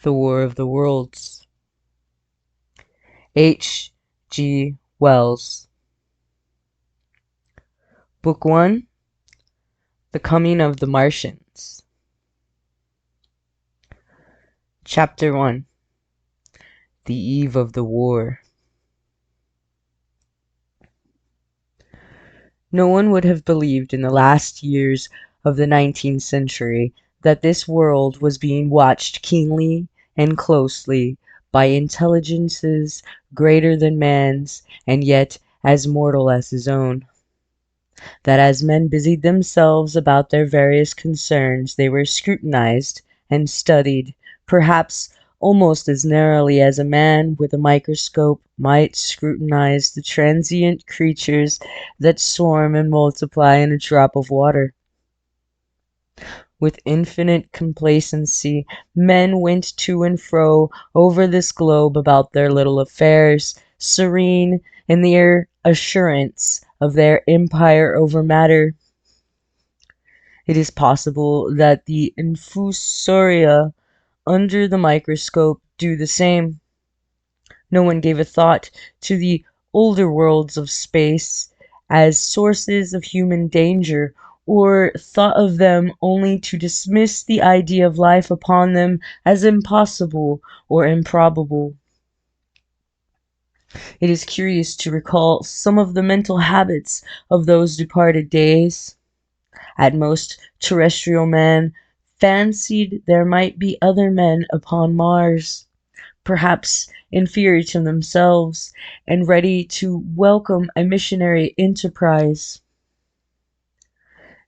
The War of the Worlds. H. G. Wells. Book 1. The Coming of the Martians. Chapter 1. The Eve of the War. No one would have believed in the last years of the 19th century that this world was being watched keenly and closely by intelligences greater than man's and yet as mortal as his own. That as men busied themselves about their various concerns, they were scrutinized and studied, perhaps almost as narrowly as a man with a microscope might scrutinize the transient creatures that swarm and multiply in a drop of water. With infinite complacency, men went to and fro over this globe about their little affairs, serene in the assurance of their empire over matter. It is possible that the infusoria under the microscope do the same. No one gave a thought to the older worlds of space as sources of human danger, or thought of them only to dismiss the idea of life upon them as impossible or improbable. It is curious to recall some of the mental habits of those departed days. At most, terrestrial man fancied there might be other men upon Mars, perhaps inferior to themselves, and ready to welcome a missionary enterprise.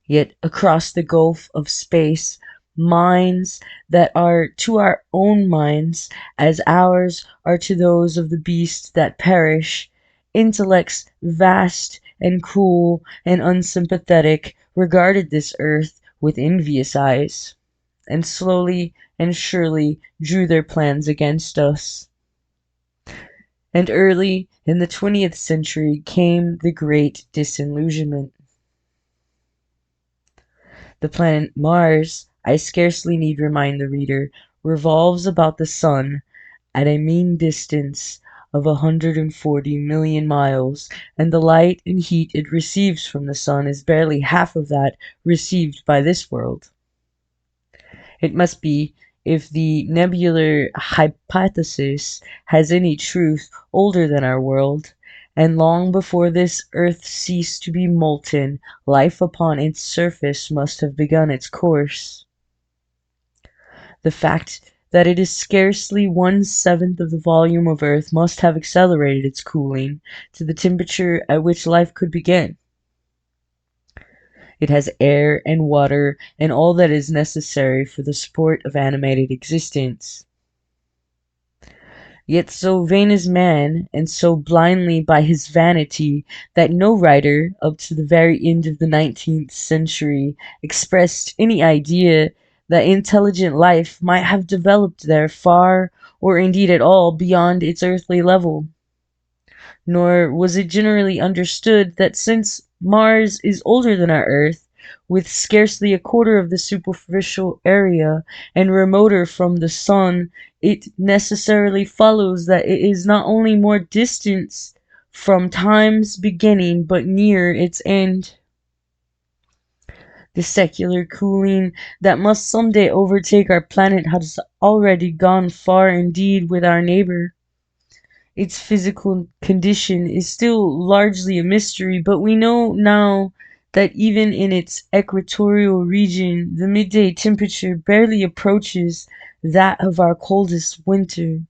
Yet across the gulf of space, minds that are to our own minds as ours are to those of the beasts that perish, intellects vast and cool and unsympathetic, regarded this earth with envious eyes, and slowly and surely drew their plans against us. And early in the 20th century came the great disillusionment. The planet Mars, I scarcely need remind the reader, revolves about the sun at a mean distance of 140 million miles, and the light and heat it receives from the sun is barely half of that received by this world. It must be, if the nebular hypothesis has any truth, older than our world, and long before this earth ceased to be molten, life upon its surface must have begun its course. The fact that it is scarcely 1/7 of the volume of earth must have accelerated its cooling to the temperature at which life could begin. It has air and water and all that is necessary for the support of animated existence. Yet so vain is man, and so blindly by his vanity, that no writer, up to the very end of the 19th century, expressed any idea that intelligent life might have developed there far, or indeed at all, beyond its earthly level. Nor was it generally understood that since Mars is older than our Earth, with scarcely a quarter of the superficial area, and remoter from the sun, it necessarily follows that it is not only more distant from time's beginning, but near its end. The secular cooling that must some day overtake our planet has already gone far indeed with our neighbor. Its physical condition is still largely a mystery, but we know now that even in its equatorial region, the midday temperature barely approaches that of our coldest winter.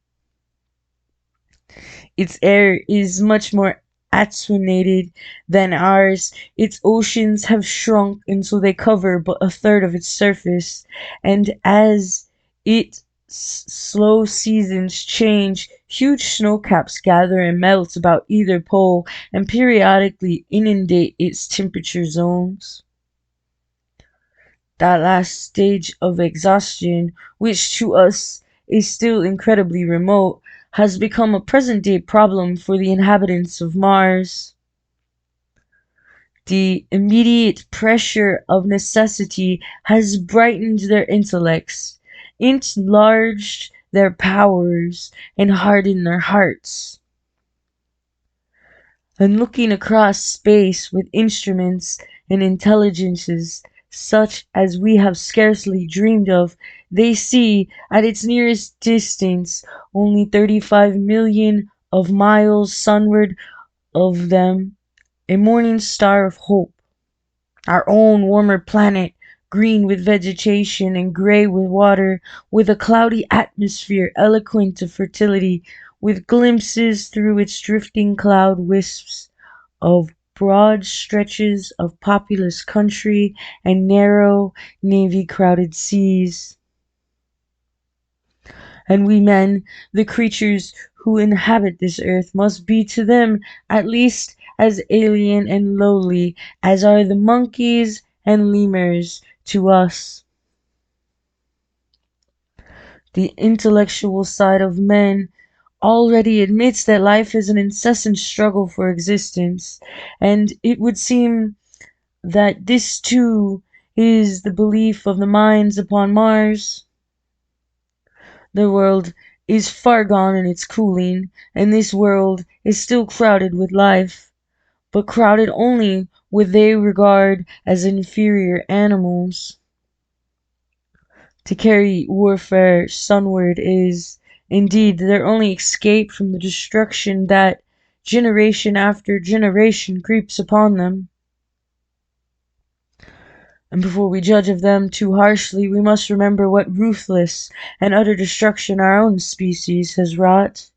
Its air is much more attenuated than ours. Its oceans have shrunk until they cover but a third of its surface, and as its slow seasons change, huge snowcaps gather and melt about either pole and periodically inundate its temperature zones. That last stage of exhaustion, which to us is still incredibly remote, has become a present-day problem for the inhabitants of Mars. The immediate pressure of necessity has brightened their intellects, enlarged their powers and harden their hearts. And looking across space with instruments and intelligences such as we have scarcely dreamed of, they see at its nearest distance, only 35 million of miles sunward of them, a morning star of hope, our own warmer planet, green with vegetation and gray with water, with a cloudy atmosphere eloquent of fertility, with glimpses through its drifting cloud wisps of broad stretches of populous country and narrow, navy-crowded seas. And we men, the creatures who inhabit this earth, must be to them at least as alien and lowly as are the monkeys and lemurs to us. The intellectual side of men already admits that life is an incessant struggle for existence, and it would seem that this too is the belief of the minds upon Mars. The world is far gone in its cooling, and this world is still crowded with life, but crowded only with they regard as inferior animals. To carry warfare sunward is, indeed, their only escape from the destruction that, generation after generation, creeps upon them. And before we judge of them too harshly, we must remember what ruthless and utter destruction our own species has wrought,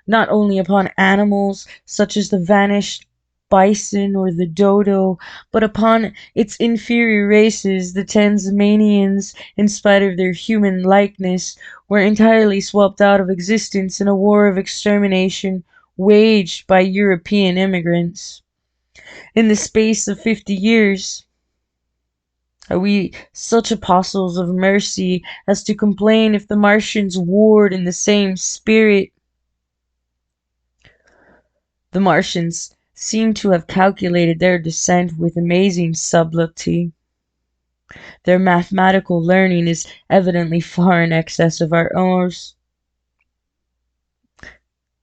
not only upon animals such as the vanished bison or the dodo, but upon its inferior races, the Tasmanians, in spite of their human likeness, were entirely swept out of existence in a war of extermination waged by European immigrants. In the space of 50 years, are we such apostles of mercy as to complain if the Martians warred in the same spirit? The Martians seem to have calculated their descent with amazing subtlety. Their mathematical learning is evidently far in excess of our own,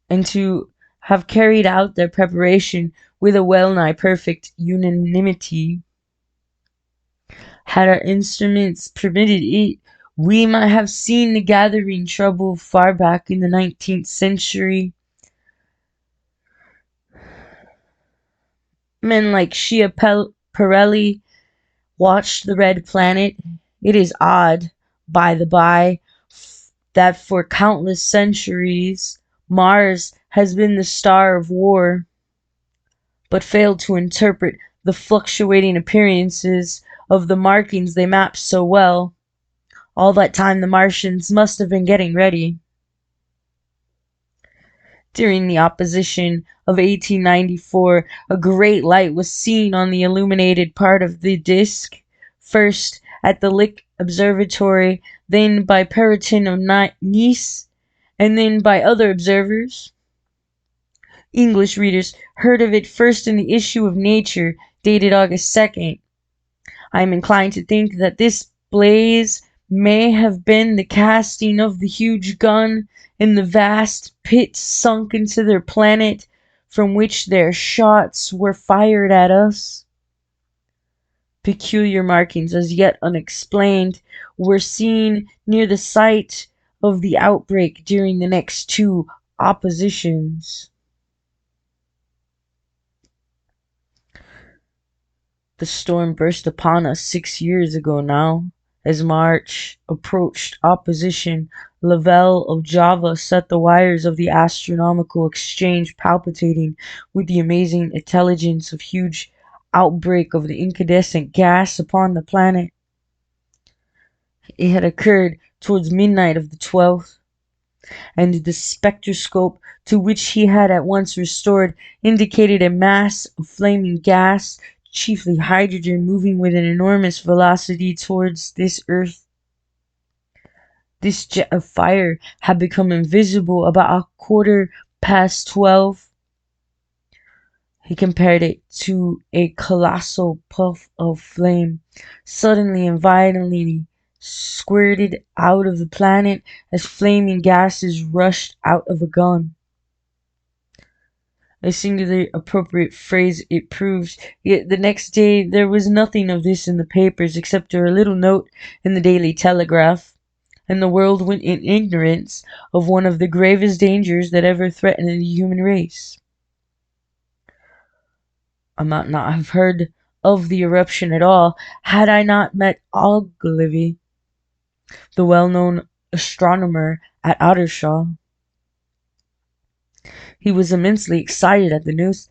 and to have carried out their preparation with a well-nigh perfect unanimity. Had our instruments permitted it, we might have seen the gathering trouble far back in the 19th century. Men like Schiaparelli watched the red planet. It is odd, by the by, that for countless centuries Mars has been the star of war, but failed to interpret the fluctuating appearances of the markings they mapped so well. All that time the Martians must have been getting ready. During the opposition of 1894, a great light was seen on the illuminated part of the disk, first at the Lick Observatory, then by Perrotin of Nice, and then by other observers. English readers heard of it first in the issue of Nature, dated August 2nd. I am inclined to think that this blaze may have been the casting of the huge gun in the vast pit sunk into their planet, from which their shots were fired at us. Peculiar markings, as yet unexplained, were seen near the site of the outbreak during the next two oppositions. The storm burst upon us 6 years ago now. As March approached opposition, Lavelle of Java set the wires of the astronomical exchange palpitating with the amazing intelligence of huge outbreak of the incandescent gas upon the planet. It had occurred towards midnight of the 12th, and the spectroscope, to which he had at once restored, indicated a mass of flaming gas, chiefly hydrogen, moving with an enormous velocity towards this earth. This jet of fire had become invisible about 12:15. He compared it to a colossal puff of flame, suddenly and violently squirted out of the planet as flaming gases rushed out of a gun. A singularly appropriate phrase it proved, yet the next day there was nothing of this in the papers except a little note in the Daily Telegraph, and the world went in ignorance of one of the gravest dangers that ever threatened the human race. I might not have heard of the eruption at all had I not met Ogilvy, the well-known astronomer at Ottershaw. He was immensely excited at the news,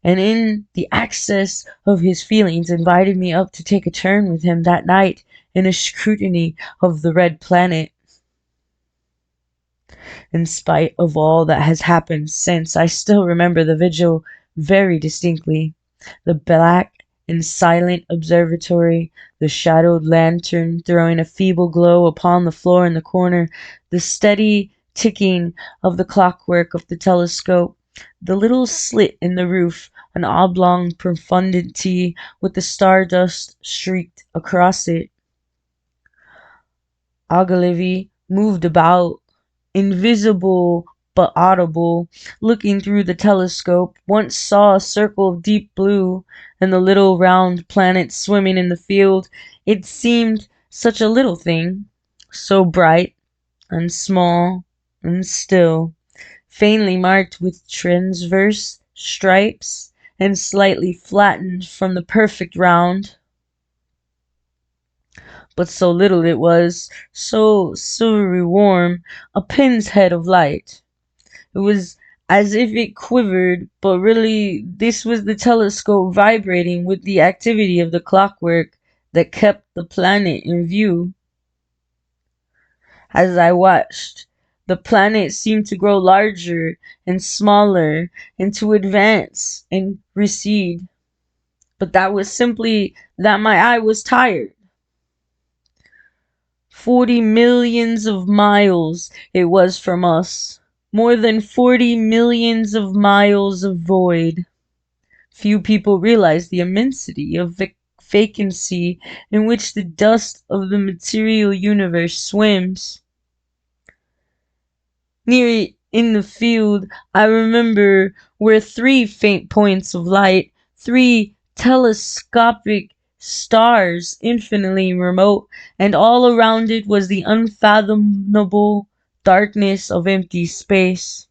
and in the excess of his feelings invited me up to take a turn with him that night in a scrutiny of the red planet. In spite of all that has happened since, I still remember the vigil very distinctly. The black and silent observatory, the shadowed lantern throwing a feeble glow upon the floor in the corner, the steady ticking of the clockwork of the telescope, the little slit in the roof, an oblong profundity with the stardust streaked across it. Ogilvy moved about, invisible but audible, looking through the telescope, once saw a circle of deep blue and the little round planet swimming in the field. It seemed such a little thing, so bright and small and still, faintly marked with transverse stripes and slightly flattened from the perfect round. But so little it was, so silvery warm, a pin's head of light. It was as if it quivered, but really this was the telescope vibrating with the activity of the clockwork that kept the planet in view. As I watched, the planet seemed to grow larger and smaller and to advance and recede. But that was simply that my eye was tired. 40 millions of miles it was from us. More than 40 millions of miles of void. Few people realize the immensity of vacancy in which the dust of the material universe swims. Near in the field, I remember, were 3 faint points of light, 3 telescopic stars infinitely remote, and all around it was the unfathomable darkness of empty space.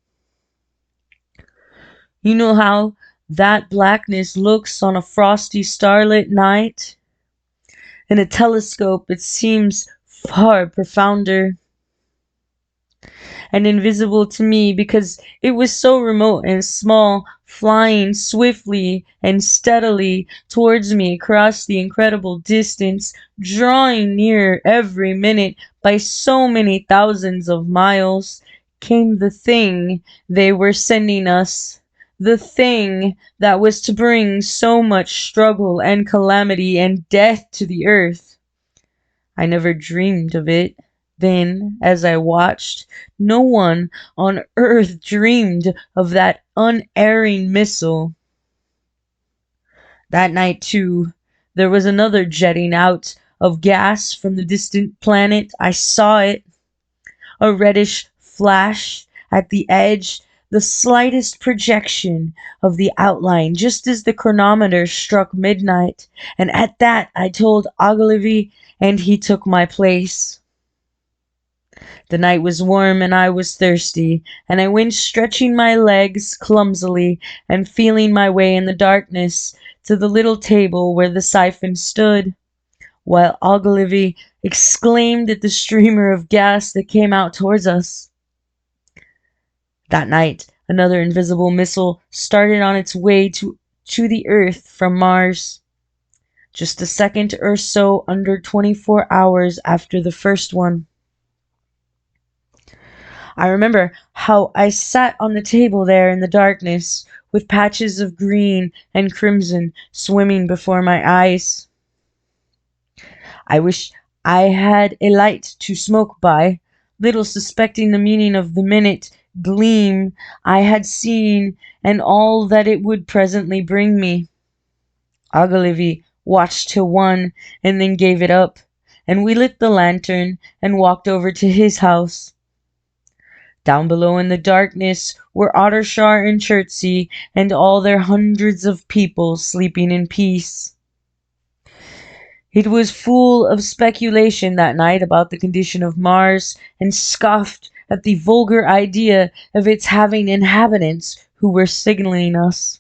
You know how that blackness looks on a frosty starlit night? In a telescope it seems far profounder and invisible to me because it was so remote and small, flying swiftly and steadily towards me across the incredible distance, drawing nearer every minute by so many thousands of miles, came the thing they were sending us. The thing that was to bring so much struggle and calamity and death to the earth. I never dreamed of it. Then, as I watched, no one on earth dreamed of that unerring missile. That night, too, there was another jetting out of gas from the distant planet. I saw it, a reddish flash at the edge, the slightest projection of the outline, just as the chronometer struck midnight. And at that I told Ogilvy, and he took my place. The night was warm and I was thirsty, and I went stretching my legs clumsily and feeling my way in the darkness to the little table where the siphon stood, while Ogilvy exclaimed at the streamer of gas that came out towards us. That night, another invisible missile started on its way to the Earth from Mars, just a second or so under 24 hours after the first one. I remember how I sat on the table there in the darkness, with patches of green and crimson swimming before my eyes. I wish I had a light to smoke by, little suspecting the meaning of the minute gleam I had seen and all that it would presently bring me. Ogilvy watched till 1 and then gave it up, and we lit the lantern and walked over to his house. Down below in the darkness were Ottershar and Chertsey and all their hundreds of people sleeping in peace. It was full of speculation that night about the condition of Mars, and scoffed at the vulgar idea of its having inhabitants who were signaling us.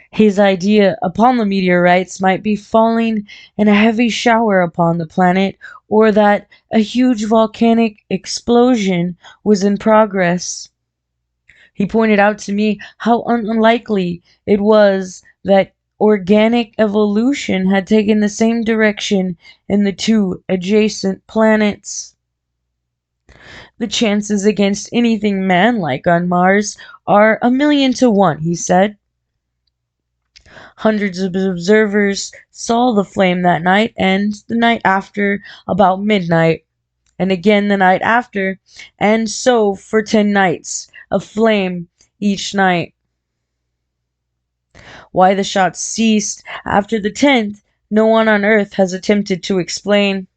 His idea upon the meteorites might be falling in a heavy shower upon the planet, or that a huge volcanic explosion was in progress. He pointed out to me how unlikely it was that organic evolution had taken the same direction in the two adjacent planets. The chances against anything man-like on Mars are 1,000,000 to 1, he said. Hundreds of observers saw the flame that night and the night after about midnight, and again the night after, and so for 10 nights, a flame each night. Why the shots ceased after the 10th, no one on Earth has attempted to explain.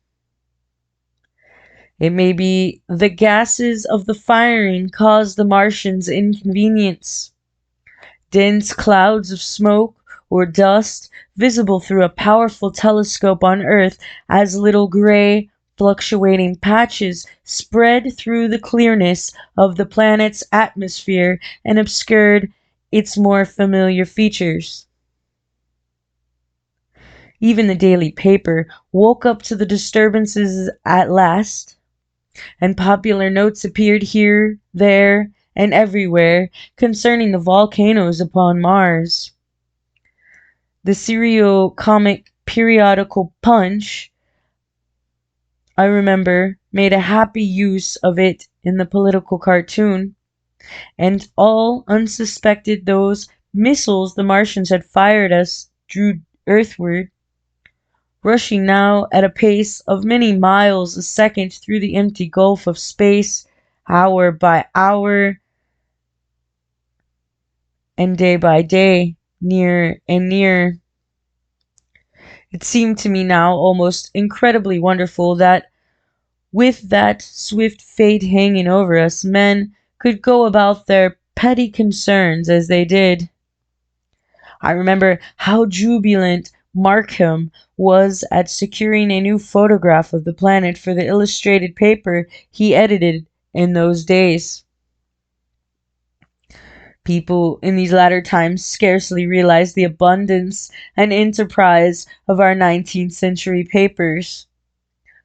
It may be the gases of the firing caused the Martians inconvenience. Dense clouds of smoke or dust, visible through a powerful telescope on Earth as little gray, fluctuating patches, spread through the clearness of the planet's atmosphere and obscured its more familiar features. Even the daily paper woke up to the disturbances at last, and popular notes appeared here, there, and everywhere concerning the volcanoes upon Mars. The serio-comic periodical Punch, I remember, made a happy use of it in the political cartoon, and all unsuspected those missiles the Martians had fired us drew earthward, rushing now at a pace of many miles a second through the empty gulf of space, hour by hour, and day by day, nearer and nearer. It seemed to me now almost incredibly wonderful that, with that swift fate hanging over us, men could go about their petty concerns as they did. I remember how jubilant Markham was at securing a new photograph of the planet for the illustrated paper he edited in those days. People in these latter times scarcely realize the abundance and enterprise of our 19th century papers.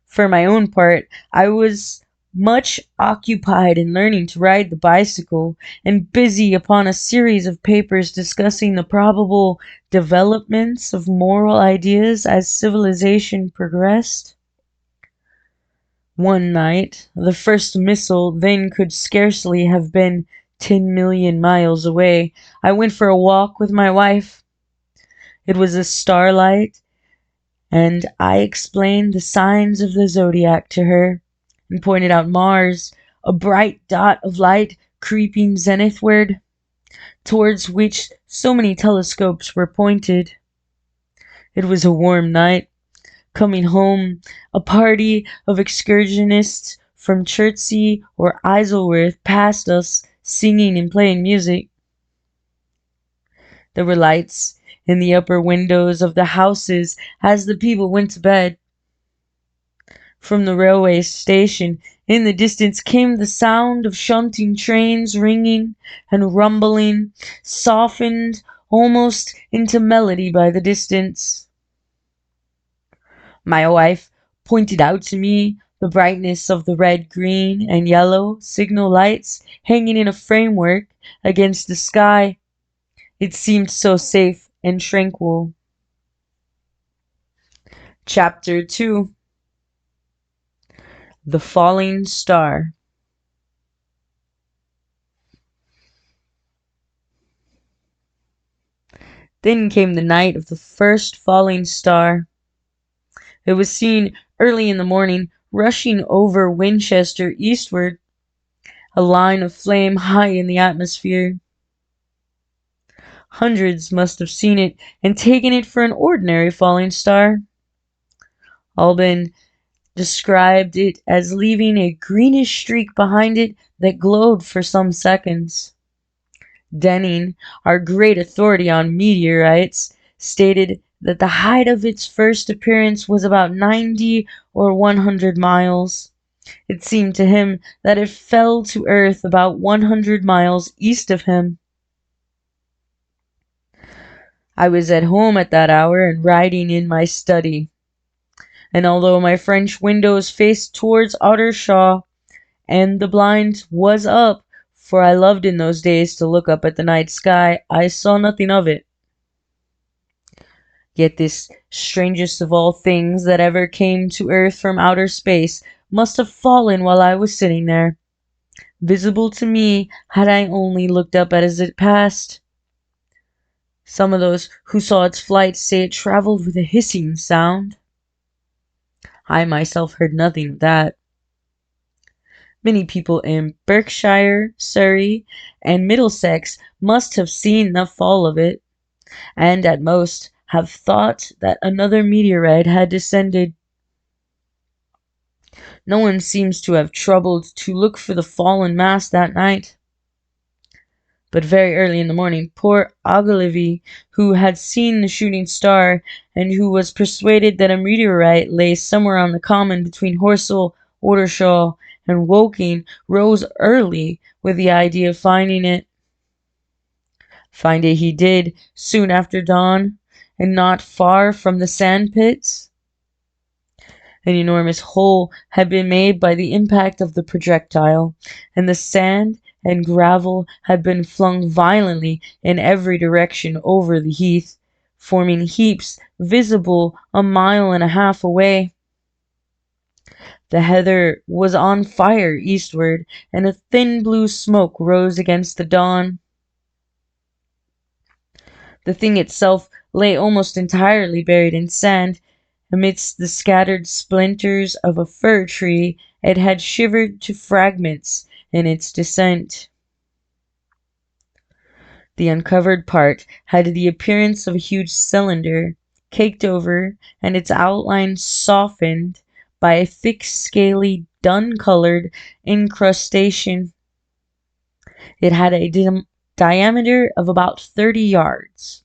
For my own part, I was much occupied in learning to ride the bicycle and busy upon a series of papers discussing the probable developments of moral ideas as civilization progressed. One night, the first missile then could scarcely have been 10,000,000 miles away. I went for a walk with my wife. It was a starlight, and I explained the signs of the zodiac to her, and pointed out Mars, a bright dot of light creeping zenithward, towards which so many telescopes were pointed. It was a warm night. Coming home, a party of excursionists from Chertsey or Isleworth passed us, singing and playing music. There were lights in the upper windows of the houses as the people went to bed. From the railway station in the distance came the sound of shunting trains ringing and rumbling, softened almost into melody by the distance. My wife pointed out to me the brightness of the red, green, and yellow signal lights hanging in a framework against the sky. It seemed so safe and tranquil. Chapter 2. The Falling Star. Then came the night of the first falling star. It was seen early in the morning, rushing over Winchester eastward, a line of flame high in the atmosphere. Hundreds must have seen it and taken it for an ordinary falling star. Albin described it as leaving a greenish streak behind it that glowed for some seconds. Denning, our great authority on meteorites, stated that the height of its first appearance was about 90 or 100 miles. It seemed to him that it fell to Earth about 100 miles east of him. I was at home at that hour and writing in my study, and although my French windows faced towards Ottershaw, and the blind was up, for I loved in those days to look up at the night sky, I saw nothing of it. Yet this strangest of all things that ever came to earth from outer space must have fallen while I was sitting there, visible to me had I only looked up as it passed. Some of those who saw its flight say it traveled with a hissing sound. I myself heard nothing of that. Many people in Berkshire, Surrey, and Middlesex must have seen the fall of it, and at most have thought that another meteorite had descended. No one seems to have troubled to look for the fallen mass that night. But very early in the morning, poor Ogilvy, who had seen the shooting star, and who was persuaded that a meteorite lay somewhere on the common between Horsell, Ottershaw, and Woking, rose early with the idea of finding it. Find it he did, soon after dawn, and not far from the sand pits. An enormous hole had been made by the impact of the projectile, and the sand and gravel had been flung violently in every direction over the heath, forming heaps visible a mile and a half away. The heather was on fire eastward, and a thin blue smoke rose against the dawn. The thing itself lay almost entirely buried in sand. Amidst the scattered splinters of a fir tree, it had shivered to fragments in its descent. The uncovered part had the appearance of a huge cylinder, caked over, and its outline softened by a thick, scaly, dun-colored incrustation. It had a diameter of about 30 yards.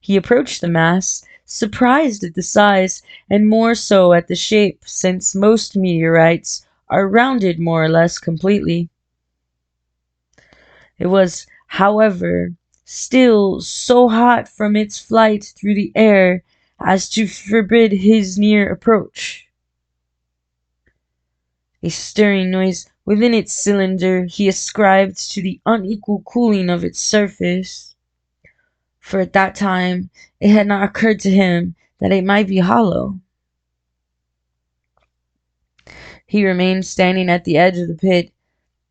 He approached the mass, surprised at the size, and more so at the shape, since most meteorites are rounded more or less completely. It was, however, still so hot from its flight through the air as to forbid his near approach. A stirring noise within its cylinder he ascribed to the unequal cooling of its surface, for at that time it had not occurred to him that it might be hollow. He remained standing at the edge of the pit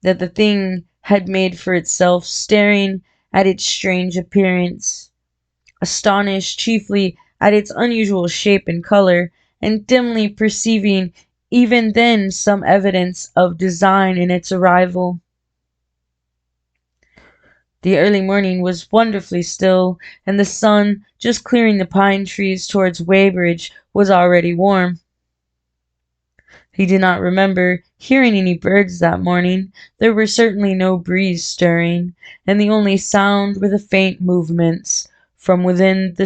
that the thing had made for itself, staring at its strange appearance, astonished chiefly at its unusual shape and color, and dimly perceiving even then some evidence of design in its arrival. The early morning was wonderfully still, and the sun, just clearing the pine trees towards Weybridge, was already warm. He did not remember hearing any birds that morning. There were certainly no breeze stirring, and the only sound were the faint movements from within the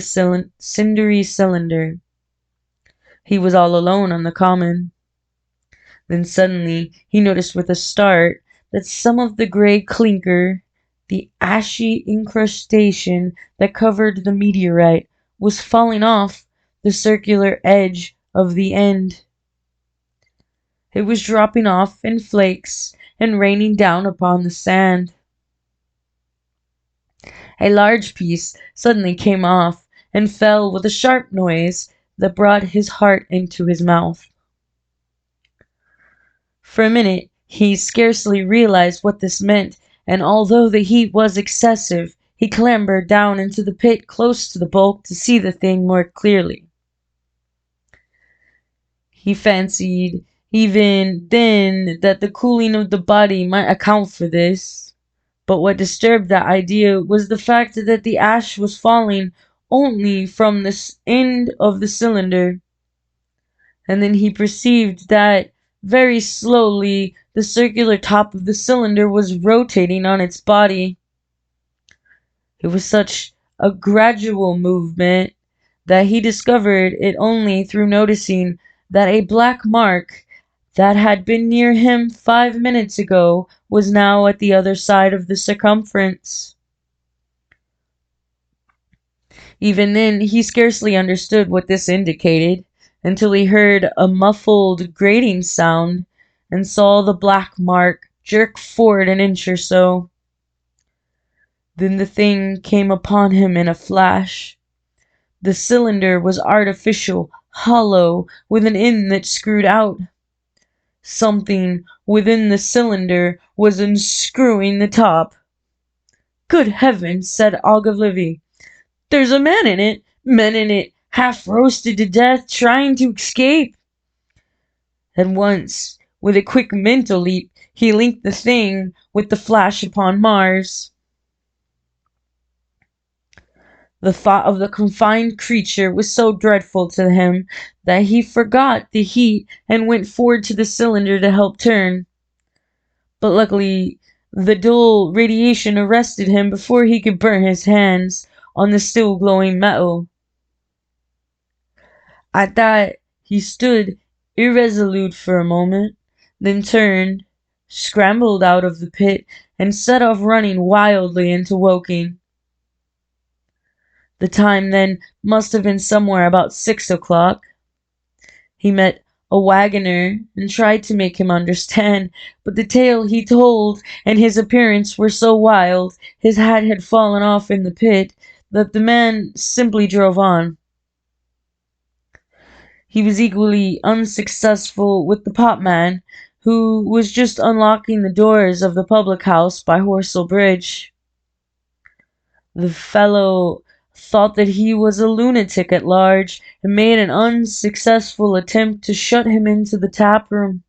cindery cylinder. He was all alone on the common. Then suddenly he noticed with a start that some of the grey clinker, the ashy incrustation that covered the meteorite, was falling off the circular edge of the end. It was dropping off in flakes and raining down upon the sand. A large piece suddenly came off and fell with a sharp noise that brought his heart into his mouth. For a minute he scarcely realized what this meant, and although the heat was excessive, he clambered down into the pit close to the bulk to see the thing more clearly. He fancied even then that the cooling of the body might account for this, but what disturbed that idea was the fact that the ash was falling only from the end of the cylinder. and then he perceived that very slowly the circular top of the cylinder was rotating on its body. It was such a gradual movement that he discovered it only through noticing that a black mark that had been near him 5 minutes ago was now at the other side of the circumference. Even then, he scarcely understood what this indicated until he heard a muffled grating sound and saw the black mark jerk forward an inch or so. Then the thing came upon him in a flash. The cylinder was artificial, hollow, with an end that screwed out. Something within the cylinder was unscrewing the top. "Good heavens," said Ogilvy. "There's a man in it! Men in it, half roasted to death, trying to escape!" At once, with a quick mental leap, he linked the thing with the flash upon Mars. The thought of the confined creature was so dreadful to him that he forgot the heat and went forward to the cylinder to help turn. But luckily, the dull radiation arrested him before he could burn his hands on the still glowing metal. At that, he stood irresolute for a moment, then turned, scrambled out of the pit, and set off running wildly into Woking. The time then must have been somewhere about 6 o'clock. He met a wagoner and tried to make him understand, but the tale he told and his appearance were so wild, his hat had fallen off in the pit, that the man simply drove on. He was equally unsuccessful with the potman, who was just unlocking the doors of the public house by Horsell Bridge. The fellow thought that he was a lunatic at large, and made an unsuccessful attempt to shut him into the tap room.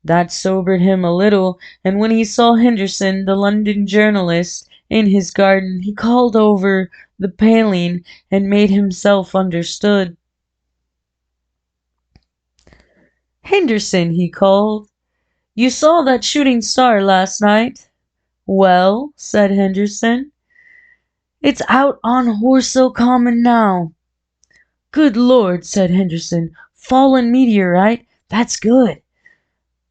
That sobered him a little, and when he saw Henderson, the London journalist, in his garden, he called over the paling and made himself understood. "Henderson," he called, "you saw that shooting star last night?" "Well," said Henderson, "it's out on Horsell Common now." "Good Lord," said Henderson, "fallen meteorite? That's good.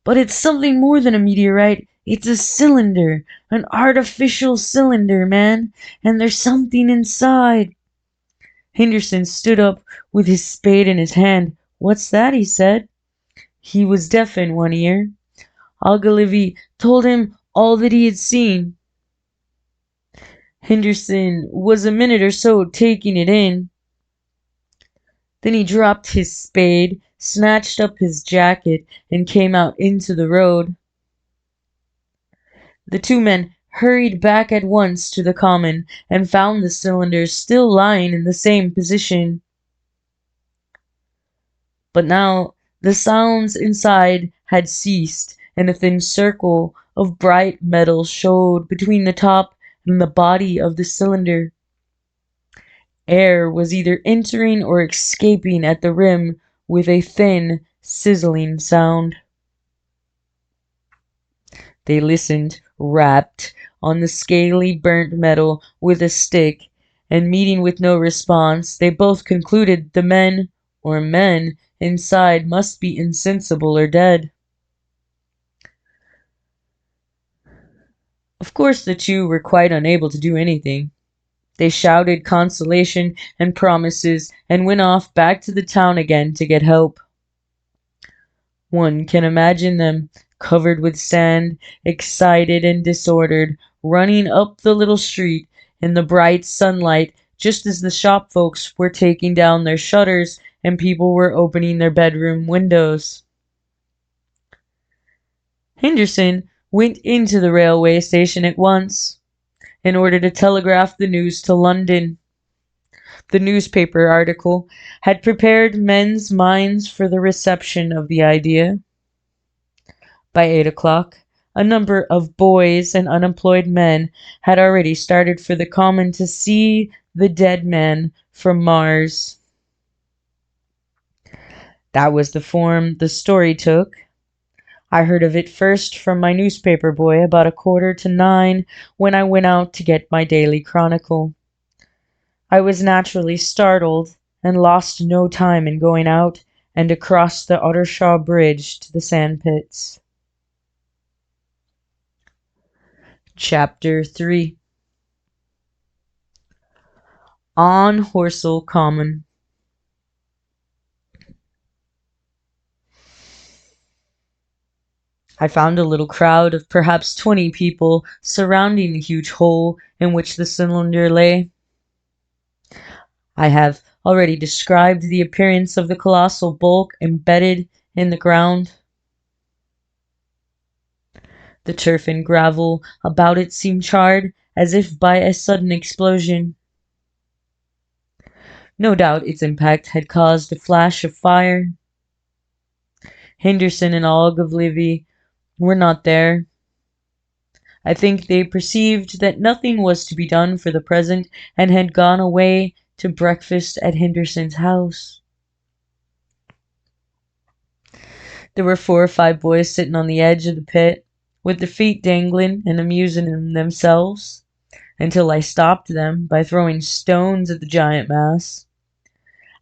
But it's something more than a meteorite. It's a cylinder, an artificial cylinder, man, and there's something inside." Henderson stood up with his spade in his hand. "What's that?" he said. He was deaf in one ear. Ogilvy told him all that he had seen. Henderson was a minute or so taking it in. Then he dropped his spade, snatched up his jacket, and came out into the road. The two men hurried back at once to the common, and found the cylinder still lying in the same position. But now the sounds inside had ceased, and a thin circle of bright metal showed between the top and the body of the cylinder. Air was either entering or escaping at the rim with a thin, sizzling sound. They listened, rapped on the scaly burnt metal with a stick, and meeting with no response, they both concluded the men inside must be insensible or dead. Of course the two were quite unable to do anything. They shouted consolation and promises and went off back to the town again to get help. One can imagine them, covered with sand, excited and disordered, running up the little street in the bright sunlight just as the shop folks were taking down their shutters and people were opening their bedroom windows. Henderson went into the railway station at once, in order to telegraph the news to London. The newspaper article had prepared men's minds for the reception of the idea. By 8 o'clock, a number of boys and unemployed men had already started for the common to see the dead man from Mars. That was the form the story took. I heard of it first from my newspaper boy about 8:45 when I went out to get my daily chronicle. I was naturally startled and lost no time in going out and across the Ottershaw Bridge to the sandpits. Chapter 3. On Horsell Common. I found a little crowd of perhaps 20 people surrounding the huge hole in which the cylinder lay. I have already described the appearance of the colossal bulk embedded in the ground. The turf and gravel about it seemed charred as if by a sudden explosion. No doubt its impact had caused a flash of fire. Henderson and Ogilvy were not there. I think they perceived that nothing was to be done for the present and had gone away to breakfast at Henderson's house. There were 4 or 5 boys sitting on the edge of the pit, with their feet dangling and amusing themselves, until I stopped them by throwing stones at the giant mass.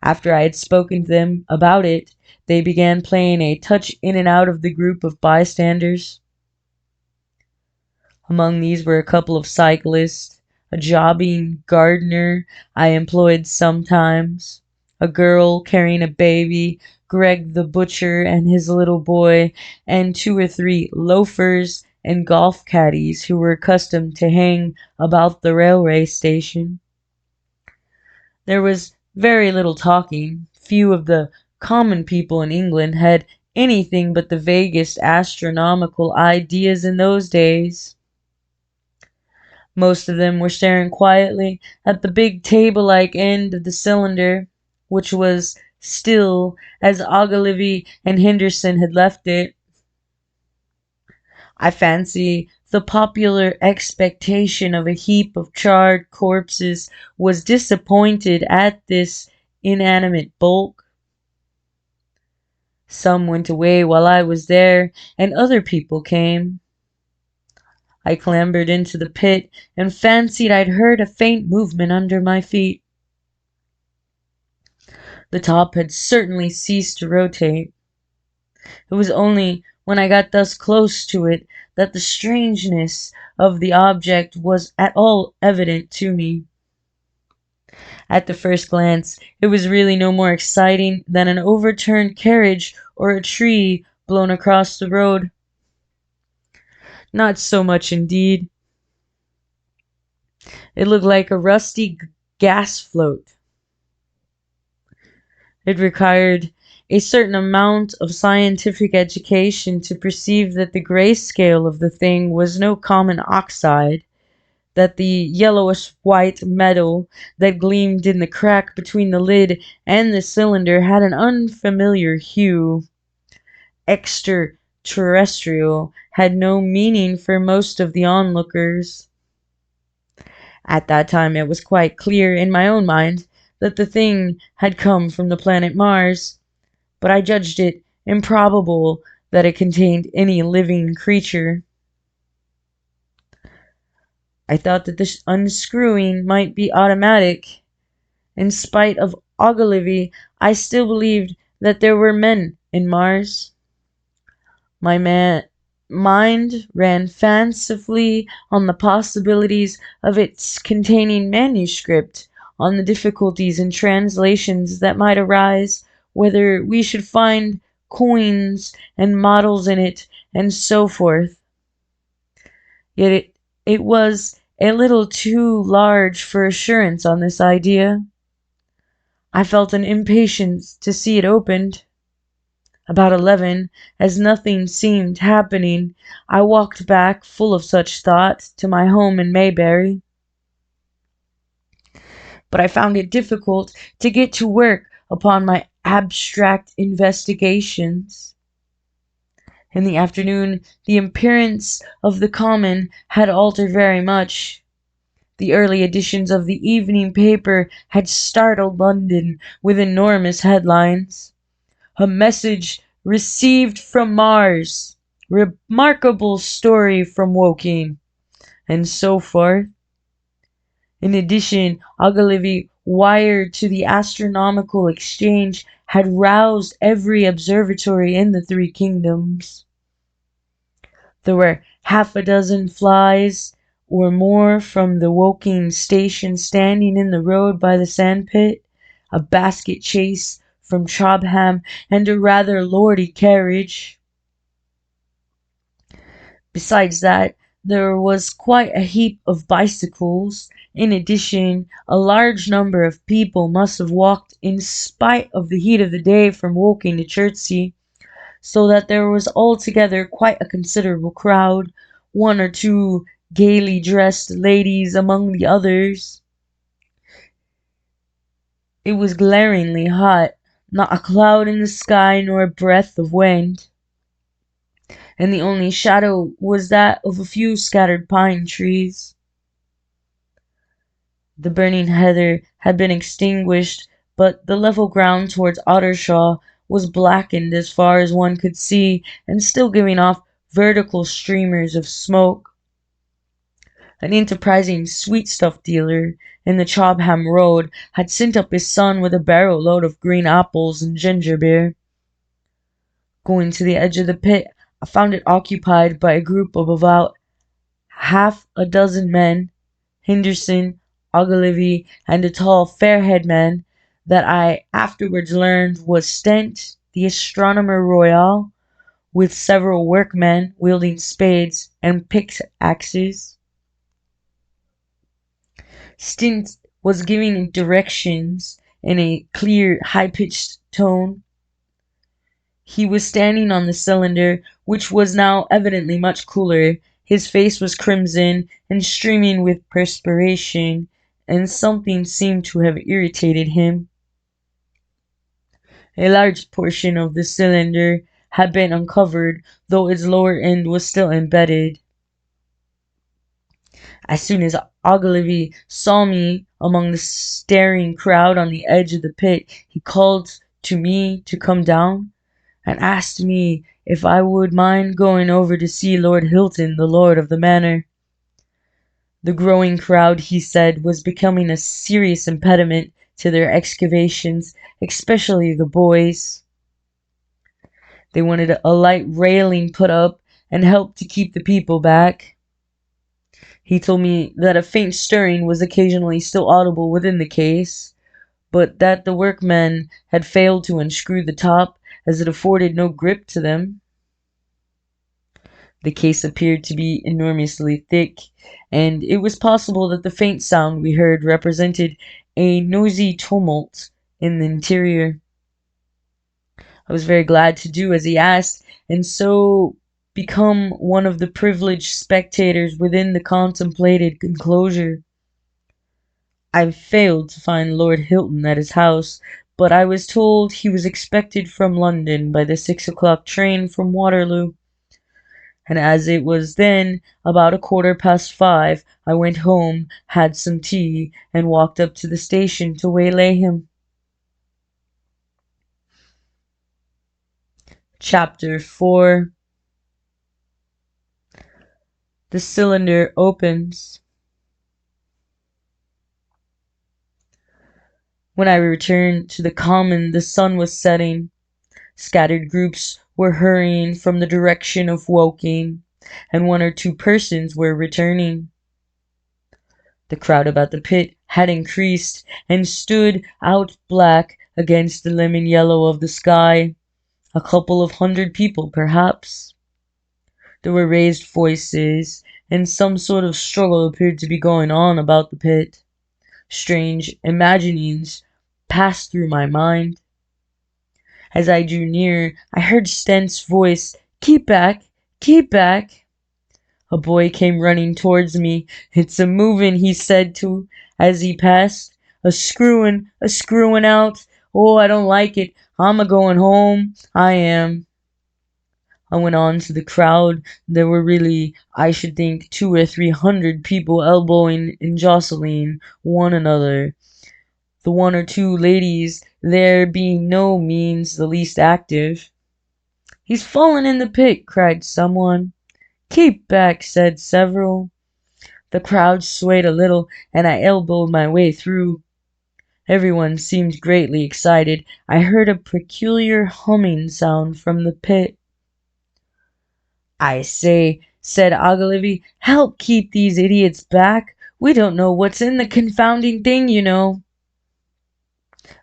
After I had spoken to them about it, they began playing a touch in and out of the group of bystanders. Among these were a couple of cyclists, a jobbing gardener I employed sometimes, a girl carrying a baby, Greg the butcher and his little boy, and 2 or 3 loafers and golf caddies who were accustomed to hang about the railway station. There was very little talking. Few of the common people in England had anything but the vaguest astronomical ideas in those days. Most of them were staring quietly at the big table-like end of the cylinder, which was still as Ogilvy and Henderson had left it. I fancy the popular expectation of a heap of charred corpses was disappointed at this inanimate bulk. Some went away while I was there, and other people came. I clambered into the pit and fancied I'd heard a faint movement under my feet. The top had certainly ceased to rotate. It was only when I got thus close to it that the strangeness of the object was at all evident to me. At the first glance, it was really no more exciting than an overturned carriage or a tree blown across the road. Not so much, indeed. It looked like a rusty gas float. It required a certain amount of scientific education to perceive that the grayscale of the thing was no common oxide, that the yellowish-white metal that gleamed in the crack between the lid and the cylinder had an unfamiliar hue. Extraterrestrial had no meaning for most of the onlookers. At that time it was quite clear in my own mind that the thing had come from the planet Mars, but I judged it improbable that it contained any living creature. I thought that this unscrewing might be automatic. In spite of Ogilvy, I still believed that there were men in Mars. My mind ran fancifully on the possibilities of its containing manuscript, on the difficulties in translations that might arise, whether we should find coins and models in it, and so forth. Yet it was a little too large for assurance on this idea. I felt an impatience to see it opened. About 11, as nothing seemed happening, I walked back, full of such thought, to my home in Maybury. But I found it difficult to get to work upon my abstract investigations. In the afternoon, the appearance of the common had altered very much. The early editions of the evening paper had startled London with enormous headlines. A message received from Mars. Remarkable story from Woking. And so forth. In addition, Ogilvy, wired to the astronomical exchange, had roused every observatory in the three kingdoms. There were half a dozen flies or more from the Woking station standing in the road by the sandpit, a basket chaise from Chobham, and a rather lordy carriage. Besides that, there was quite a heap of bicycles. In addition, a large number of people must have walked in spite of the heat of the day from Woking to Chertsey, so that there was altogether quite a considerable crowd, one or two gaily dressed ladies among the others. It was glaringly hot, not a cloud in the sky nor a breath of wind, and the only shadow was that of a few scattered pine trees. The burning heather had been extinguished, but the level ground towards Ottershaw was blackened as far as one could see, and still giving off vertical streamers of smoke. An enterprising sweetstuff dealer in the Chobham Road had sent up his son with a barrow load of green apples and ginger beer. Going to the edge of the pit, I found it occupied by a group of about half a dozen men, Henderson, Ogilvy, and a tall, fair-haired man that I afterwards learned was Stent, the astronomer royal, with several workmen wielding spades and pickaxes. Stent was giving directions in a clear, high-pitched tone. He was standing on the cylinder, which was now evidently much cooler. His face was crimson and streaming with perspiration, and something seemed to have irritated him. A large portion of the cylinder had been uncovered, though its lower end was still embedded. As soon as Ogilvy saw me among the staring crowd on the edge of the pit, he called to me to come down, and asked me if I would mind going over to see Lord Hilton, the lord of the manor. The growing crowd, he said, was becoming a serious impediment to their excavations, especially the boys. They wanted a light railing put up and help to keep the people back. He told me that a faint stirring was occasionally still audible within the case, but that the workmen had failed to unscrew the top, as it afforded no grip to them. The case appeared to be enormously thick, and it was possible that the faint sound we heard represented a noisy tumult in the interior. I was very glad to do as he asked, and so become one of the privileged spectators within the contemplated enclosure. I failed to find Lord Hilton at his house, but I was told he was expected from London by the 6 o'clock train from Waterloo. And as it was then about 5:15, I went home, had some tea, and walked up to the station to waylay him. Chapter 4. The cylinder opens. When I returned to the common, the sun was setting. Scattered groups were hurrying from the direction of Woking, and one or two persons were returning. The crowd about the pit had increased, and stood out black against the lemon yellow of the sky. A couple of hundred people, perhaps. There were raised voices, and some sort of struggle appeared to be going on about the pit. Strange imaginings passed through my mind. As I drew near, I heard Stent's voice, "Keep back! Keep back!" A boy came running towards me. "It's a movin'," he said to as he passed. A screwin' out. Oh, I don't like it. I'm a-goin' home. I am." I went on to the crowd. There were really, I should think, 200 or 300 people elbowing and jostling one another. the one or two ladies there being no means the least active. "He's fallen in the pit!" cried someone. "Keep back!" said several. The crowd swayed a little, and I elbowed my way through. Everyone seemed greatly excited. I heard a peculiar humming sound from the pit. "I say," said Ogilvy, "help keep these idiots back. We don't know what's in the confounding thing, you know."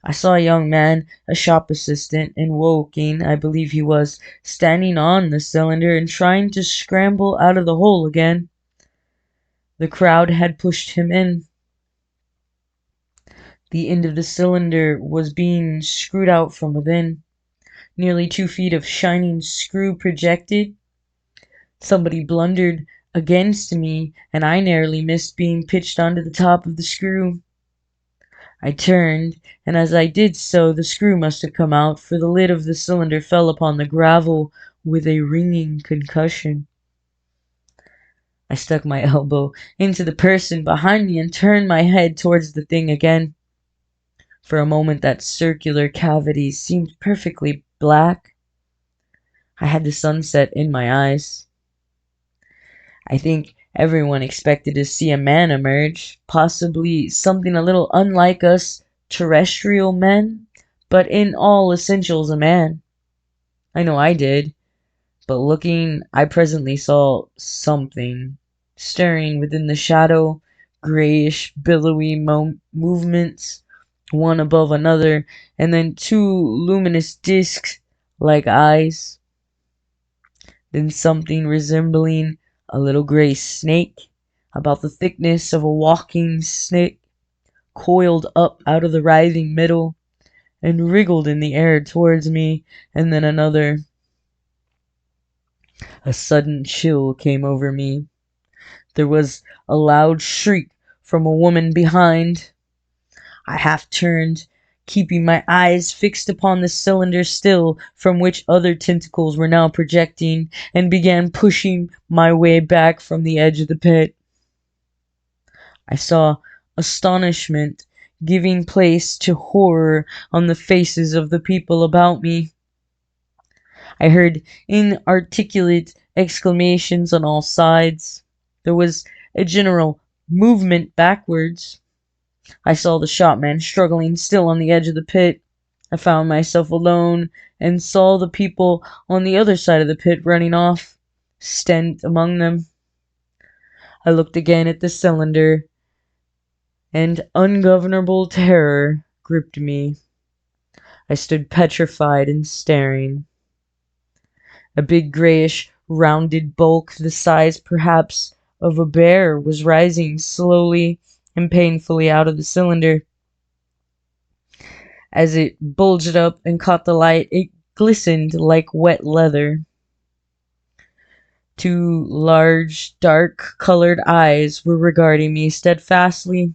I saw a young man, a shop assistant in Woking, I believe he was, standing on the cylinder and trying to scramble out of the hole again. The crowd had pushed him in. The end of the cylinder was being screwed out from within. Nearly 2 feet of shining screw projected. Somebody blundered against me, and I narrowly missed being pitched onto the top of the screw. I turned, and as I did so the screw must have come out, for the lid of the cylinder fell upon the gravel with a ringing concussion. I stuck my elbow into the person behind me and turned my head towards the thing again. For a moment that circular cavity seemed perfectly black. I had the sunset in my eyes. I think everyone expected to see a man emerge, possibly something a little unlike us terrestrial men, but in all essentials a man. I know I did, but looking, I presently saw something stirring within the shadow, grayish, billowy movements, one above another, and then two luminous discs like eyes. Then something resembling a little gray snake, about the thickness of a walking stick, coiled up out of the writhing middle, and wriggled in the air towards me, and then another. A sudden chill came over me. There was a loud shriek from a woman behind. I half turned, keeping my eyes fixed upon the cylinder still, from which other tentacles were now projecting, and began pushing my way back from the edge of the pit. I saw astonishment giving place to horror on the faces of the people about me. I heard inarticulate exclamations on all sides. There was a general movement backwards. I saw the shopman struggling still on the edge of the pit. I found myself alone and saw the people on the other side of the pit running off, Stent among them. I looked again at the cylinder, and ungovernable terror gripped me. I stood petrified and staring. A big grayish rounded bulk, the size perhaps of a bear, was rising slowly and painfully out of the cylinder. As it bulged up and caught the light, it glistened like wet leather. Two large, dark-colored eyes were regarding me steadfastly.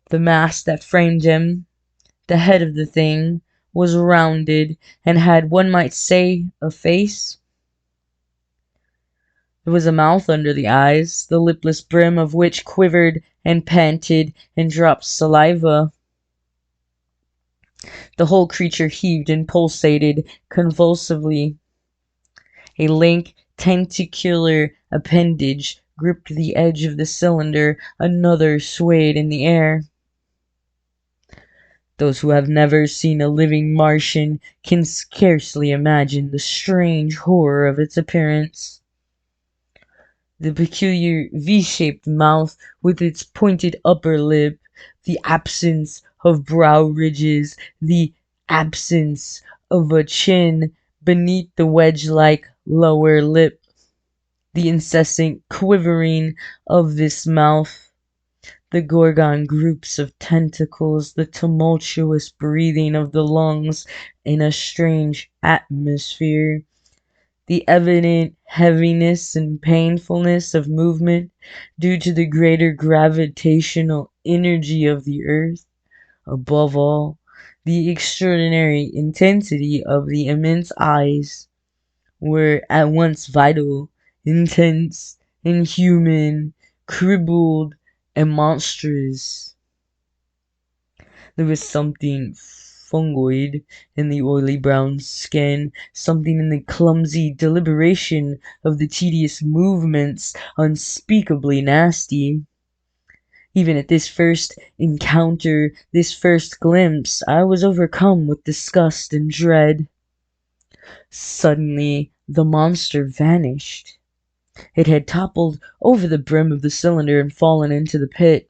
The mask that framed him, the head of the thing, was rounded and had, one might say, a face. There was a mouth under the eyes, the lipless brim of which quivered and panted and dropped saliva. The whole creature heaved and pulsated convulsively. A lank, tentacular appendage gripped the edge of the cylinder, another swayed in the air. Those who have never seen a living Martian can scarcely imagine the strange horror of its appearance. The peculiar V-shaped mouth with its pointed upper lip, the absence of brow ridges, the absence of a chin beneath the wedge-like lower lip, the incessant quivering of this mouth, the gorgon groups of tentacles, the tumultuous breathing of the lungs in a strange atmosphere, the evident heaviness and painfulness of movement due to the greater gravitational energy of the earth, above all, the extraordinary intensity of the immense eyes, were at once vital, intense, inhuman, cribbled, and monstrous. There was something fungoid in the oily brown skin, something in the clumsy deliberation of the tedious movements unspeakably nasty. Even at this first encounter, this first glimpse, I was overcome with disgust and dread. Suddenly, the monster vanished. It had toppled over the brim of the cylinder and fallen into the pit,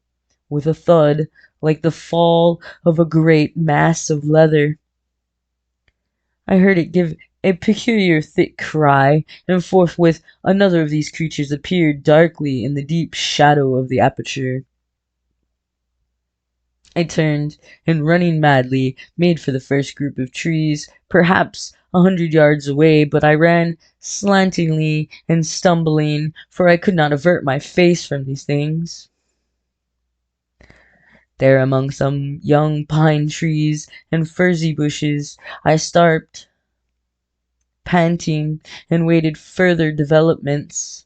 with a thud like the fall of a great mass of leather. I heard it give a peculiar thick cry, and forthwith another of these creatures appeared darkly in the deep shadow of the aperture. I turned, and running madly, made for the first group of trees, perhaps 100 yards away, but I ran slantingly and stumbling, for I could not avert my face from these things. There among some young pine trees and furzy bushes, I stopped, panting, and waited further developments.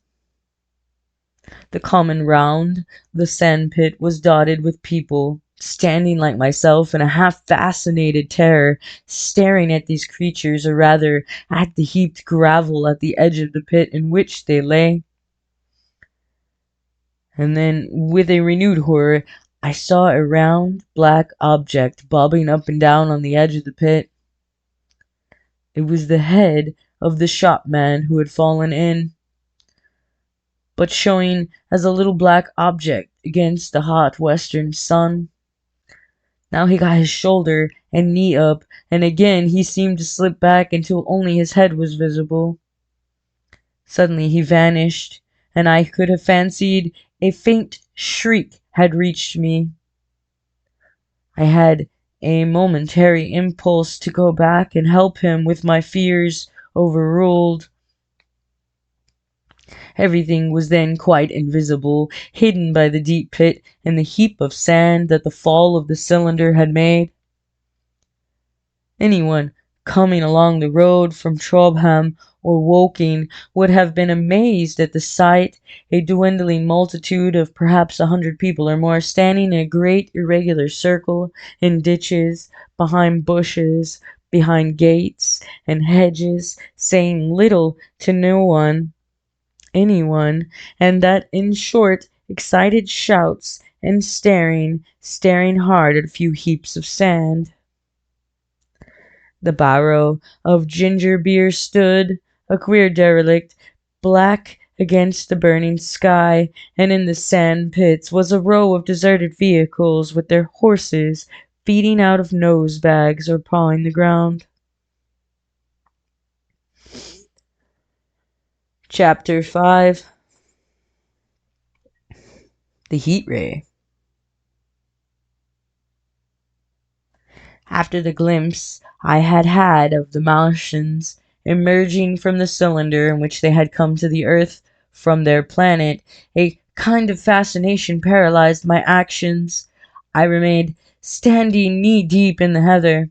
The common round, the sandpit, was dotted with people, standing like myself in a half-fascinated terror, staring at these creatures, or rather at the heaped gravel at the edge of the pit in which they lay. And then, with a renewed horror, I saw a round, black object bobbing up and down on the edge of the pit. It was the head of the shopman who had fallen in, but showing as a little black object against the hot western sun. Now he got his shoulder and knee up, and again he seemed to slip back until only his head was visible. Suddenly he vanished, and I could have fancied a faint shriek had reached me. I had a momentary impulse to go back and help him, with my fears overruled. Everything was then quite invisible, hidden by the deep pit and the heap of sand that the fall of the cylinder had made. Anyone coming along the road from Clothbound or Woking would have been amazed at the sight, a dwindling multitude of perhaps 100 people or more, standing in a great irregular circle, in ditches, behind bushes, behind gates and hedges, saying little to no one, anyone, and that, in short, excited shouts, and staring hard at a few heaps of sand. The barrow of ginger beer stood, a queer derelict, black against the burning sky, and in the sand pits was a row of deserted vehicles with their horses feeding out of nose bags or pawing the ground. Chapter 5. The Heat Ray. After the glimpse I had had of the Martians emerging from the cylinder in which they had come to the earth from their planet, a kind of fascination paralyzed my actions. I remained standing knee-deep in the heather,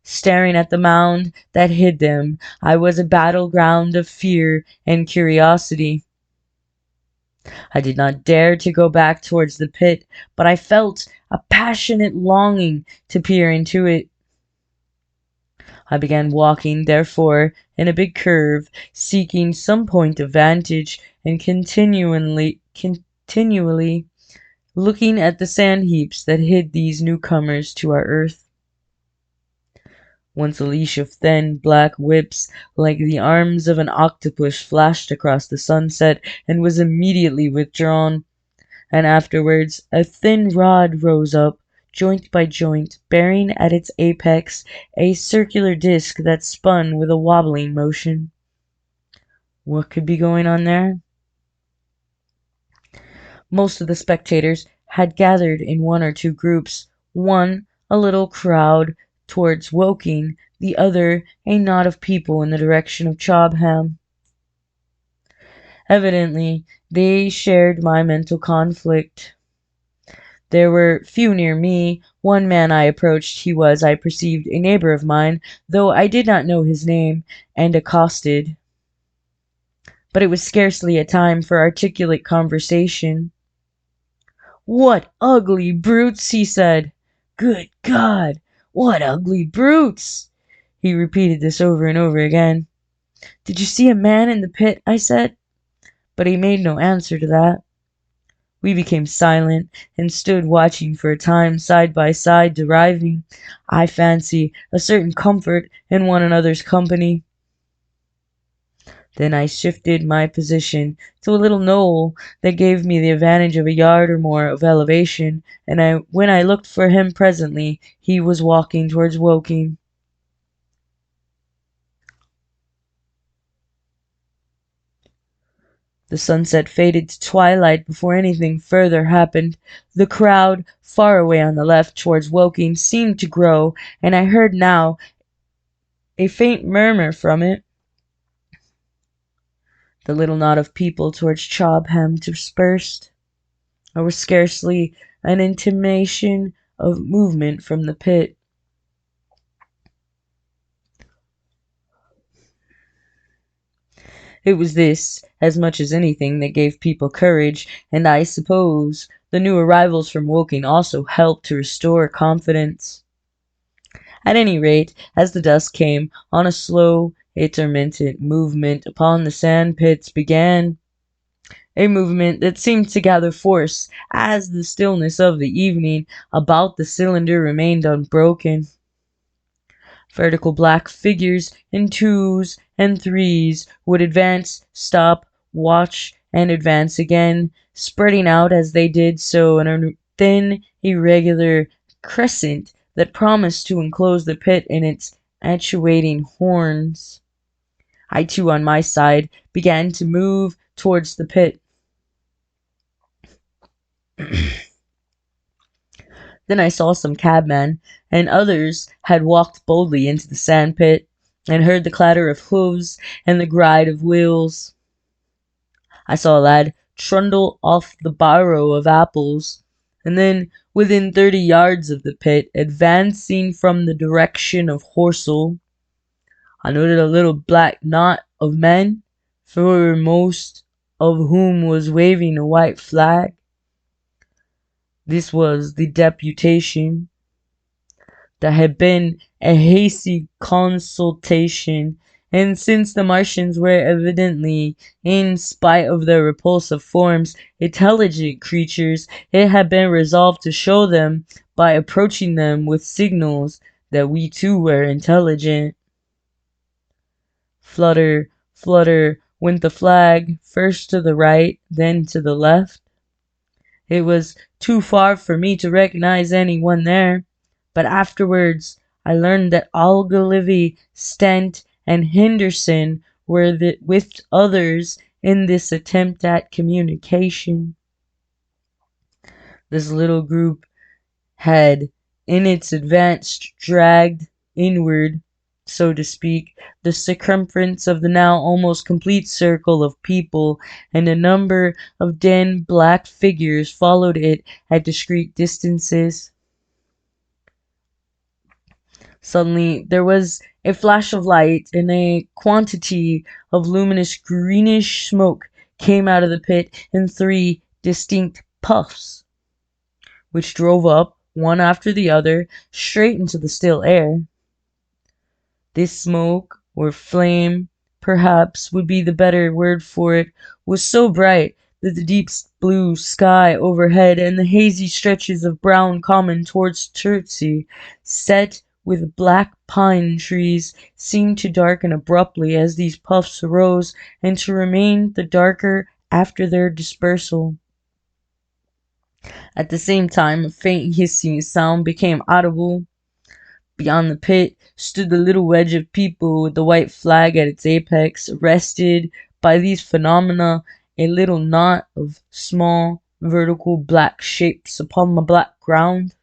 staring at the mound that hid them. I was a battleground of fear and curiosity. I did not dare to go back towards the pit, but I felt a passionate longing to peer into it. I began walking, therefore, in a big curve, seeking some point of vantage, and continually looking at the sand heaps that hid these newcomers to our earth. Once a leash of thin black whips, like the arms of an octopus, flashed across the sunset and was immediately withdrawn, and afterwards a thin rod rose up, joint by joint, bearing at its apex a circular disc that spun with a wobbling motion. What could be going on there? Most of the spectators had gathered in one or two groups, one a little crowd towards Woking, the other a knot of people in the direction of Clothbound. Evidently, they shared my mental conflict. There were few near me. One man I approached. He was, I perceived, a neighbor of mine, though I did not know his name, and accosted. But it was scarcely a time for articulate conversation. "What ugly brutes!" he said. Good God, what ugly brutes! He repeated this over and over again. Did you see a man in the pit? I said. But he made no answer to that. We became silent and stood watching for a time side by side, deriving, I fancy, a certain comfort in one another's company. Then I shifted my position to a little knoll that gave me the advantage of a yard or more of elevation, and when I looked for him presently, he was walking towards Woking. The sunset faded to twilight before anything further happened. The crowd, far away on the left towards Woking, seemed to grow, and I heard now a faint murmur from it. The little knot of people towards Chobham dispersed. There was scarcely an intimation of movement from the pit. It was this, as much as anything, that gave people courage, and I suppose the new arrivals from Woking also helped to restore confidence. At any rate, as the dusk came on, a slow, intermittent movement upon the sand pits began. A movement that seemed to gather force as the stillness of the evening about the cylinder remained unbroken. Vertical black figures in twos and threes would advance, stop, watch, and advance again, spreading out as they did so in a thin, irregular crescent that promised to enclose the pit in its actuating horns. I too, on my side, began to move towards the pit. Then I saw some cabmen, and others had walked boldly into the sand-pit, and heard the clatter of hoofs and the gride of wheels. I saw a lad trundle off the barrow of apples, and then, within 30 yards of the pit, advancing from the direction of Horsell, I noted a little black knot of men, foremost of whom was waving a white flag. This was the deputation. There had been a hasty consultation, and since the Martians were evidently, in spite of their repulsive forms, intelligent creatures, it had been resolved to show them, by approaching them with signals, that we too were intelligent. Flutter, flutter went the flag, first to the right, then to the left. It was too far for me to recognize anyone there, but afterwards I learned that Ogilvy, Stent, and Henderson were with others in this attempt at communication. This little group had, in its advance, dragged inward, so to speak, the circumference of the now almost complete circle of people, and a number of black figures followed it at discreet distances. Suddenly there was a flash of light, and a quantity of luminous greenish smoke came out of the pit in 3 distinct puffs, which drove up, one after the other, straight into the still air. This smoke, or flame, perhaps, would be the better word for it, was so bright that the deep blue sky overhead and the hazy stretches of brown common towards Chertsey, set with black pine trees, seemed to darken abruptly as these puffs arose, and to remain the darker after their dispersal. At the same time, a faint hissing sound became audible. Beyond the pit stood the little wedge of people with the white flag at its apex, arrested by these phenomena, a little knot of small, vertical black shapes upon the black ground.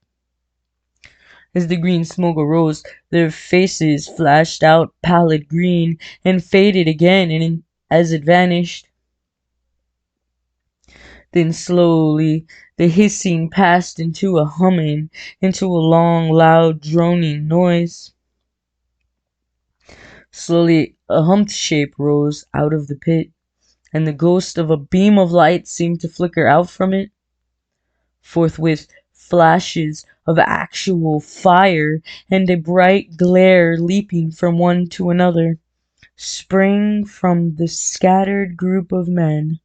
As the green smoke arose, their faces flashed out pallid green, and faded again as it vanished. Then slowly the hissing passed into a humming, into a long, loud, droning noise. Slowly a humped shape rose out of the pit, and the ghost of a beam of light seemed to flicker out from it. Forthwith flashes of actual fire and a bright glare leaping from one to another, sprang from the scattered group of men.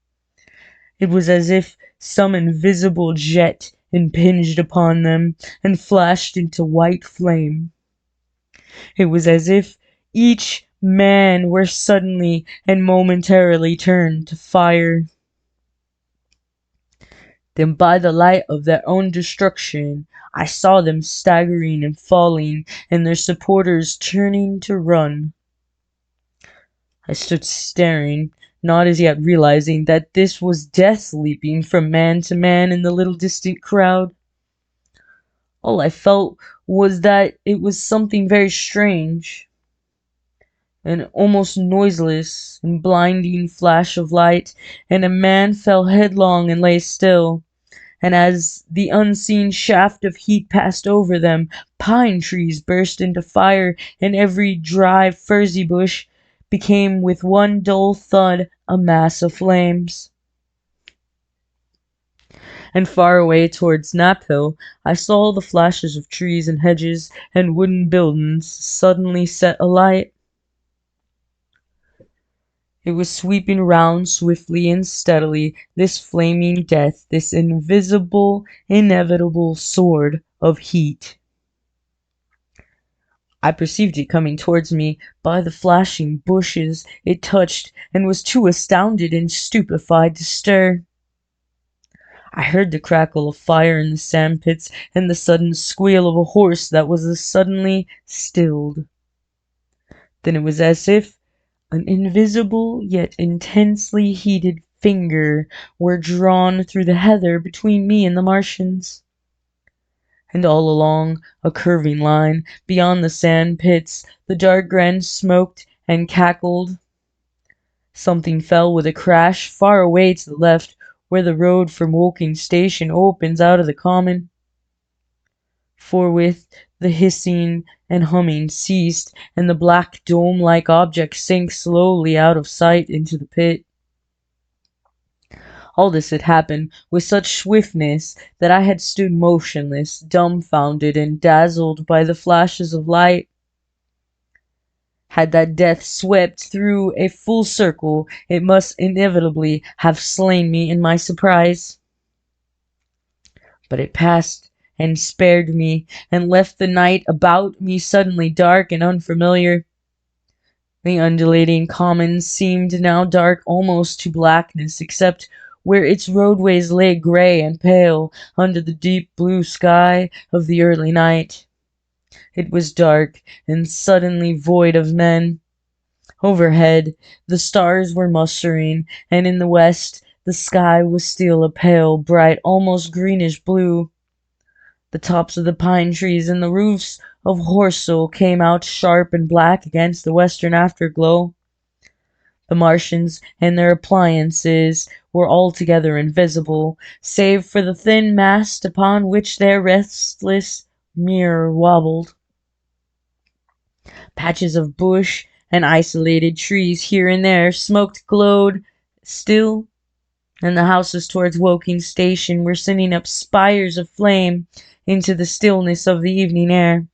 It was as if some invisible jet impinged upon them and flashed into white flame. It was as if each man were suddenly and momentarily turned to fire. Then by the light of their own destruction, I saw them staggering and falling, and their supporters turning to run. I stood staring, not as yet realizing that this was death leaping from man to man in the little distant crowd. All I felt was that it was something very strange. An almost noiseless and blinding flash of light, and a man fell headlong and lay still. And as the unseen shaft of heat passed over them, pine trees burst into fire, and every dry furze bush became with one dull thud a mass of flames. And far away towards Nap Hill, I saw the flashes of trees and hedges and wooden buildings suddenly set alight. It was sweeping round swiftly and steadily, this flaming death, this invisible, inevitable sword of heat. I perceived it coming towards me by the flashing bushes it touched, and was too astounded and stupefied to stir. I heard the crackle of fire in the sandpits, and the sudden squeal of a horse that was as suddenly stilled. Then it was as if an invisible yet intensely heated finger were drawn through the heather between me and the Martians. And all along a curving line, beyond the sand pits, the dark glen smoked and cackled. Something fell with a crash far away to the left, where the road from Woking Station opens out of the common. Forthwith the hissing and humming ceased, and the black dome-like object sank slowly out of sight into the pit. All this had happened with such swiftness that I had stood motionless, dumbfounded, and dazzled by the flashes of light. Had that death swept through a full circle, it must inevitably have slain me in my surprise. But it passed and spared me, and left the night about me suddenly dark and unfamiliar. The undulating commons seemed now dark almost to blackness, except where its roadways lay grey and pale under the deep blue sky of the early night. It was dark and suddenly void of men. Overhead, the stars were mustering, and in the west the sky was still a pale, bright, almost greenish blue. The tops of the pine trees and the roofs of Horsell came out sharp and black against the western afterglow. The Martians and their appliances were altogether invisible, save for the thin mast upon which their restless mirror wobbled. Patches of bush and isolated trees here and there smoked glowed still, and the houses towards Woking Station were sending up spires of flame into the stillness of the evening air.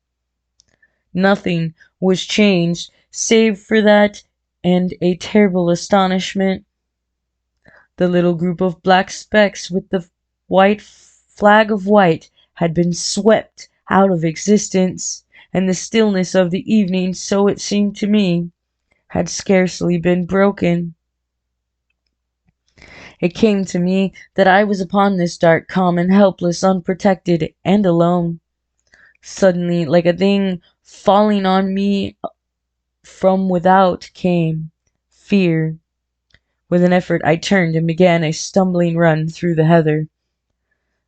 Nothing was changed save for that and a terrible astonishment. The little group of black specks with the white flag of white had been swept out of existence, and the stillness of the evening, so it seemed to me, had scarcely been broken. It came to me that I was upon this dark common, helpless, unprotected, and alone. Suddenly, like a thing falling on me from without, came fear. With an effort I turned and began a stumbling run through the heather.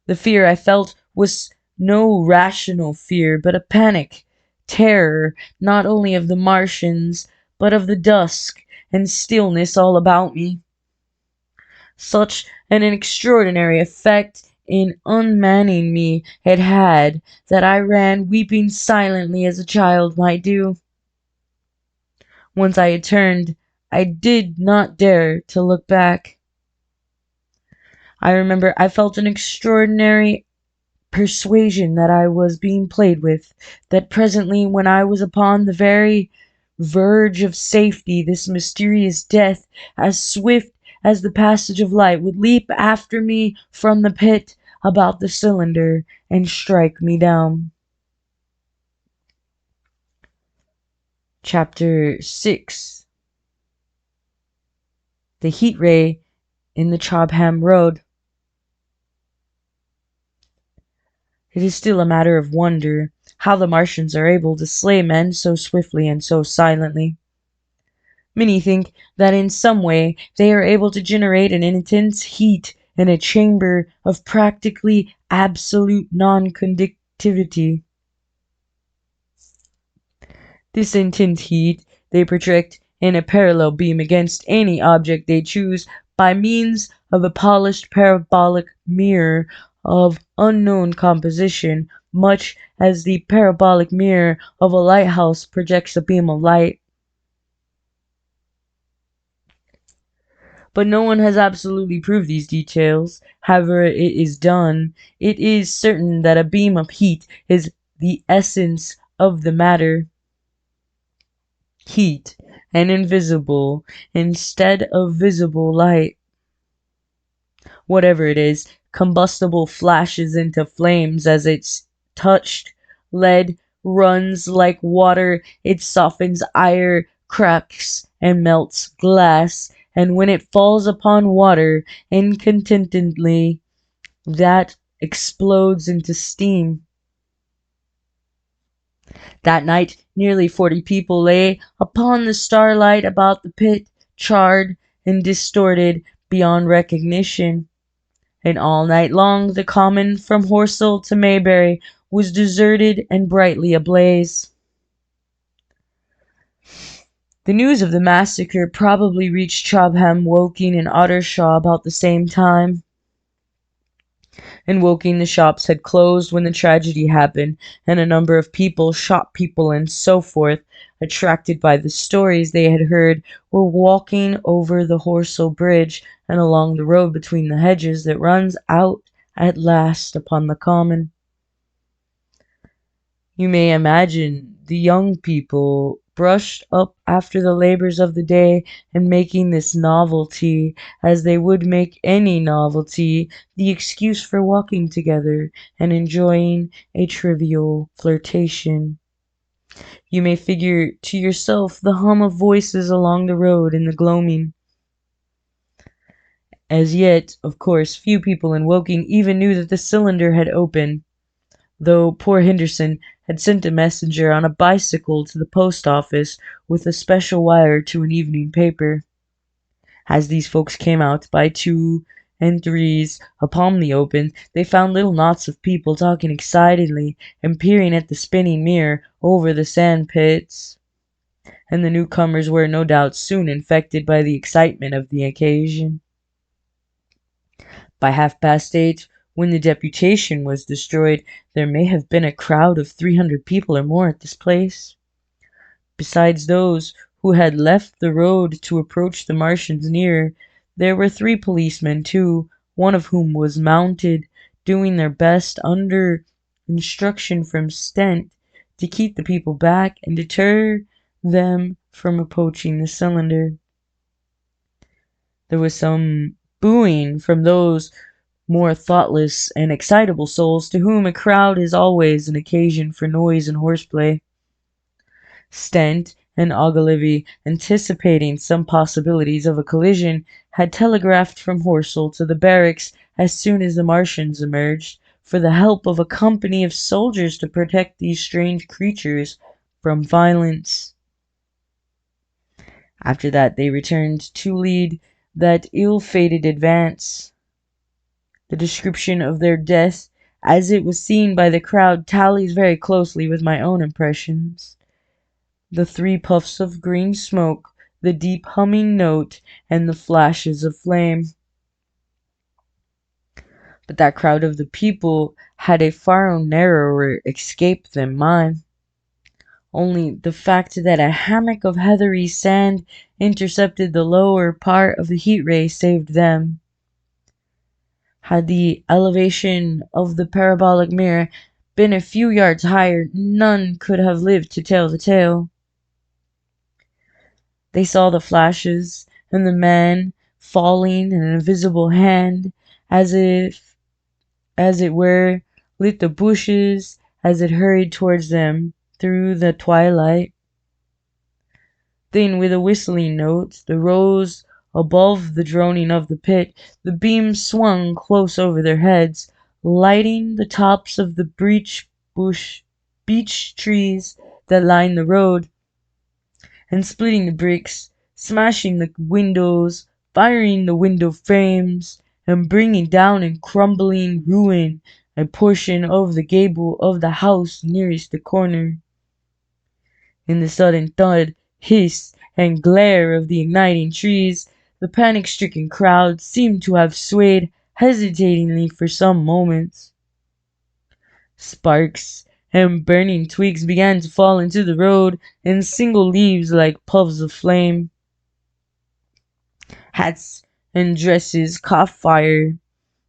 The fear I felt was no rational fear, but a panic, terror, not only of the Martians, but of the dusk and stillness all about me. Such an extraordinary effect in unmanning me it had, that I ran weeping silently as a child might do. Once I had turned, I did not dare to look back. I remember I felt an extraordinary persuasion that I was being played with, that presently, when I was upon the very verge of safety, this mysterious death, as swift as the passage of light, would leap after me from the pit about the cylinder and strike me down. Chapter 6. The Heat Ray in the Cobham Road. It is still a matter of wonder how the Martians are able to slay men so swiftly and so silently. Many think that in some way they are able to generate an intense heat in a chamber of practically absolute non-conductivity. This intense heat they project in a parallel beam against any object they choose by means of a polished parabolic mirror of unknown composition, much as the parabolic mirror of a lighthouse projects a beam of light. But no one has absolutely proved these details. However it is done, it is certain that a beam of heat is the essence of the matter. Heat, and invisible instead of visible light. Whatever it is, combustible flashes into flames as it's touched. Lead runs like water, it softens iron, cracks and melts glass, and when it falls upon water incontinently, that explodes into steam. That night nearly 40 people lay upon the starlight about the pit, charred and distorted beyond recognition. And all night long the common from Horsell to Maybury was deserted and brightly ablaze. The news of the massacre probably reached Cobham, Woking, and Ottershaw about the same time. In Woking the shops had closed when the tragedy happened, and a number of people, shop people and so forth, attracted by the stories they had heard, were walking over the Horsell Bridge and along the road between the hedges that runs out at last upon the common. You may imagine the young people brushed up after the labors of the day and making this novelty, as they would make any novelty, the excuse for walking together and enjoying a trivial flirtation. You may figure to yourself the hum of voices along the road in the gloaming. As yet, of course, few people in Woking even knew that the cylinder had opened, though poor Henderson had sent a messenger on a bicycle to the post office with a special wire to an evening paper. As these folks came out by 2 and 3s upon the open, they found little knots of people talking excitedly and peering at the spinning mirror over the sand pits. And the newcomers were no doubt soon infected by the excitement of the occasion. By 8:30, when the deputation was destroyed, there may have been a crowd of 300 people or more at this place. Besides those who had left the road to approach the Martians nearer, there were 3 policemen too, one of whom was mounted, doing their best under instruction from Stent to keep the people back and deter them from approaching the cylinder. There was some booing from those more thoughtless and excitable souls to whom a crowd is always an occasion for noise and horseplay. Stent and Ogilvy, anticipating some possibilities of a collision, had telegraphed from Horsell to the barracks as soon as the Martians emerged, for the help of a company of soldiers to protect these strange creatures from violence. After that they returned to lead that ill-fated advance. The description of their death, as it was seen by the crowd, tallies very closely with my own impressions. The 3 puffs of green smoke, the deep humming note, and the flashes of flame. But that crowd of the people had a far narrower escape than mine. Only the fact that a hammock of heathery sand intercepted the lower part of the heat ray saved them. Had the elevation of the parabolic mirror been a few yards higher, none could have lived to tell the tale. They saw the flashes, and the man falling, and an invisible hand, as it were, lit the bushes as it hurried towards them through the twilight. Then, with a whistling note that rose above the droning of the pit, the beam swung close over their heads, lighting the tops of the beech trees that lined the road, and splitting the bricks, smashing the windows, firing the window frames, and bringing down in crumbling ruin a portion of the gable of the house nearest the corner. In the sudden thud, hiss, and glare of the igniting trees, the panic-stricken crowd seemed to have swayed hesitatingly for some moments. Sparks and burning twigs began to fall into the road in single leaves like puffs of flame. Hats and dresses caught fire.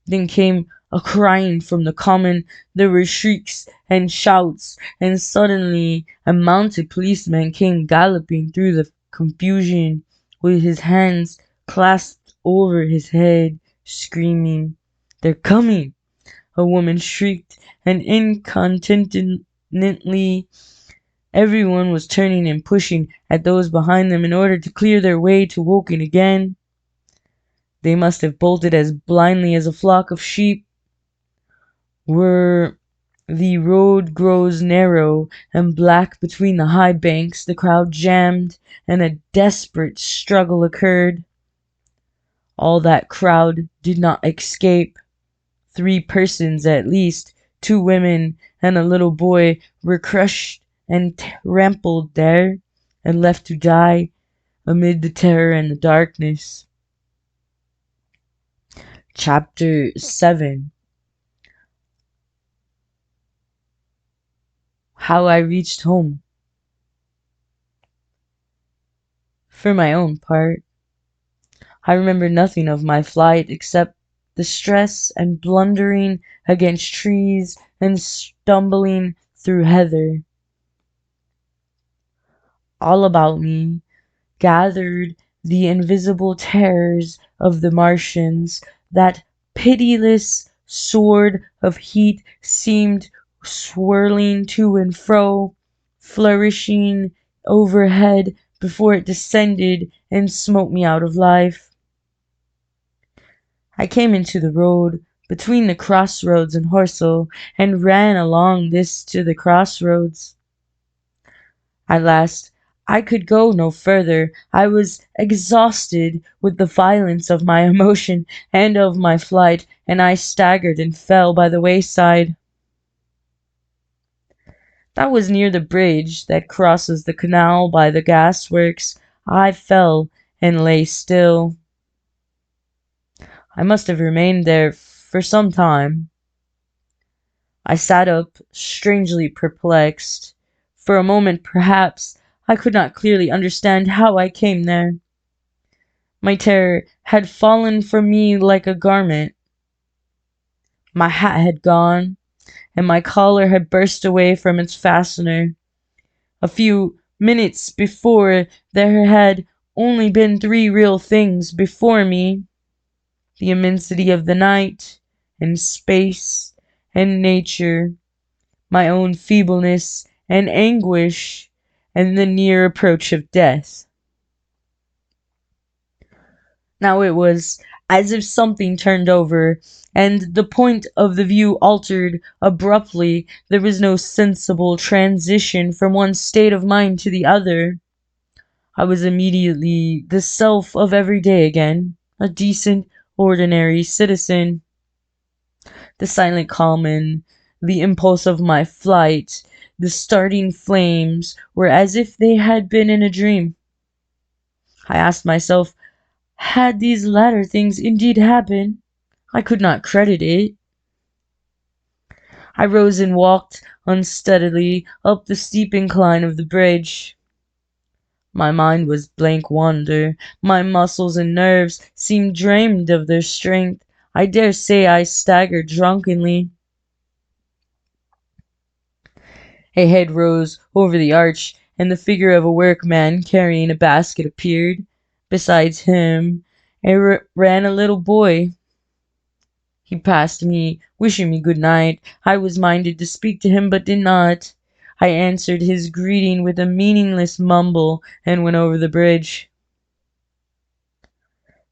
Then came a crying from the common. There were shrieks and shouts, and suddenly a mounted policeman came galloping through the confusion with his hands clasped over his head, screaming, "They're coming!" A woman shrieked, and incontinently everyone was turning and pushing at those behind them in order to clear their way to Woking again. They must have bolted as blindly as a flock of sheep. Where the road grows narrow and black between the high banks, the crowd jammed, and a desperate struggle occurred. All that crowd did not escape. 3 persons at least, 2 women and a little boy, were crushed and trampled there, and left to die amid the terror and the darkness. Chapter 7. How I reached home. For my own part, I remember nothing of my flight except the stress and blundering against trees and stumbling through heather. All about me gathered the invisible terrors of the Martians. That pitiless sword of heat seemed swirling to and fro, flourishing overhead before it descended and smote me out of life. I came into the road between the crossroads and Horsell, and ran along this to the crossroads. At last I could go no further. I was exhausted with the violence of my emotion and of my flight, and I staggered and fell by the wayside. That was near the bridge that crosses the canal by the gasworks. I fell and lay still. I must have remained there for some time. I sat up, strangely perplexed. For a moment, perhaps, I could not clearly understand how I came there. My terror had fallen from me like a garment. My hat had gone, and my collar had burst away from its fastener. A few minutes before, there had only been 3 real things before me: the immensity of the night, and space, and nature, my own feebleness and anguish, and the near approach of death. Now it was as if something turned over, and the point of the view altered abruptly. There was no sensible transition from one state of mind to the other. I was immediately the self of every day again, a decent, ordinary citizen. The silent common, the impulse of my flight, the starting flames, were as if they had been in a dream. I asked myself, had these latter things indeed happened? I could not credit it. I rose and walked unsteadily up the steep incline of the bridge. My mind was blank wonder. My muscles and nerves seemed drained of their strength. I dare say I staggered drunkenly. A head rose over the arch, and the figure of a workman carrying a basket appeared. Besides him ran a little boy. He passed me, wishing me good night. I was minded to speak to him, but did not. I answered his greeting with a meaningless mumble and went over the bridge.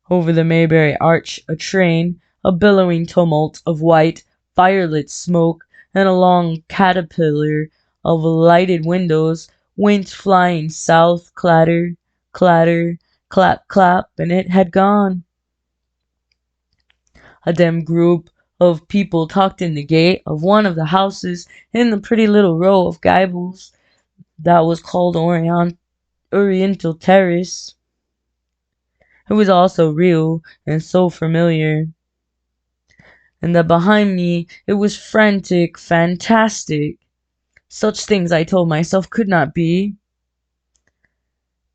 Over the Mayberry Arch a train, a billowing tumult of white, firelit smoke, and a long caterpillar of lighted windows, went flying south, clatter, clatter, clap, clap, and it had gone. A dim group of people talked in the gate of one of the houses in the pretty little row of gables that was called Oriental Terrace. It was also real and so familiar, and that behind me it was frantic, fantastic. Such things, I told myself, could not be.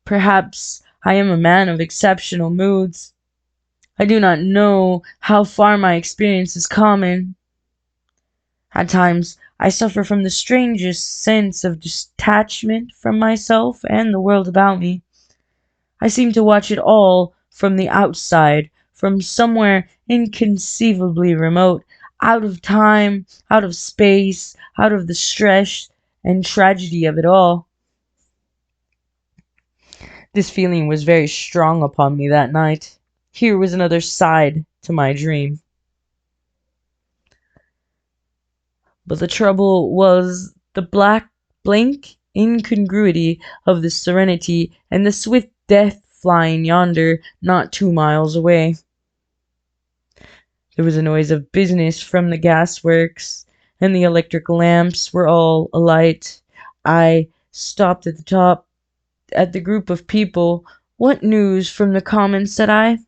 Perhaps I am a man of exceptional moods. I do not know how far my experience is common. At times I suffer from the strangest sense of detachment from myself and the world about me. I seem to watch it all from the outside, from somewhere inconceivably remote, out of time, out of space, out of the stress and tragedy of it all. This feeling was very strong upon me that night. Here was another side to my dream. But the trouble was the blank incongruity of the serenity and the swift death flying yonder, not 2 miles away. There was a noise of business from the gasworks, and the electric lamps were all alight. I stopped at the group of people. "What news from the common?" said I.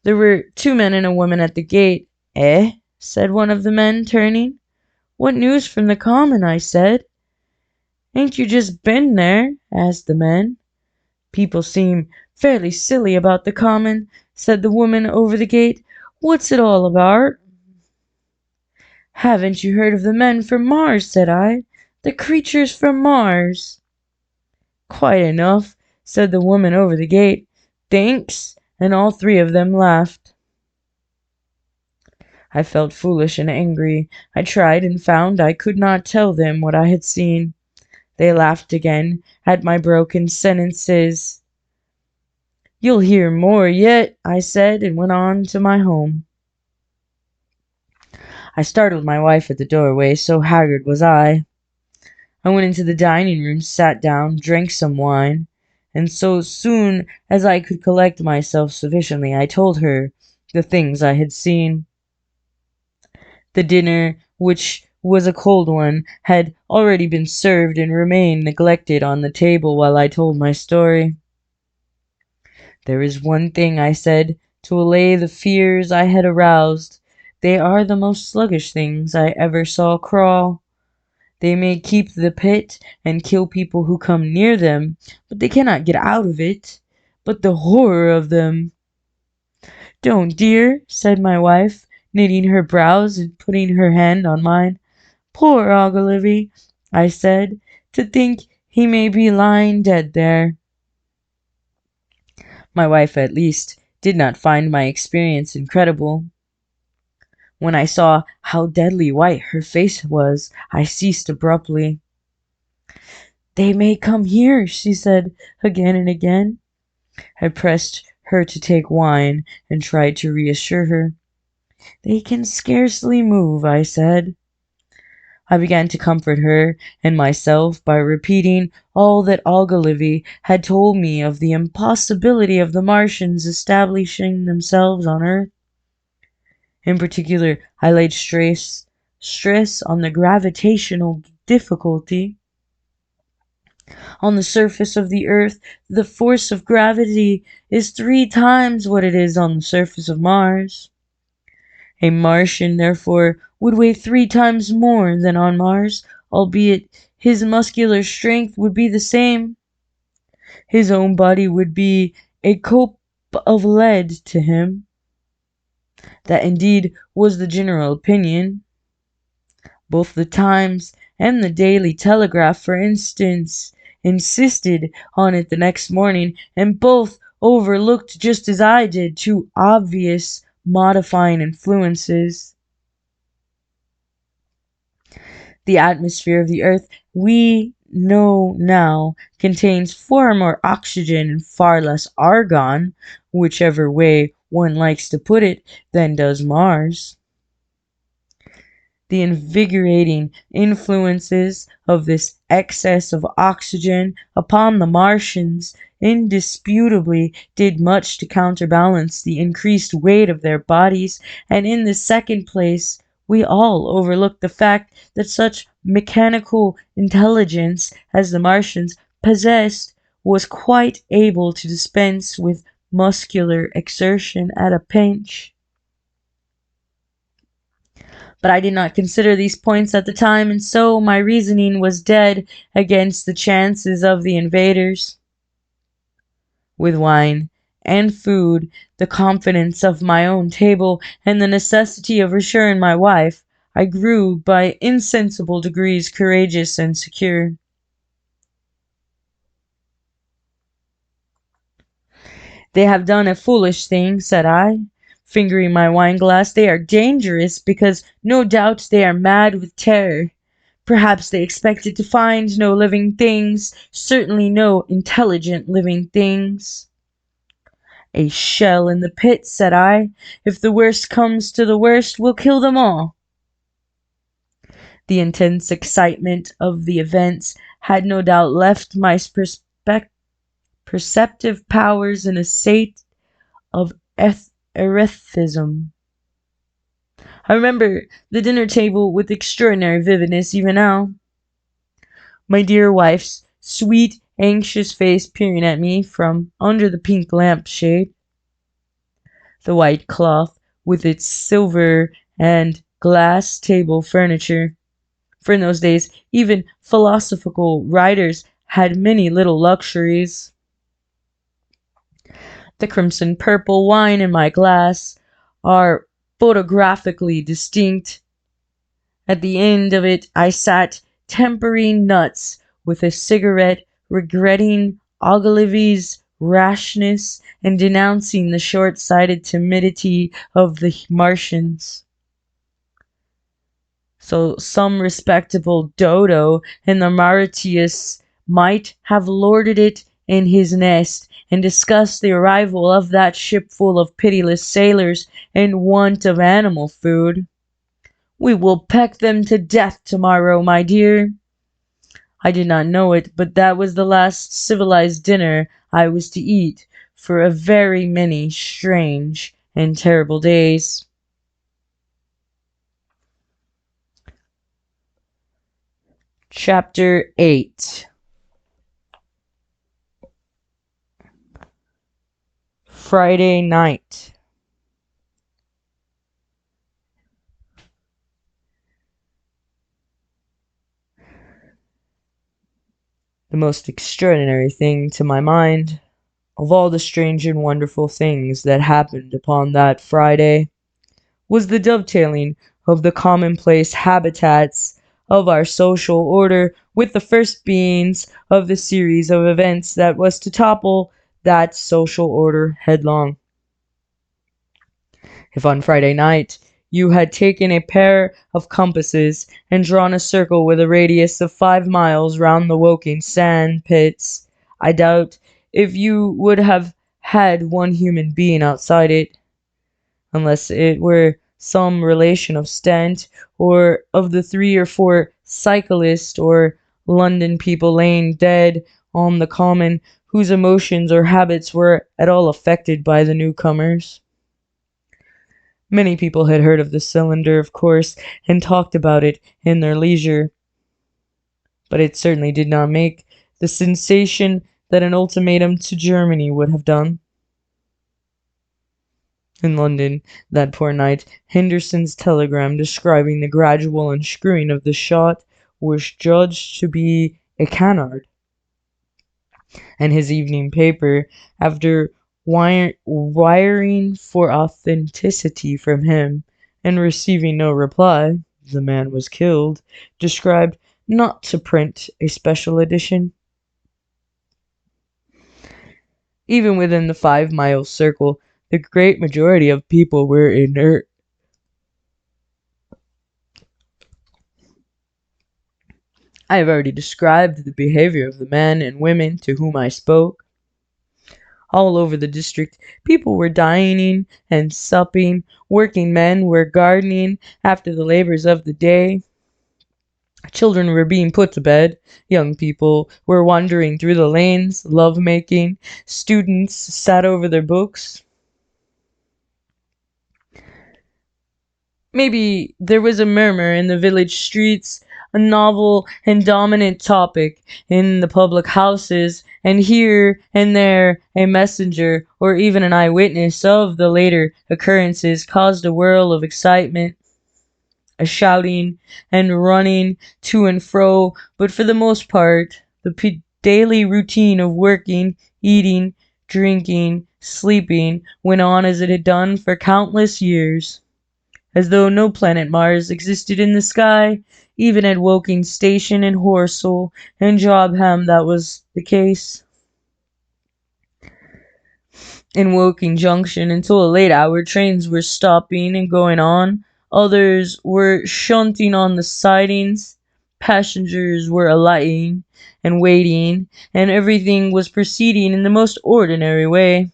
There were 2 men and a woman at the gate. "Eh?" said one of the men, turning. "What news from the common?" I said. "Ain't you just been there?" asked the men. "People seem fairly silly about the common," said the woman over the gate. "What's it all about?" "Haven't you heard of the men from Mars?" said I. "The creatures from Mars." "Quite enough," said the woman over the gate. "Thanks," and all three of them laughed. I felt foolish and angry. I tried and found I could not tell them what I had seen. They laughed again at my broken sentences. "You'll hear more yet," I said, and went on to my home. I startled my wife at the doorway, so haggard was I. I went into the dining room, sat down, drank some wine, and so soon as I could collect myself sufficiently, I told her the things I had seen. The dinner, which was a cold one, had already been served and remained neglected on the table while I told my story. "There is one thing," I said, "to allay the fears I had aroused. They are the most sluggish things I ever saw crawl. They may keep the pit and kill people who come near them, but they cannot get out of it. But the horror of them!" "Don't, dear," said my wife, knitting her brows and putting her hand on mine. "Poor Ogilvy," I said, "to think he may be lying dead there." My wife, at least, did not find my experience incredible. When I saw how deadly white her face was, I ceased abruptly. "They may come here," she said again and again. I pressed her to take wine and tried to reassure her. "They can scarcely move," I said. I began to comfort her and myself by repeating all that Ogilvy had told me of the impossibility of the Martians establishing themselves on Earth. In particular, I laid stress on the gravitational difficulty. On the surface of the Earth, the force of gravity is 3 times what it is on the surface of Mars. A Martian, therefore, would weigh 3 times more than on Mars, albeit his muscular strength would be the same. His own body would be a cope of lead to him. That indeed was the general opinion. Both the Times and the Daily Telegraph, for instance, insisted on it the next morning, and both overlooked, just as I did, two obvious modifying influences. The atmosphere of the Earth, we know now, contains far more oxygen and far less argon, whichever way one likes to put it, than does Mars. The invigorating influences of this excess of oxygen upon the Martians indisputably did much to counterbalance the increased weight of their bodies, and in the second place, we all overlook the fact that such mechanical intelligence as the Martians possessed was quite able to dispense with muscular exertion at a pinch. But I did not consider these points at the time, and so my reasoning was dead against the chances of the invaders. With wine and food, the confidence of my own table, and the necessity of reassuring my wife, I grew by insensible degrees courageous and secure. They have done a foolish thing, said I, fingering my wine-glass. They are dangerous because no doubt they are mad with terror. Perhaps they expected to find no living things, certainly no intelligent living things. A shell in the pit, said I. If the worst comes to the worst, we'll kill them all. The intense excitement of the events had no doubt left my perceptive powers in a state of erethism. I remember the dinner table with extraordinary vividness even now. My dear wife's sweet, anxious face peering at me from under the pink lampshade. The white cloth with its silver and glass table furniture. For in those days, even philosophical writers had many little luxuries. The crimson purple wine in my glass are photographically distinct. At the end of it I sat tempering nuts with a cigarette, regretting Ogilvy's rashness and denouncing the short-sighted timidity of the Martians. So some respectable dodo in the Mauritius might have lorded it in his nest and discussed the arrival of that ship full of pitiless sailors in want of animal food. We will peck them to death tomorrow, my dear. I did not know it, but that was the last civilized dinner I was to eat for a very many strange and terrible days. Chapter 8. Friday night. The most extraordinary thing to my mind, of all the strange and wonderful things that happened upon that Friday, was the dovetailing of the commonplace habitats of our social order with the first beings of the series of events that was to topple that social order headlong. If on Friday night you had taken a pair of compasses and drawn a circle with a radius of 5 miles round the Woking sand pits, I doubt if you would have had one human being outside it, unless it were some relation of Stent, or of the 3 or 4 cyclists or London people laying dead on the common, whose emotions or habits were at all affected by the newcomers. Many people had heard of the cylinder, of course, and talked about it in their leisure, but it certainly did not make the sensation that an ultimatum to Germany would have done. In London, that poor night, Henderson's telegram describing the gradual unscrewing of the shot was judged to be a canard, and his evening paper, after wiring for authenticity from him, and receiving no reply, the man was killed, described not to print a special edition. Even within the 5 mile circle, the great majority of people were inert. I have already described the behavior of the men and women to whom I spoke. All over the district, people were dining and supping, working men were gardening after the labors of the day, children were being put to bed, young people were wandering through the lanes, love-making, students sat over their books. Maybe there was a murmur in the village streets, a novel and dominant topic in the public houses, and here and there a messenger or even an eyewitness of the later occurrences caused a whirl of excitement, a shouting and running to and fro, but for the most part, the daily routine of working, eating, drinking, sleeping went on as it had done for countless years, as though no planet Mars existed in the sky. Even at Woking Station in Horsell and Jobham that was the case. In Woking Junction, until a late hour, trains were stopping and going on. Others were shunting on the sidings. Passengers were alighting and waiting, and everything was proceeding in the most ordinary way.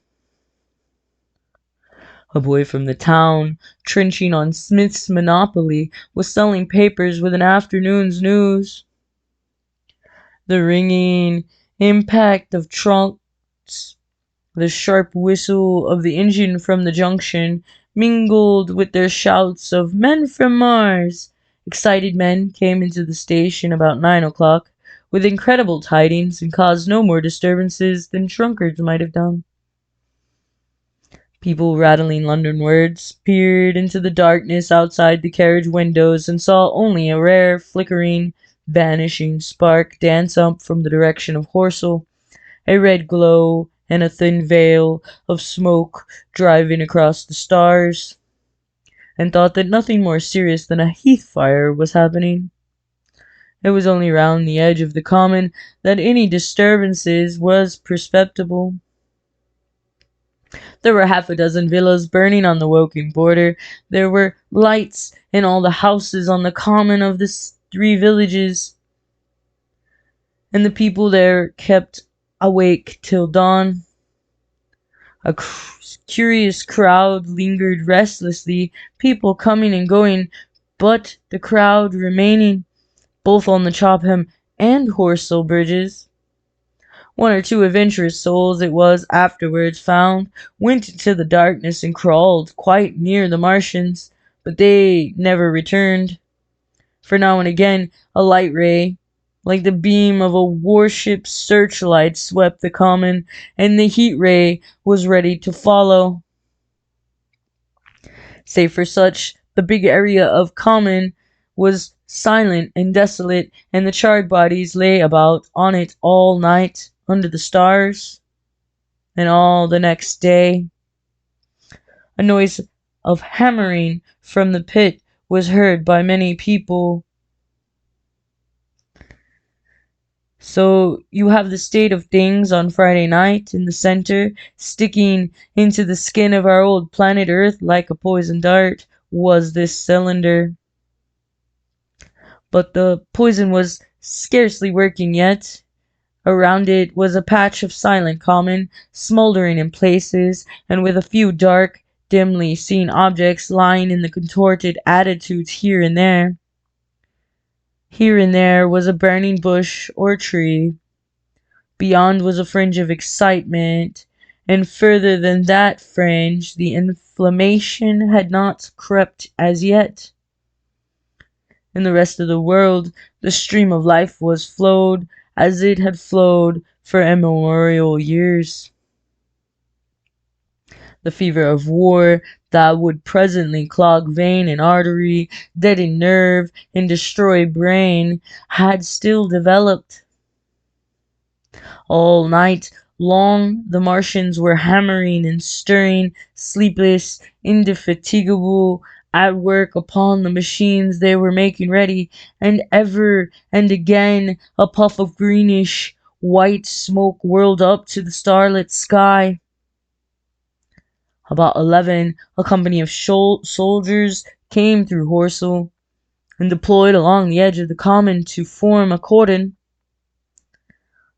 A boy from the town, trenching on Smith's Monopoly, was selling papers with an afternoon's news. The ringing impact of trunks, the sharp whistle of the engine from the junction, mingled with their shouts of "Men from Mars." Excited men came into the station about 9 o'clock with incredible tidings and caused no more disturbances than drunkards might have done. People rattling London words peered into the darkness outside the carriage windows and saw only a rare, flickering, vanishing spark dance up from the direction of Horsell, a red glow and a thin veil of smoke driving across the stars, and thought that nothing more serious than a heath fire was happening. It was only round the edge of the common that any disturbances was perceptible. There were half a dozen villas burning on the Woking border. There were lights in all the houses on the common of the 3 villages, and the people there kept awake till dawn. A curious crowd lingered restlessly, people coming and going, but the crowd remaining, both on the Chopham and Horsell bridges. 1 or 2 adventurous souls, it was afterwards found, went into the darkness and crawled quite near the Martians, but they never returned. For now and again a light ray, like the beam of a warship's searchlight, swept the common, and the heat ray was ready to follow. Save for such, the big area of common was silent and desolate, and the charred bodies lay about on it all night under the stars, and all the next day. A noise of hammering from the pit was heard by many people. So you have the state of things on Friday night in the center, sticking into the skin of our old planet Earth like a poison dart, was this cylinder. But the poison was scarcely working yet. Around it was a patch of silent common, smoldering in places, and with a few dark, dimly seen objects lying in the contorted attitudes here and there. Here and there was a burning bush or tree. Beyond was a fringe of excitement, and further than that fringe the inflammation had not crept as yet. In the rest of the world the stream of life was flowed as it had flowed for immemorial years. The fever of war that would presently clog vein and artery, deaden nerve, and destroy brain had still developed. All night long the Martians were hammering and stirring, sleepless, indefatigable, at work upon the machines they were making ready, and ever and again a puff of greenish white smoke whirled up to the starlit sky. About 11, a company of soldiers came through Horsell and deployed along the edge of the common to form a cordon.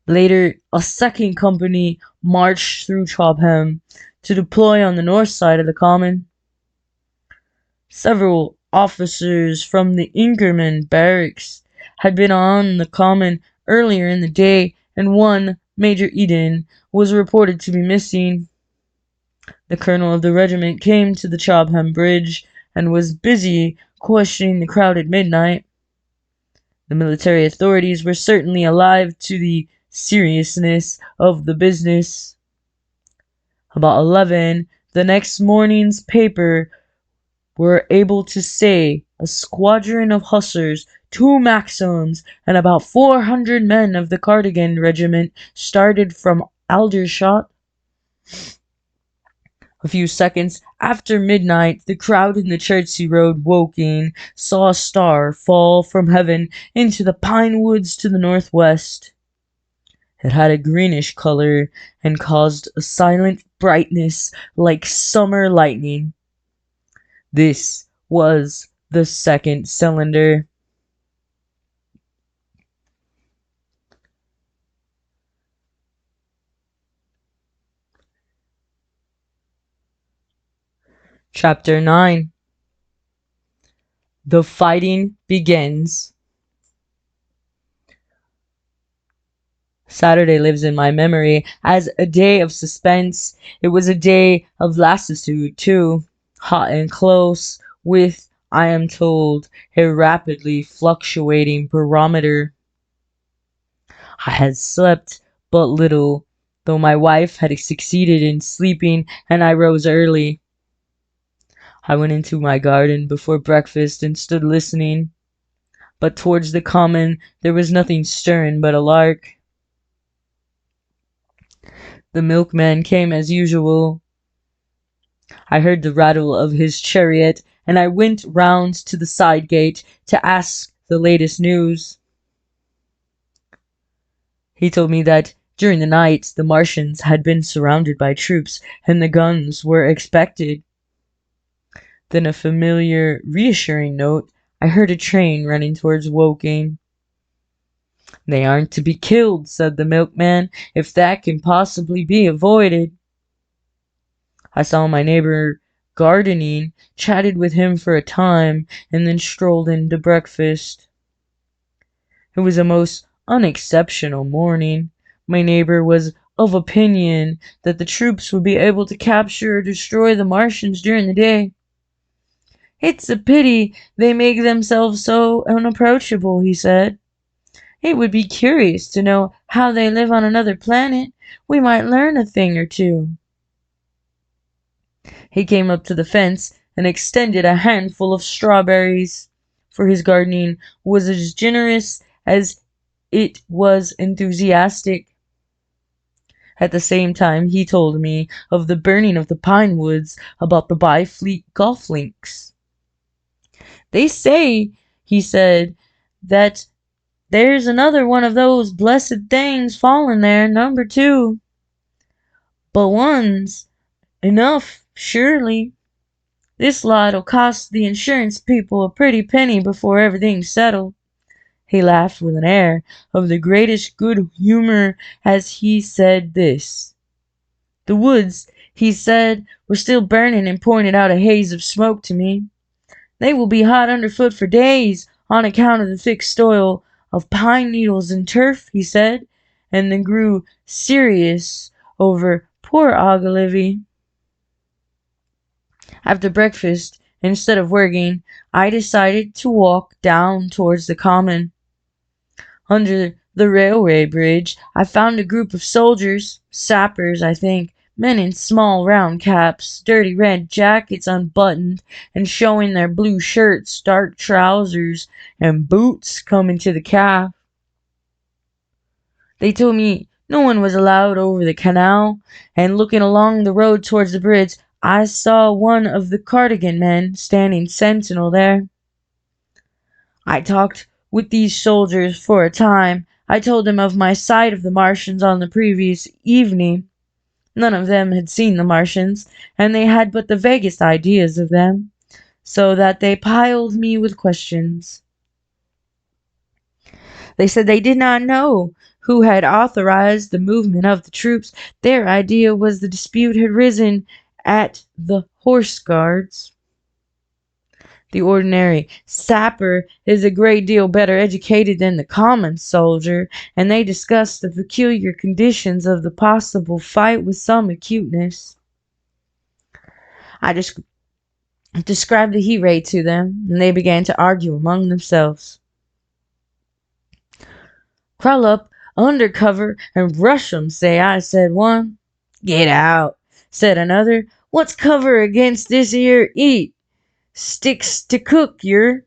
Later, a second company marched through Clothbound to deploy on the north side of the common. Several officers from the Ingerman barracks had been on the common earlier in the day, and one, Major Eden, was reported to be missing. The colonel of the regiment came to the Clothbound bridge and was busy questioning the crowd at midnight. The military authorities were certainly alive to the seriousness of the business. About 11, the next morning's paper were able to say a squadron of hussars, 2 Maxims, and about 400 men of the Cardigan regiment started from Aldershot. A few seconds after midnight, the crowd in the Chertsey Road Woking saw a star fall from heaven into the pine woods to the northwest. It had a greenish color and caused a silent brightness like summer lightning. This was the second cylinder. Chapter 9. The fighting begins. Saturday lives in my memory as a day of suspense. It was a day of lassitude, too, hot and close, with, I am told, a rapidly fluctuating barometer. I had slept but little, though my wife had succeeded in sleeping, and I rose early. I went into my garden before breakfast and stood listening, but towards the common there was nothing stirring but a lark. The milkman came as usual. I heard the rattle of his chariot, and I went round to the side gate to ask the latest news. He told me that during the night the Martians had been surrounded by troops, and the guns were expected. Then a familiar, reassuring note, I heard a train running towards Woking. "They aren't to be killed," said the milkman, "if that can possibly be avoided." I saw my neighbor gardening, chatted with him for a time, and then strolled in to breakfast. It was a most unexceptional morning. My neighbor was of opinion that the troops would be able to capture or destroy the Martians during the day. "It's a pity they make themselves so unapproachable," he said. "It would be curious to know how they live on another planet. We might learn a thing or two." He came up to the fence and extended a handful of strawberries, for his gardening was as generous as it was enthusiastic. At the same time he told me of the burning of the pine woods about the Byfleet golf links. "They say," he said, "that there's another one of those blessed things fallen there, number 2. But one's enough, surely. This lot'll cost the insurance people a pretty penny before everything's settled." He laughed with an air of the greatest good humor as he said this. The woods, he said, were still burning and pointed out a haze of smoke to me. "They will be hot underfoot for days on account of the thick soil of pine needles and turf," he said, and then grew serious over poor Ogilvy. After breakfast, instead of working, I decided to walk down towards the common. Under the railway bridge I found a group of soldiers, sappers, I think, men in small round caps, dirty red jackets unbuttoned and showing their blue shirts, dark trousers, and boots coming to the calf. They told me No one was allowed over the canal, and looking along the road towards the bridge, I saw one of the cardigan men standing sentinel there. I talked with these soldiers for a time. I told them of my sight of the Martians on the previous evening. None of them had seen the Martians, and they had but the vaguest ideas of them, so that they piled me with questions. They said they did not know who had authorized the movement of the troops. Their idea was the dispute had risen at the Horse Guards. The ordinary sapper is a great deal better educated than the common soldier, and they discussed the peculiar conditions of the possible fight with some acuteness. I described the heat ray to them, and they began to argue among themselves. Crawl up under cover and rush 'em, say I, said one. Get out, said another. What's cover against this here eat? Sticks to cook yer.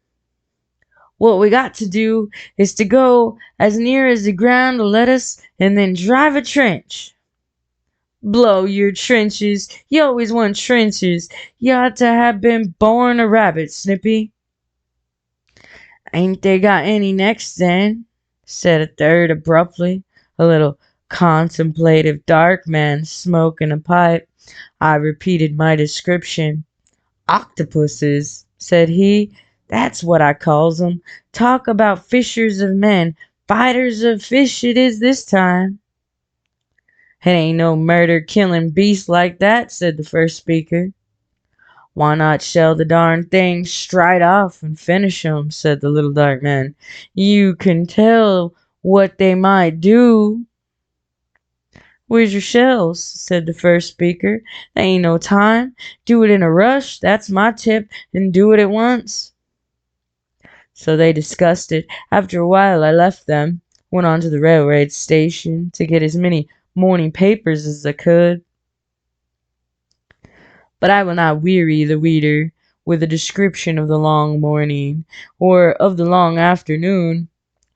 What we got to do is to go as near as the ground'll let us, and then drive a trench. Blow your trenches. You always want trenches. You ought to have been born a rabbit, Snippy. Ain't they got any next then? Said a third abruptly, a little contemplative dark man smoking a pipe. I repeated my description. Octopuses, said he. That's what I calls 'em. Talk about fishers of men. Fighters of fish it is this time. It ain't no murder killing beast like that, said the first speaker. Why not shell the darn thing straight off and finish 'em, said the little dark man. You can tell what they might do. Where's your shells, said the first speaker. There ain't no time. Do it in a rush, that's my tip, and do it at once. So they discussed it. After a while I left them, went on to the railroad station to get as many morning papers as I could. But I will not weary the reader with a description of the long morning, or of the long afternoon.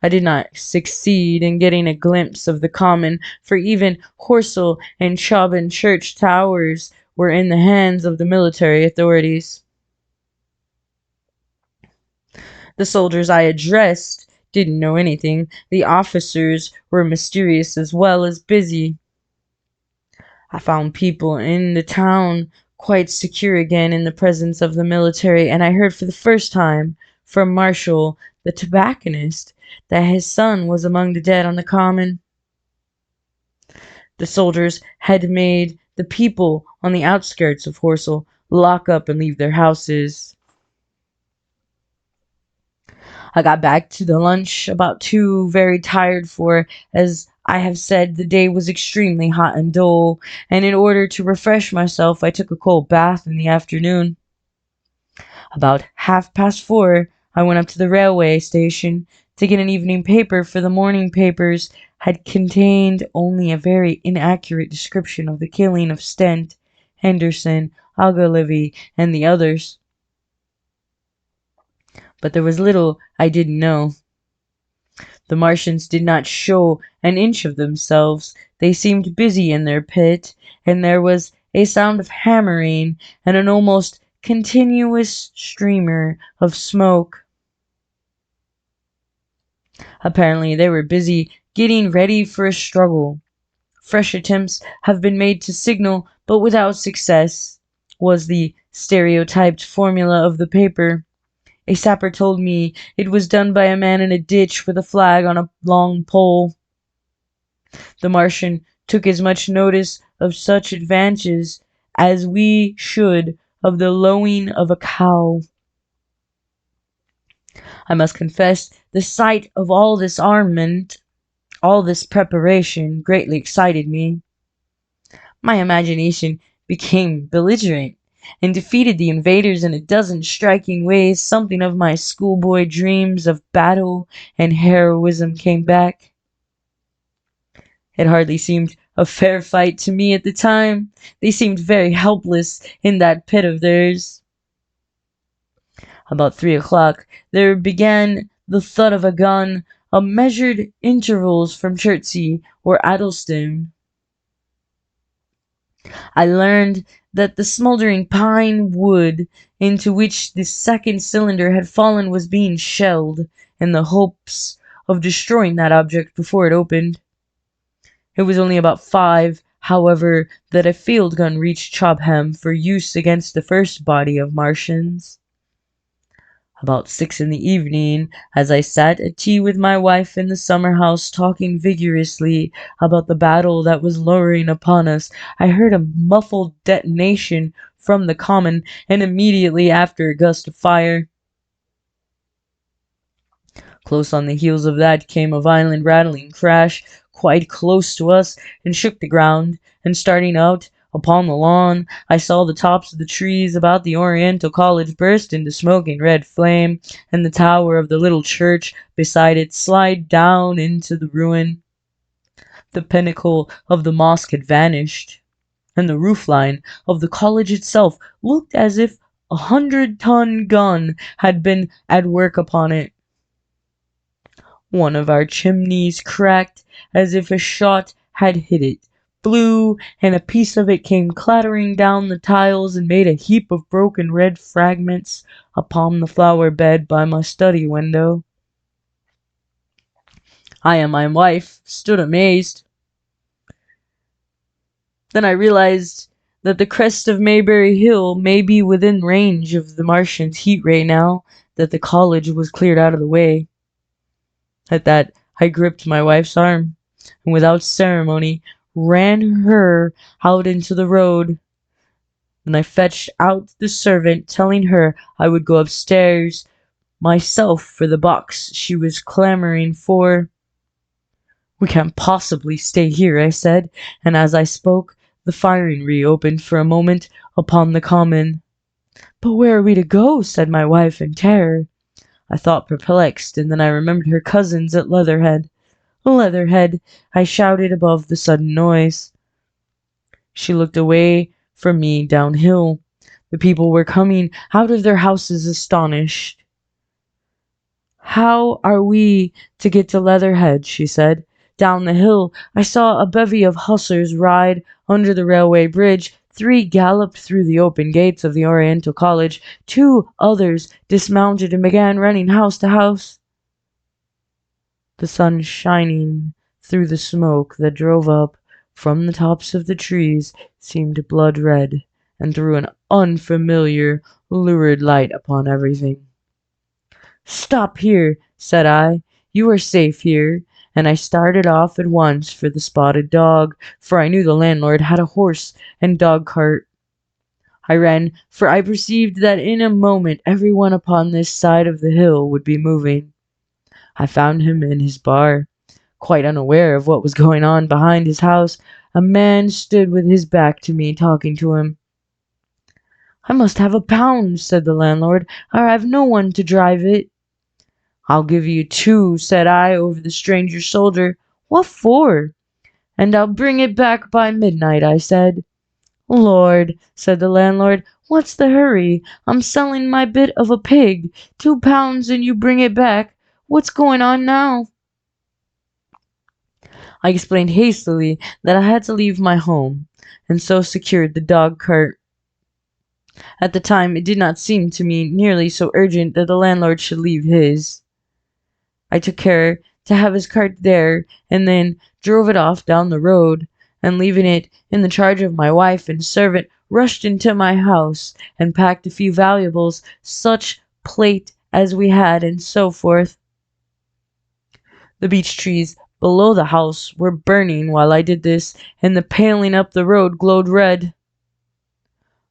I did not succeed in getting a glimpse of the common, for even Horsell and Chobham church towers were in the hands of the military authorities. The soldiers I addressed didn't know anything. The officers were mysterious as well as busy. I found people in the town quite secure again in the presence of the military, and I heard for the first time from Marshall, the tobacconist, that his son was among the dead on the common. The soldiers had made the people on the outskirts of Horsell lock up and leave their houses. I got back to the lunch about 2, very tired, for, as I have said, the day was extremely hot and dull, and in order to refresh myself I took a cold bath in the afternoon. About 4:30 I went up to the railway station to get an evening paper, for the morning papers had contained only a very inaccurate description of the killing of Stent, Henderson, Ogilvy, and the others. But there was little I didn't know. The Martians did not show an inch of themselves. They seemed busy in their pit, and there was a sound of hammering and an almost continuous streamer of smoke. Apparently they were busy getting ready for a struggle. Fresh attempts have been made to signal, but without success, was the stereotyped formula of the paper. A sapper told me it was done by a man in a ditch with a flag on a long pole. The Martian took as much notice of such advances as we should of the lowing of a cow. I must confess, the sight of all this armament, all this preparation, greatly excited me. My imagination became belligerent, and defeated the invaders in a dozen striking ways. Something of my schoolboy dreams of battle and heroism came back. It hardly seemed a fair fight to me at the time. They seemed very helpless in that pit of theirs. About 3 o'clock there began the thud of a gun. measured intervals from Chertsey or Addlestone. I learned that the smoldering pine wood into which the second cylinder had fallen was being shelled, in the hopes of destroying that object before it opened. It was only about 5, however, that a field gun reached Chobham for use against the first body of Martians. About 6 in the evening, as I sat at tea with my wife in the summer house talking vigorously about the battle that was lowering upon us, I heard a muffled detonation from the common, and immediately after a gust of fire. Close on the heels of that came a violent rattling crash, quite close to us, and shook the ground, and starting out upon the lawn, I saw the tops of the trees about the Oriental College burst into smoking red flame, and the tower of the little church beside it slide down into the ruin. The pinnacle of the mosque had vanished, and the roofline of the college itself looked as if 100-ton gun had been at work upon it. One of our chimneys cracked as if a shot had hit it, flew, and a piece of it came clattering down the tiles and made a heap of broken red fragments upon the flower bed by my study window. I and my wife stood amazed. Then I realized that the crest of Mayberry Hill may be within range of the Martian's heat ray now that the college was cleared out of the way. At that, I gripped my wife's arm, and without ceremony ran her out into the road. Then I fetched out the servant, telling her I would go upstairs myself for the box she was clamoring for. "We can't possibly stay here," I said, and as I spoke, the firing reopened for a moment upon the common. "But where are we to go?" said my wife in terror. I thought perplexed, and then I remembered her cousins at Leatherhead. "Leatherhead!" I shouted above the sudden noise. She looked away from me downhill. The people were coming out of their houses astonished. "How are we to get to Leatherhead?" she said. "Down the hill. I saw a bevy of hussars ride under the railway bridge. 3 galloped through the open gates of the Oriental College. 2 others dismounted and began running house to house." The sun shining through the smoke that drove up from the tops of the trees seemed blood red, and threw an unfamiliar, lurid light upon everything. "Stop here," said I. "You are safe here," and I started off at once for the Spotted Dog, for I knew the landlord had a horse and dog cart. I ran, for I perceived that in a moment everyone upon this side of the hill would be moving. I found him in his bar, quite unaware of what was going on behind his house. A man stood with his back to me, talking to him. "I must have £1," said the landlord, "or I've no one to drive it." "I'll give you 2, said I over the stranger's shoulder. "What for?" "And I'll bring it back by midnight," I said. "Lord," said the landlord, "what's the hurry? I'm selling my bit of a pig. £2 and you bring it back. What's going on now?" I explained hastily that I had to leave my home, and so secured the dog cart. At the time it did not seem to me nearly so urgent that the landlord should leave his. I took care to have his cart there, and then drove it off down the road, and leaving it in the charge of my wife and servant, rushed into my house, and packed a few valuables, such plate as we had, and so forth. The beech trees below the house were burning while I did this, and the paling up the road glowed red.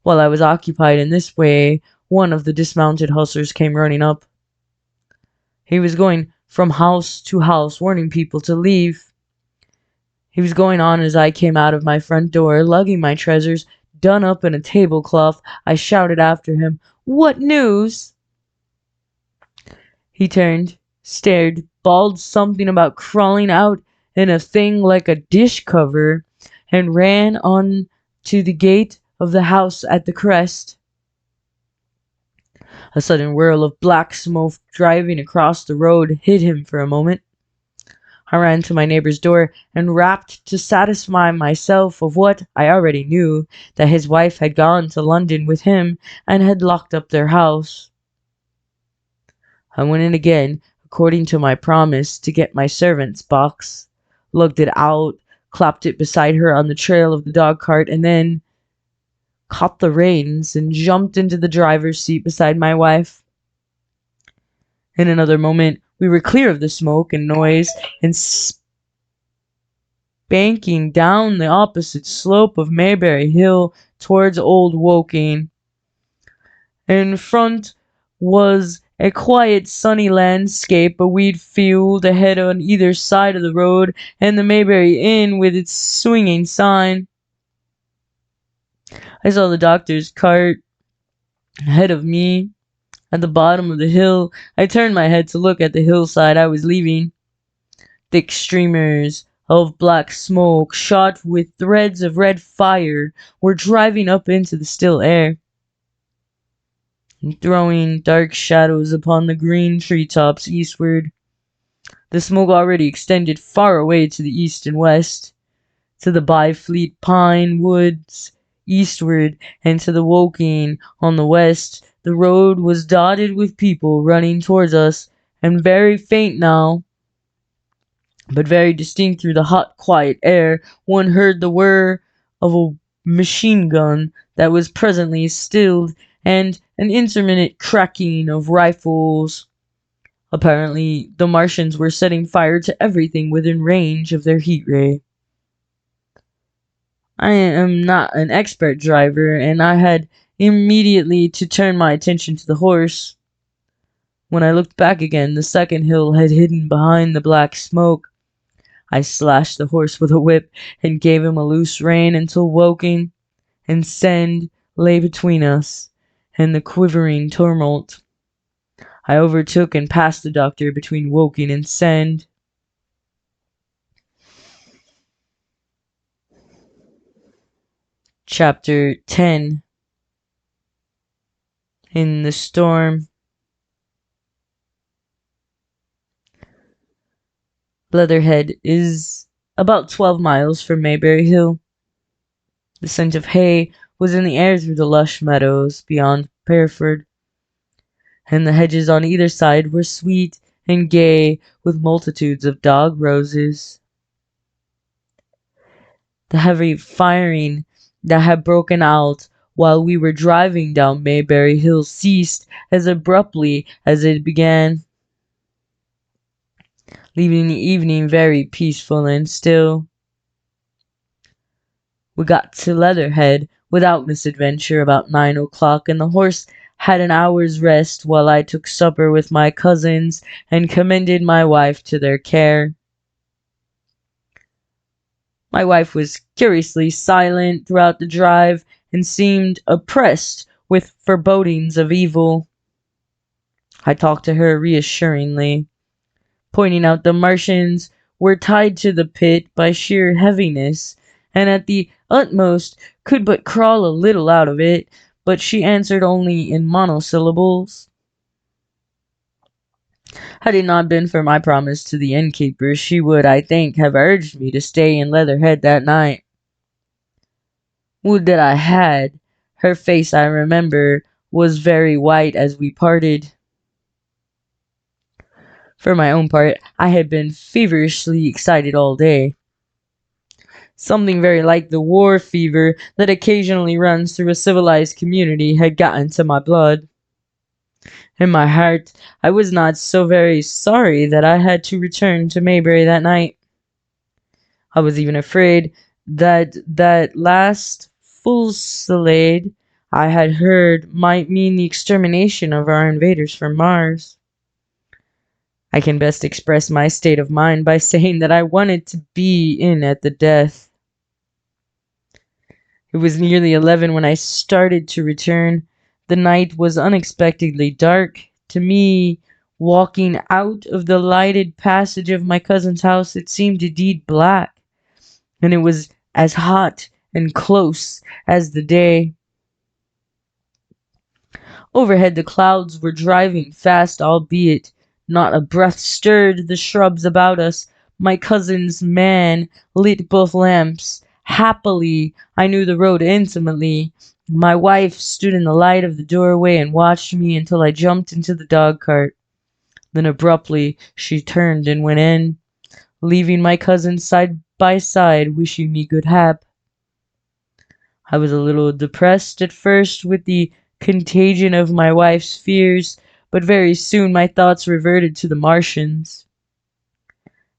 While I was occupied in this way, one of the dismounted hussars came running up. He was going from house to house, warning people to leave. He was going on as I came out of my front door, lugging my treasures, done up in a tablecloth. I shouted after him, "What news?" He turned, stared, bawled something about crawling out in a thing like a dish cover, and ran on to the gate of the house at the crest. A sudden whirl of black smoke driving across the road hid him for a moment. I ran to my neighbor's door and rapped to satisfy myself of what I already knew, that his wife had gone to London with him and had locked up their house. I went in again, according to my promise, to get my servant's box, lugged it out, clapped it beside her on the trail of the dog cart, and then caught the reins and jumped into the driver's seat beside my wife. In another moment, we were clear of the smoke and noise and spanking down the opposite slope of Maybury Hill towards Old Woking. In front was a quiet, sunny landscape, a wheat field ahead on either side of the road, and the Maybury Inn with its swinging sign. I saw the doctor's cart ahead of me at the bottom of the hill. I turned my head to look at the hillside I was leaving. Thick streamers of black smoke, shot with threads of red fire, were driving up into the still air, and throwing dark shadows upon the green treetops eastward. The smoke already extended far away to the east and west, to the Byfleet pine woods eastward, and to the Woking on the west. The road was dotted with people running towards us, and very faint now, but very distinct through the hot, quiet air. One heard the whir of a machine gun that was presently stilled, and an intermittent cracking of rifles. Apparently, the Martians were setting fire to everything within range of their heat ray. I am not an expert driver, and I had immediately to turn my attention to the horse. When I looked back again, the second hill had hidden behind the black smoke. I slashed the horse with a whip and gave him a loose rein until Woking and Send lay between us and the quivering tumult. I overtook and passed the doctor between Woking and Send. Chapter 10. In the Storm. Leatherhead is about 12 miles from Maybury Hill. The scent of hay was in the air through the lush meadows beyond Pereford, and the hedges on either side were sweet and gay with multitudes of dog roses. The heavy firing that had broken out while we were driving down Maybury Hill ceased as abruptly as it began, leaving the evening very peaceful and still. We got to Leatherhead without misadventure about 9 o'clock, and the horse had an hour's rest while I took supper with my cousins and commended my wife to their care. My wife was curiously silent throughout the drive and seemed oppressed with forebodings of evil. I talked to her reassuringly, pointing out the Martians were tied to the pit by sheer heaviness, and at the utmost could but crawl a little out of it, but she answered only in monosyllables. Had it not been for my promise to the innkeeper, she would, I think, have urged me to stay in Leatherhead that night. Would that I had. Her face, I remember, was very white as we parted. For my own part, I had been feverishly excited all day. Something very like the war fever that occasionally runs through a civilized community had got into my blood. In my heart, I was not so very sorry that I had to return to Maybury that night. I was even afraid that last fusillade I had heard might mean the extermination of our invaders from Mars. I can best express my state of mind by saying that I wanted to be in at the death. It was nearly 11 when I started to return. The night was unexpectedly dark. To me, walking out of the lighted passage of my cousin's house, it seemed indeed black, and it was as hot and close as the day. Overhead the clouds were driving fast, albeit not a breath stirred the shrubs about us, My cousin's man lit both lamps. Happily, I knew the road intimately. My wife stood in the light of the doorway and watched me until I jumped into the dog cart. Then abruptly she turned and went in, leaving my cousin side by side, wishing me good hap. I was a little depressed at first with the contagion of my wife's fears, but very soon my thoughts reverted to the Martians.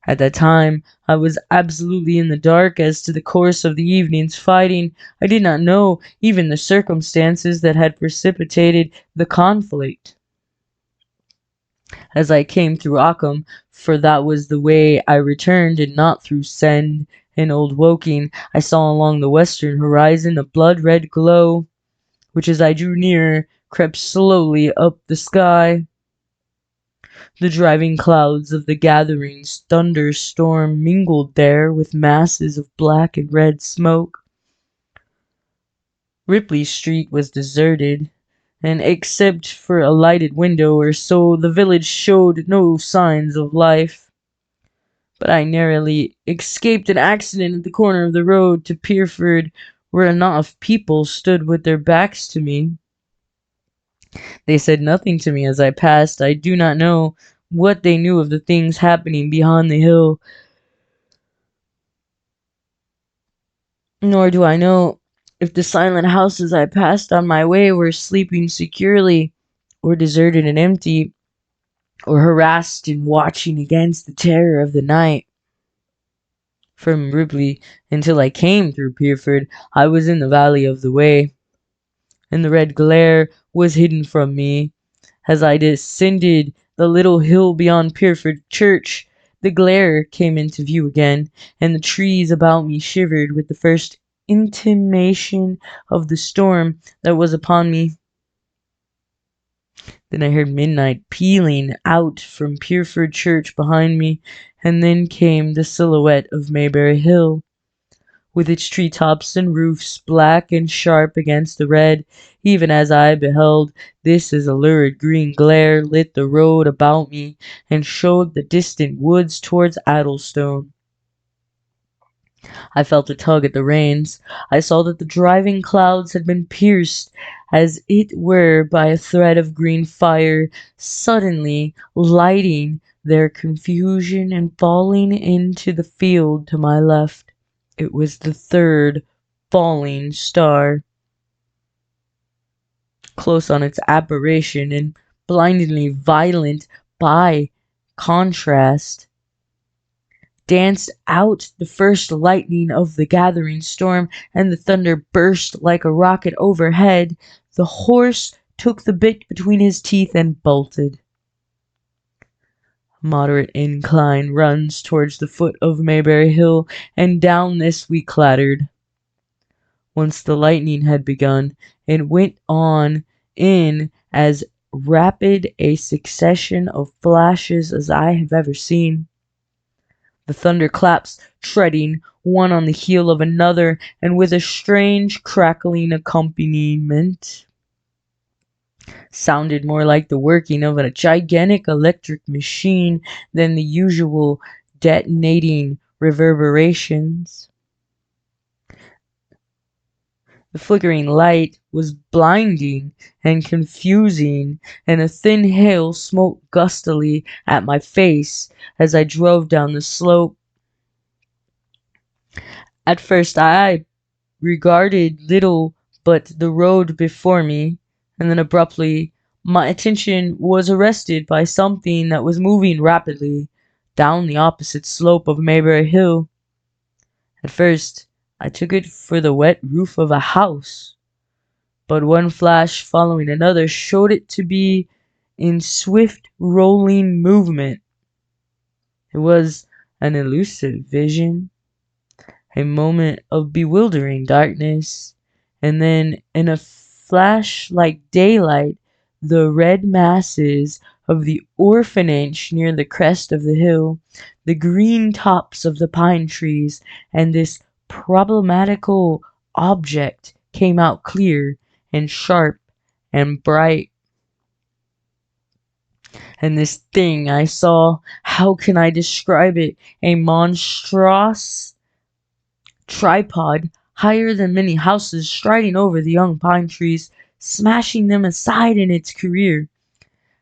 At that time, I was absolutely in the dark as to the course of the evening's fighting. I did not know even the circumstances that had precipitated the conflict. As I came through Occam, for that was the way I returned, and not through Send and Old Woking, I saw along the western horizon a blood-red glow, which as I drew nearer crept slowly up the sky. The driving clouds of the gathering thunderstorm mingled there with masses of black and red smoke. Ripley Street was deserted, and except for a lighted window or so, the village showed no signs of life. But I narrowly escaped an accident at the corner of the road to Pierford, where a knot of people stood with their backs to me. They said nothing to me as I passed. I do not know what they knew of the things happening beyond the hill, nor do I know if the silent houses I passed on my way were sleeping securely, or deserted and empty, or harassed and watching against the terror of the night. From Ripley until I came through Pierford, I was in the valley of the Wey, and the red glare was hidden from me. As I descended the little hill beyond Pierford Church, the glare came into view again, and the trees about me shivered with the first intimation of the storm that was upon me. Then I heard midnight pealing out from Pierford Church behind me, and then came the silhouette of Maybury Hill, with its treetops and roofs black and sharp against the red, even as I beheld this as a lurid green glare lit the road about me and showed the distant woods towards Addlestone. I felt a tug at the reins. I saw that the driving clouds had been pierced as it were by a thread of green fire, suddenly lighting their confusion and falling into the field to my left. It was the third falling star. Close on its apparition and blindingly violent by contrast, danced out the first lightning of the gathering storm, and the thunder burst like a rocket overhead. The horse took the bit between his teeth and bolted. Moderate incline runs towards the foot of Maybury Hill, and down this we clattered. Once the lightning had begun, it went on in as rapid a succession of flashes as I have ever seen. The thunderclaps treading one on the heel of another, and with a strange crackling accompaniment, sounded more like the working of a gigantic electric machine than the usual detonating reverberations. The flickering light was blinding and confusing, and a thin hail smote gustily at my face as I drove down the slope. At first I regarded little but the road before me, and then abruptly my attention was arrested by something that was moving rapidly down the opposite slope of Maybury Hill. At first I took it for the wet roof of a house, but one flash following another showed it to be in swift rolling movement. It was an elusive vision, a moment of bewildering darkness, and then in a flash like daylight, the red masses of the orphanage near the crest of the hill, the green tops of the pine trees, and this problematical object came out clear and sharp and bright. And this thing I saw, how can I describe it? A monstrous tripod higher than many houses, striding over the young pine trees, smashing them aside in its career.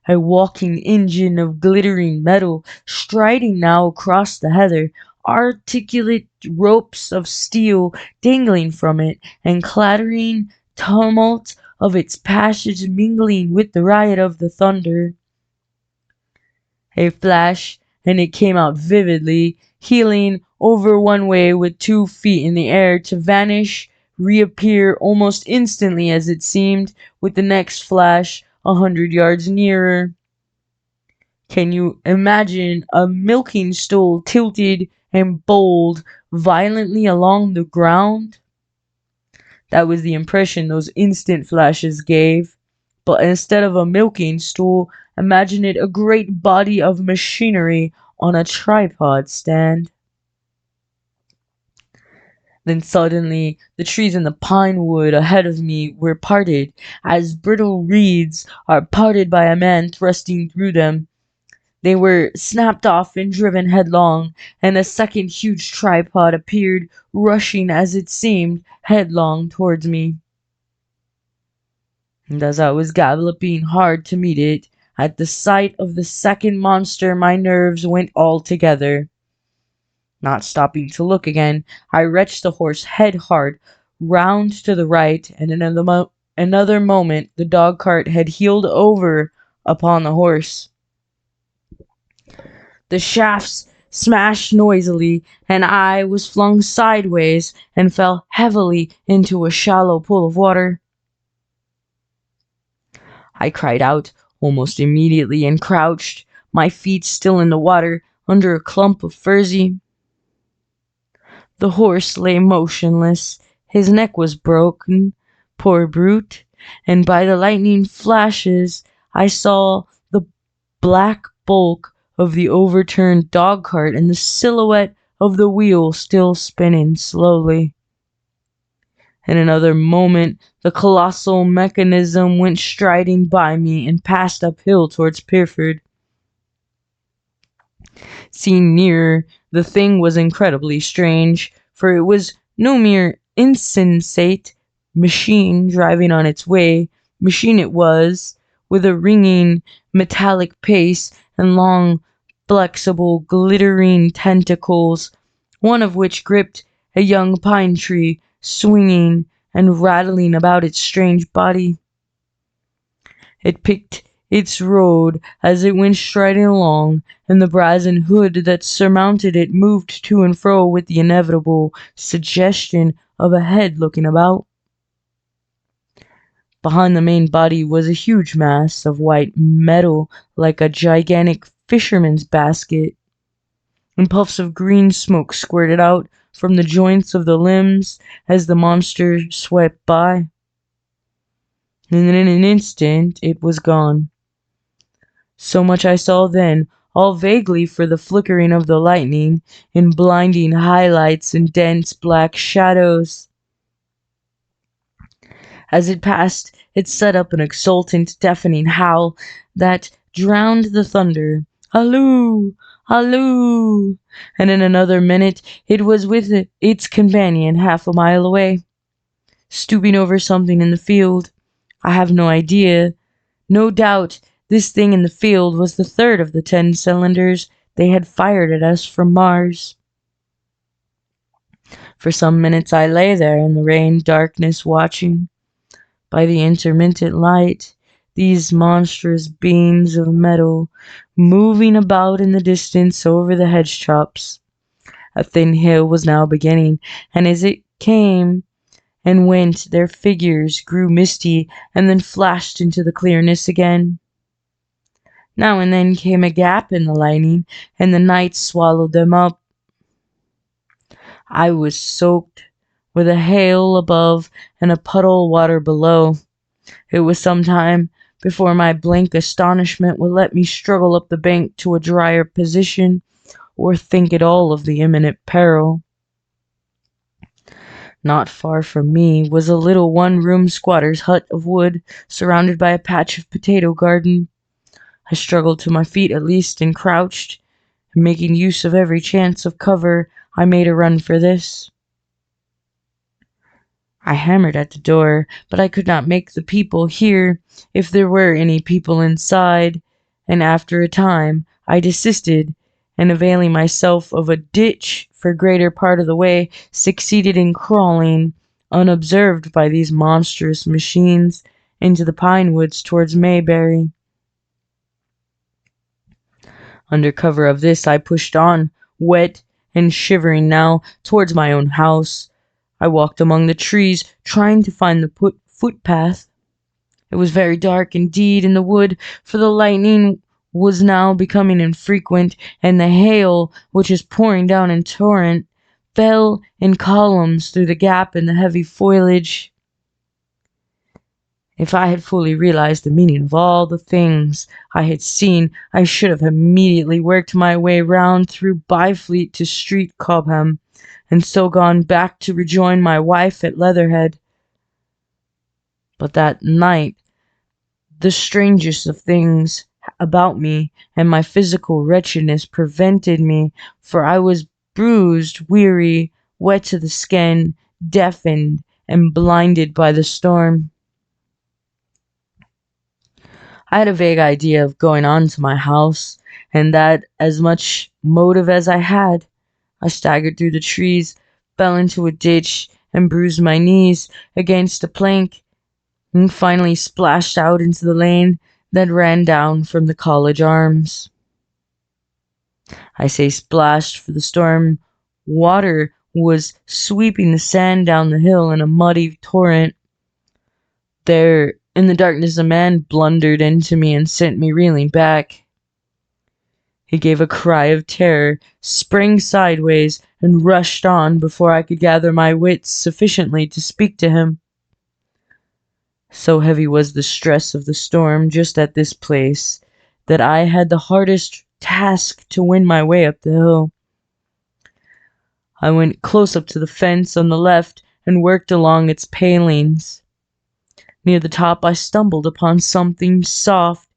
A walking engine of glittering metal, striding now across the heather, articulate ropes of steel dangling from it, and clattering tumult of its passage mingling with the riot of the thunder. A flash, and it came out vividly, heeling over one way with 2 feet in the air to vanish, reappear almost instantly as it seemed, with the next flash 100 yards nearer. Can you imagine a milking stool tilted and bowled violently along the ground? That was the impression those instant flashes gave. But instead of a milking stool, imagine it a great body of machinery on a tripod stand. Then suddenly, the trees in the pine wood ahead of me were parted, as brittle reeds are parted by a man thrusting through them. They were snapped off and driven headlong, and a second huge tripod appeared, rushing as it seemed headlong towards me. And as I was galloping hard to meet it, at the sight of the second monster my nerves went altogether. Not stopping to look again, I wrenched the horse head hard round to the right, and in another moment the dog cart had heeled over upon the horse. The shafts smashed noisily, and I was flung sideways and fell heavily into a shallow pool of water. I cried out almost immediately and crouched, my feet still in the water, under a clump of furze. The horse lay motionless, his neck was broken, poor brute, and by the lightning flashes I saw the black bulk of the overturned dog-cart and the silhouette of the wheel still spinning slowly. In another moment the colossal mechanism went striding by me and passed uphill towards Pierford. Seen nearer, the thing was incredibly strange, for it was no mere insensate machine driving on its way. Machine it was, with a ringing metallic pace and long, flexible, glittering tentacles, one of which gripped a young pine tree, swinging and rattling about its strange body. It picked its road as it went striding along, and the brazen hood that surmounted it moved to and fro with the inevitable suggestion of a head looking about. Behind the main body was a huge mass of white metal like a gigantic fisherman's basket, and puffs of green smoke squirted out from the joints of the limbs as the monster swept by. And in an instant it was gone. So much I saw then, all vaguely for the flickering of the lightning, in blinding highlights and dense black shadows. As it passed, it set up an exultant, deafening howl that drowned the thunder. Halloo! Halloo! And in another minute it was with its companion half a mile away, stooping over something in the field. I have no idea. No doubt this thing in the field was the third of the 10 cylinders they had fired at us from Mars. For some minutes I lay there in the rain darkness, watching, by the intermittent light, these monstrous beings of metal moving about in the distance over the hedge tops. A thin hill was now beginning, and as it came and went, their figures grew misty and then flashed into the clearness again. Now and then came a gap in the lightning, and the night swallowed them up. I was soaked, with a hail above and a puddle of water below. It was some time before my blank astonishment would let me struggle up the bank to a drier position, or think at all of the imminent peril. Not far from me was a little one-room squatter's hut of wood, surrounded by a patch of potato garden. I struggled to my feet at least and crouched, and making use of every chance of cover, I made a run for this. I hammered at the door, but I could not make the people hear if there were any people inside, and after a time I desisted, and availing myself of a ditch for greater part of the way, succeeded in crawling, unobserved by these monstrous machines, into the pine woods towards Mayberry. Under cover of this I pushed on, wet and shivering now, towards my own house. I walked among the trees, trying to find the footpath. It was very dark indeed in the wood, for the lightning was now becoming infrequent, and the hail, which was pouring down in torrent, fell in columns through the gap in the heavy foliage. If I had fully realized the meaning of all the things I had seen, I should have immediately worked my way round through Byfleet to Street Cobham, and so gone back to rejoin my wife at Leatherhead. But that night, the strangest of things about me and my physical wretchedness prevented me, for I was bruised, weary, wet to the skin, deafened, and blinded by the storm. I had a vague idea of going on to my house, and that as much motive as I had. I staggered through the trees, fell into a ditch, and bruised my knees against a plank, and finally splashed out into the lane that ran down from the College Arms. I say splashed, for the storm water was sweeping the sand down the hill in a muddy torrent. There, in the darkness, a man blundered into me and sent me reeling back. He gave a cry of terror, sprang sideways, and rushed on before I could gather my wits sufficiently to speak to him. So heavy was the stress of the storm just at this place that I had the hardest task to win my way up the hill. I went close up to the fence on the left and worked along its palings. Near the top I stumbled upon something soft,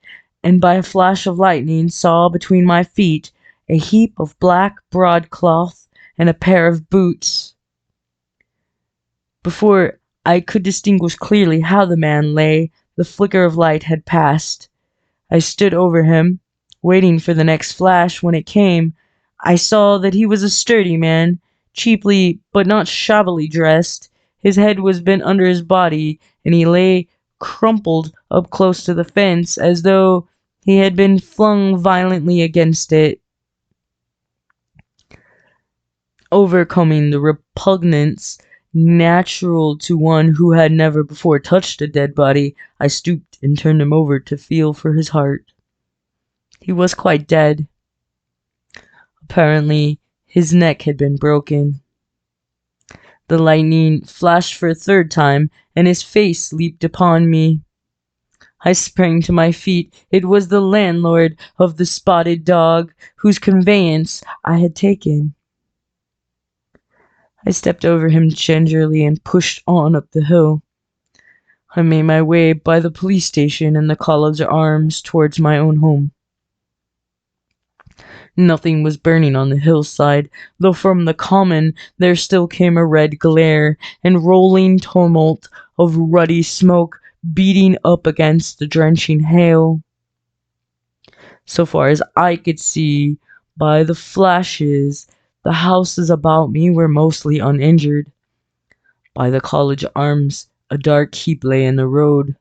and by a flash of lightning saw between my feet a heap of black broadcloth and a pair of boots. Before I could distinguish clearly how the man lay, the flicker of light had passed. I stood over him, waiting for the next flash. When it came, I saw that he was a sturdy man, cheaply but not shabbily dressed. His head was bent under his body, and he lay crumpled up close to the fence, as though he had been flung violently against it. Overcoming the repugnance natural to one who had never before touched a dead body, I stooped and turned him over to feel for his heart. He was quite dead. Apparently, his neck had been broken. The lightning flashed for a third time, and his face leaped upon me. I sprang to my feet. It was the landlord of the Spotted Dog, whose conveyance I had taken. I stepped over him gingerly and pushed on up the hill. I made my way by the police station and the College Arms towards my own home. Nothing was burning on the hillside, though from the common there still came a red glare and rolling tumult of ruddy smoke beating up against the drenching hail. So far as I could see by the flashes, the houses about me were mostly uninjured. By the College Arms, a dark heap lay in the road.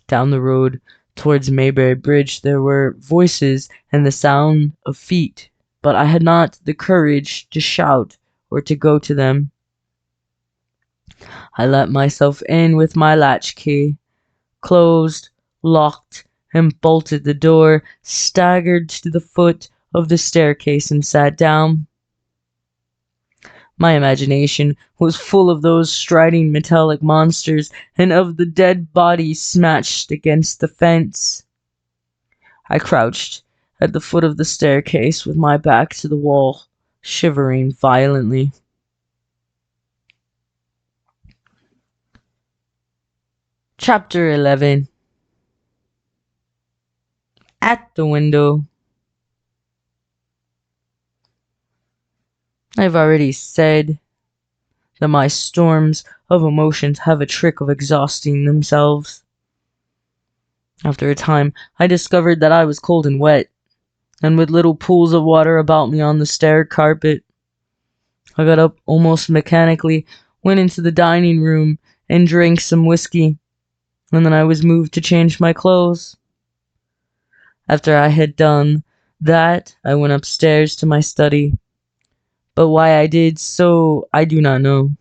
Down the road, towards Mayberry Bridge, there were voices and the sound of feet, but I had not the courage to shout or to go to them. I let myself in with my latchkey, closed, locked, and bolted the door, staggered to the foot of the staircase, and sat down. My imagination was full of those striding metallic monsters and of the dead bodies smashed against the fence. I crouched at the foot of the staircase with my back to the wall, shivering violently. Chapter 11. At the window, I've already said that my storms of emotions have a trick of exhausting themselves. After a time, I discovered that I was cold and wet, and with little pools of water about me on the stair carpet. I got up almost mechanically, went into the dining room, and drank some whiskey, and then I was moved to change my clothes. After I had done that, I went upstairs to my study, but why I did so, I do not know.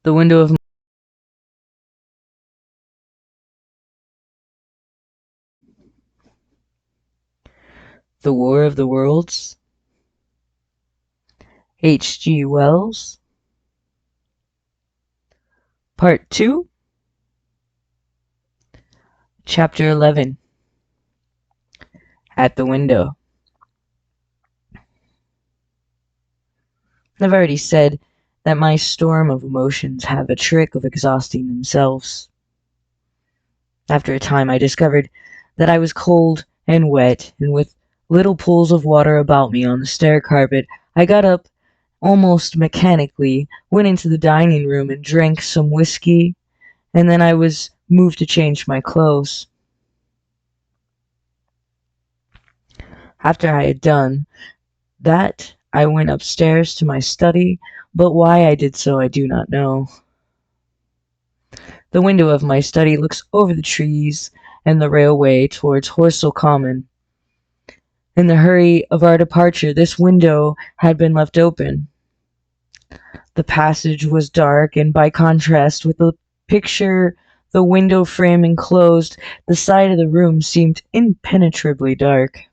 The window of The War of the Worlds, H.G. Wells, Part 2, Chapter 11, At the Window. I've already said that my storm of emotions have a trick of exhausting themselves. After a time, I discovered that I was cold and wet, and with little pools of water about me on the stair carpet, I got up almost mechanically, went into the dining room and drank some whiskey, and then I was moved to change my clothes. After I had done that, I went upstairs to my study, but why I did so I do not know. The window of my study looks over the trees and the railway towards Horsell Common. In the hurry of our departure, this window had been left open. The passage was dark, and by contrast with the picture the window frame enclosed, the side of the room seemed impenetrably dark.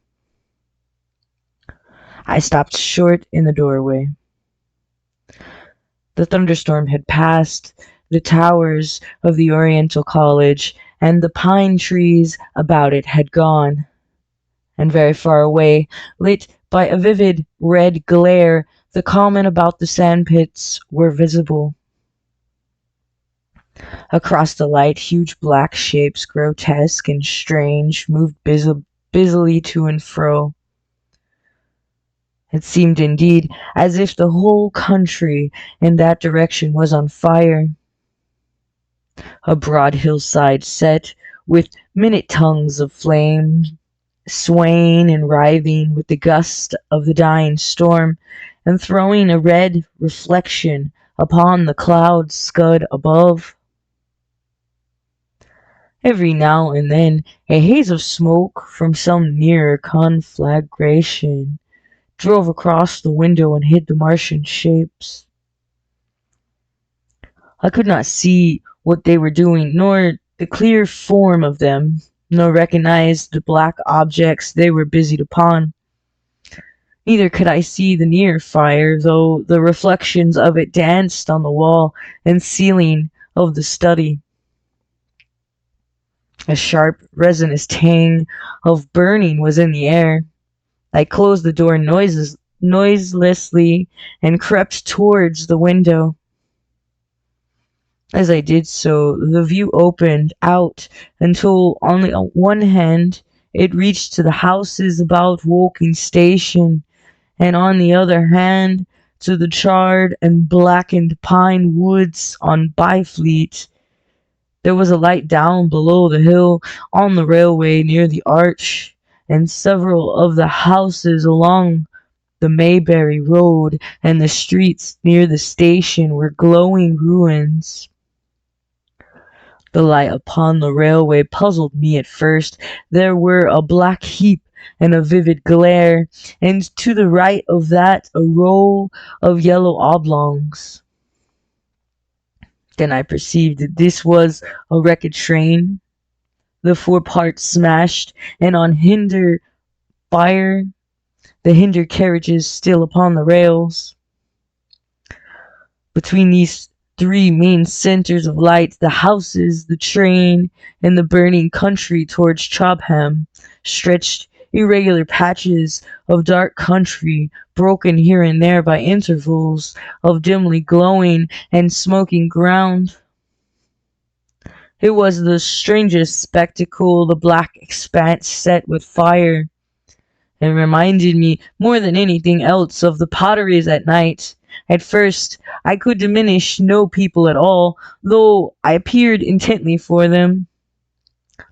I stopped short in the doorway. The thunderstorm had passed, the towers of the Oriental College and the pine trees about it had gone, and very far away, lit by a vivid red glare, the common about the sandpits were visible. Across the light, huge black shapes, grotesque and strange, moved busily to and fro. It seemed indeed as if the whole country in that direction was on fire. A broad hillside set with minute tongues of flame, swaying and writhing with the gust of the dying storm, and throwing a red reflection upon the cloud scud above. Every now and then a haze of smoke from some nearer conflagration drove across the window and hid the Martian shapes. I could not see what they were doing, nor the clear form of them, nor recognize the black objects they were busied upon. Neither could I see the near fire, though the reflections of it danced on the wall and ceiling of the study. A sharp, resinous tang of burning was in the air. I closed the door noiselessly and crept towards the window. As I did so, the view opened out until on the one hand it reached to the houses about Woking Station, and on the other hand to the charred and blackened pine woods on Byfleet. There was a light down below the hill on the railway near the arch, and several of the houses along the Maybury Road and the streets near the station were glowing ruins. The light upon the railway puzzled me at first. There were a black heap and a vivid glare, and to the right of that a row of yellow oblongs. Then I perceived that this was a wrecked train, the foreparts smashed, and on hinder fire, the hinder carriages still upon the rails. Between these three main centers of light, the houses, the train, and the burning country towards Chobham, stretched irregular patches of dark country, broken here and there by intervals of dimly glowing and smoking ground. It was the strangest spectacle, the black expanse set with fire. It reminded me more than anything else of the potteries at night. At first, I could diminish no people at all, though I peered intently for them.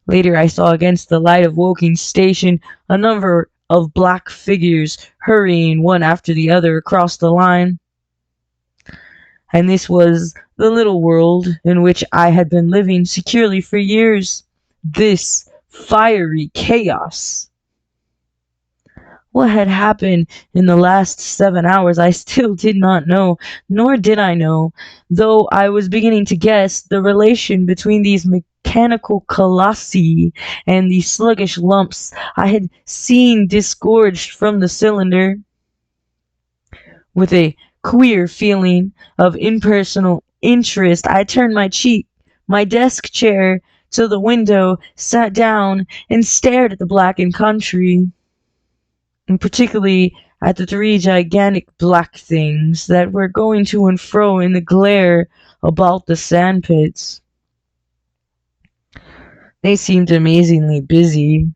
Later, I saw against the light of Woking Station a number of black figures hurrying one after the other across the line. And this was the little world in which I had been living securely for years. This fiery chaos. What had happened in the last 7 hours I still did not know, nor did I know, though I was beginning to guess, the relation between these mechanical colossi and the sluggish lumps I had seen disgorged from the cylinder. With a queer feeling of impersonal interest, I turned my desk chair, to the window, sat down, and stared at the blackened country, and particularly at the three gigantic black things that were going to and fro in the glare about the sandpits. They seemed amazingly busy.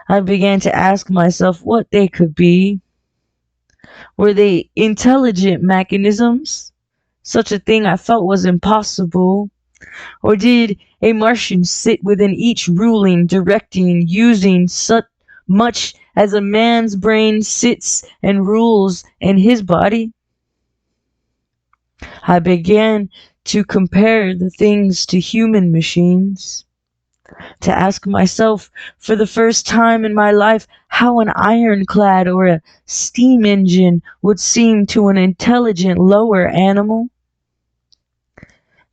I began to ask myself what they could be. Were they intelligent mechanisms? Such a thing I felt was impossible. Or did a Martian sit within each, ruling, directing, using such much as a man's brain sits and rules in his body? I began to compare the things to human machines, to ask myself for the first time in my life how an ironclad or a steam engine would seem to an intelligent lower animal.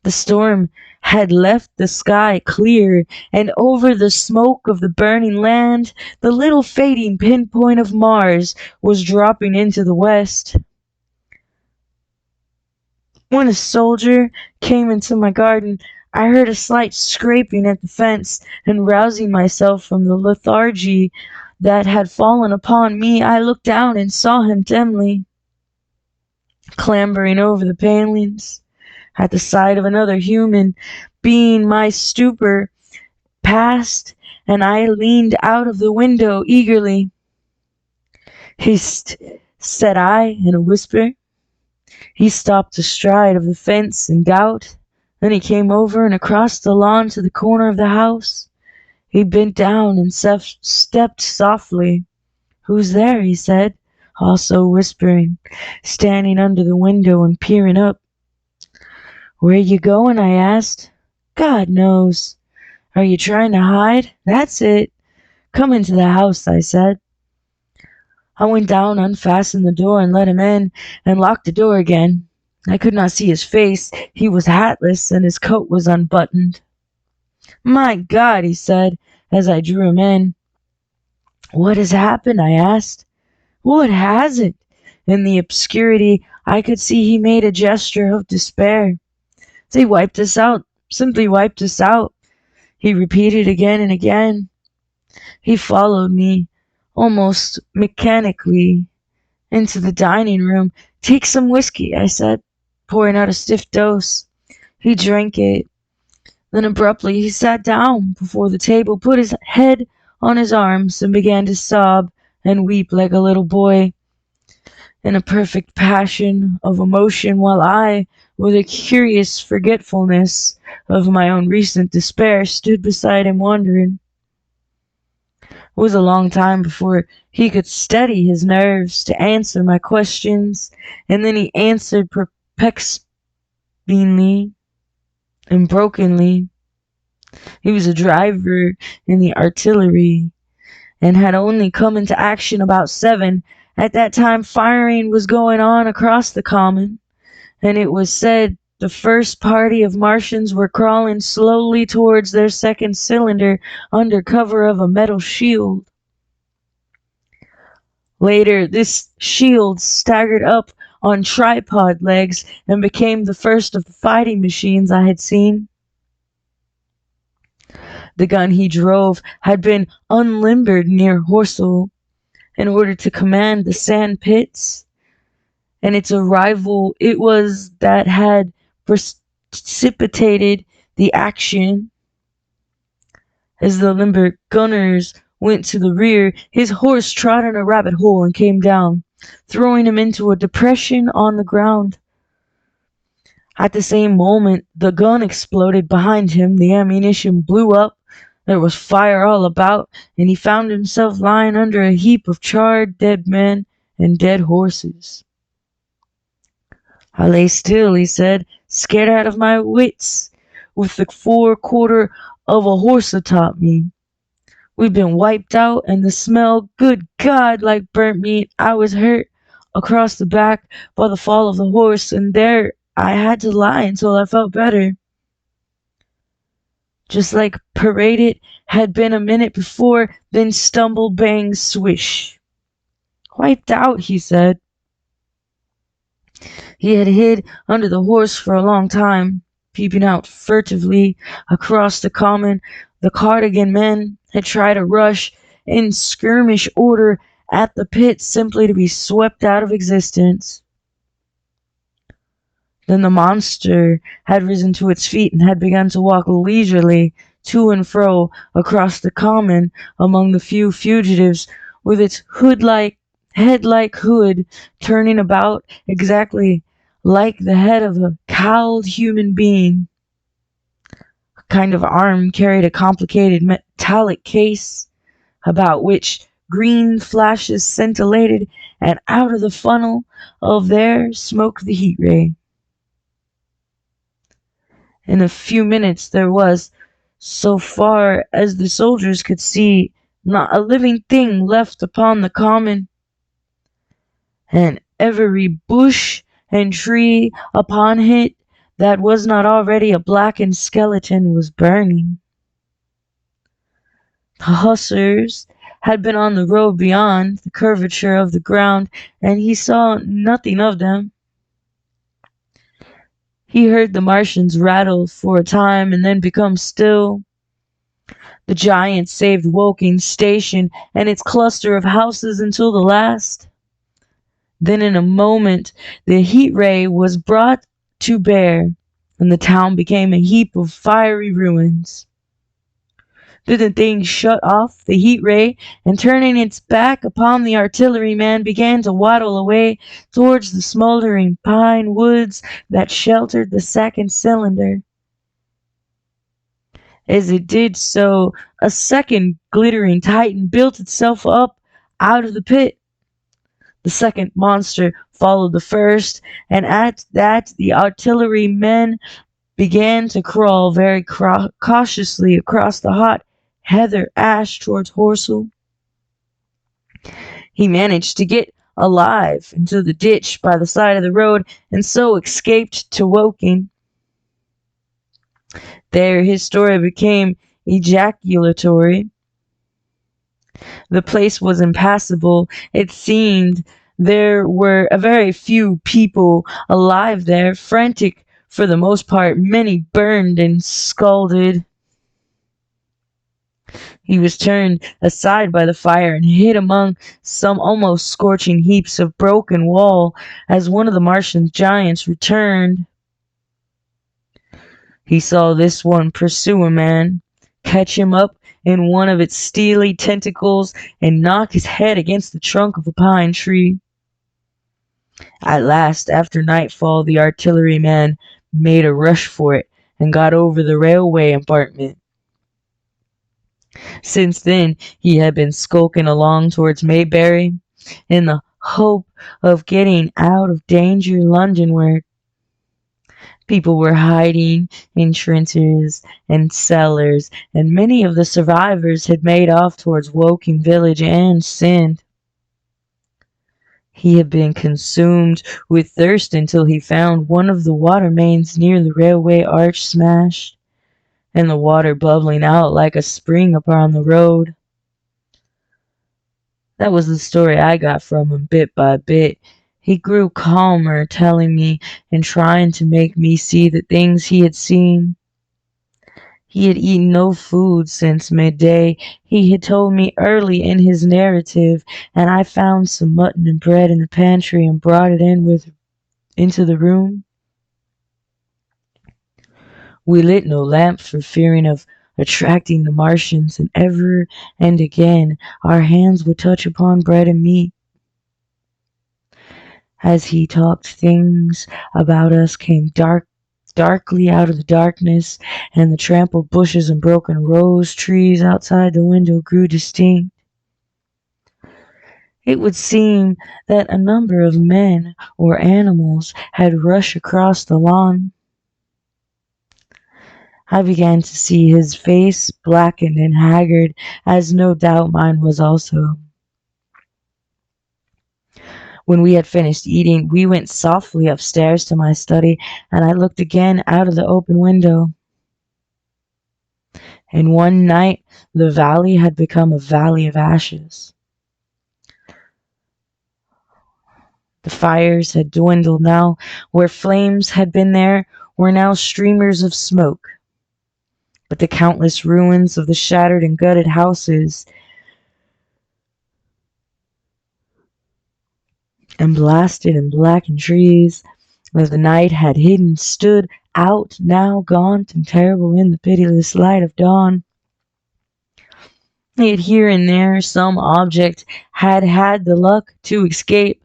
The storm had left the sky clear, and over the smoke of the burning land, the little fading pinpoint of Mars was dropping into the west. When a soldier came into my garden, I heard a slight scraping at the fence, and rousing myself from the lethargy that had fallen upon me, I looked down and saw him dimly, clambering over the palings. At the sight of another human being, my stupor passed, and I leaned out of the window eagerly. "Hist," said I in a whisper. He stopped astride of the fence in doubt. Then he came over and across the lawn to the corner of the house. He bent down and stepped softly. "Who's there?" he said, also whispering, standing under the window and peering up. "Where you going?" I asked. "God knows." "Are you trying to hide?" "That's it." "Come into the house," I said. I went down, unfastened the door, and let him in, and locked the door again. I could not see his face. He was hatless, and his coat was unbuttoned. "My God," he said, as I drew him in. "What has happened?" I asked. "What hasn't?" In the obscurity, I could see he made a gesture of despair. "They wiped us out, simply wiped us out," he repeated again and again. He followed me, almost mechanically, into the dining room. "Take some whiskey," I said, pouring out a stiff dose. He drank it. Then abruptly he sat down before the table, put his head on his arms, and began to sob and weep like a little boy, in a perfect passion of emotion, while I, with a curious forgetfulness of my own recent despair, stood beside him wondering. It was a long time before he could steady his nerves to answer my questions, and then he answered perplexingly and brokenly. He was a driver in the artillery, and had only come into action about 7. At that time firing was going on across the common, and it was said the first party of Martians were crawling slowly towards their second cylinder under cover of a metal shield. Later, this shield staggered up on tripod legs and became the first of the fighting machines I had seen. The gun he drove had been unlimbered near Horsell in order to command the sand pits, and its arrival it was that had precipitated the action. As the limber gunners went to the rear, his horse trod in a rabbit hole and came down, throwing him into a depression on the ground. At the same moment, the gun exploded behind him, the ammunition blew up, there was fire all about, and he found himself lying under a heap of charred dead men and dead horses. I lay still, he said, scared out of my wits, with the forequarter of a horse atop me. We'd been wiped out, and the smell, good God, like burnt meat. I was hurt across the back by the fall of the horse, and there I had to lie until I felt better. Just like Paraded had been a minute before, then stumble, bang, swish. Wiped out, he said. He had hid under the horse for a long time, peeping out furtively across the common. The Cardigan men had tried to rush in skirmish order at the pit simply to be swept out of existence. Then the monster had risen to its feet and had begun to walk leisurely to and fro across the common among the few fugitives, with its head-like hood turning about exactly like the head of a cowled human being. A kind of arm carried a complicated metallic case about which green flashes scintillated, and out of the funnel of there smoked the heat ray. In a few minutes there was, so far as the soldiers could see, not a living thing left upon the common, and every bush and tree upon it that was not already a blackened skeleton was burning. The hussars had been on the road beyond the curvature of the ground, and he saw nothing of them. He heard the Martians rattle for a time and then become still. The giant saved Woking Station and its cluster of houses until the last. Then in a moment the heat ray was brought to bear, and the town became a heap of fiery ruins. Then the thing shut off the heat ray, and turning its back upon the artilleryman began to waddle away towards the smoldering pine woods that sheltered the second cylinder. As it did so, a second glittering titan built itself up out of the pit. The second monster followed the first, and at that the artillerymen began to crawl very cautiously across the hot heather ash towards Horsell. He managed to get alive into the ditch by the side of the road, and so escaped to Woking. There his story became ejaculatory. The place was impassable. It seemed there were a very few people alive there, frantic for the most part, many burned and scalded. He was turned aside by the fire and hid among some almost scorching heaps of broken wall as one of the Martian giants returned. He saw this one pursue a man, catch him up in one of its steely tentacles, and knock his head against the trunk of a pine tree. At last, after nightfall, the artilleryman made a rush for it and got over the railway embankment. Since then he had been skulking along towards Maybury in the hope of getting out of danger Londonward. People were hiding in trenches and cellars, and many of the survivors had made off towards Woking village and Sind. He had been consumed with thirst until he found one of the water mains near the railway arch smashed, and the water bubbling out like a spring upon the road. That was the story I got from him bit by bit. He grew calmer, telling me and trying to make me see the things he had seen. He had eaten no food since midday, he had told me early in his narrative, and I found some mutton and bread in the pantry and brought it into the room. We lit no lamp for fearing of attracting the Martians, and ever and again our hands would touch upon bread and meat. As he talked, things about us came darkly out of the darkness, and the trampled bushes and broken rose trees outside the window grew distinct. It would seem that a number of men or animals had rushed across the lawn. I began to see his face blackened and haggard, as no doubt mine was also. When we had finished eating, we went softly upstairs to my study, and I looked again out of the open window. In one night, the valley had become a valley of ashes. The fires had dwindled now. Where flames had been, there were now streamers of smoke. But the countless ruins of the shattered and gutted houses and blasted and blackened trees, as the night had hidden, stood out now gaunt and terrible in the pitiless light of dawn. Yet here and there some object had had the luck to escape.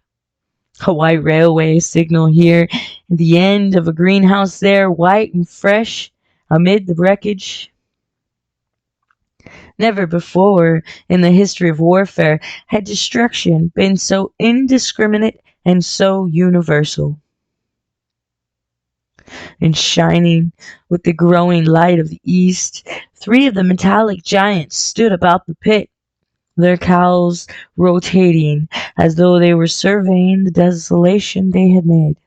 A white railway signal here, and the end of a greenhouse there, white and fresh amid the wreckage. Never before in the history of warfare had destruction been so indiscriminate and so universal. And shining with the growing light of the east, 3 of the metallic giants stood about the pit, their cowls rotating as though they were surveying the desolation they had made.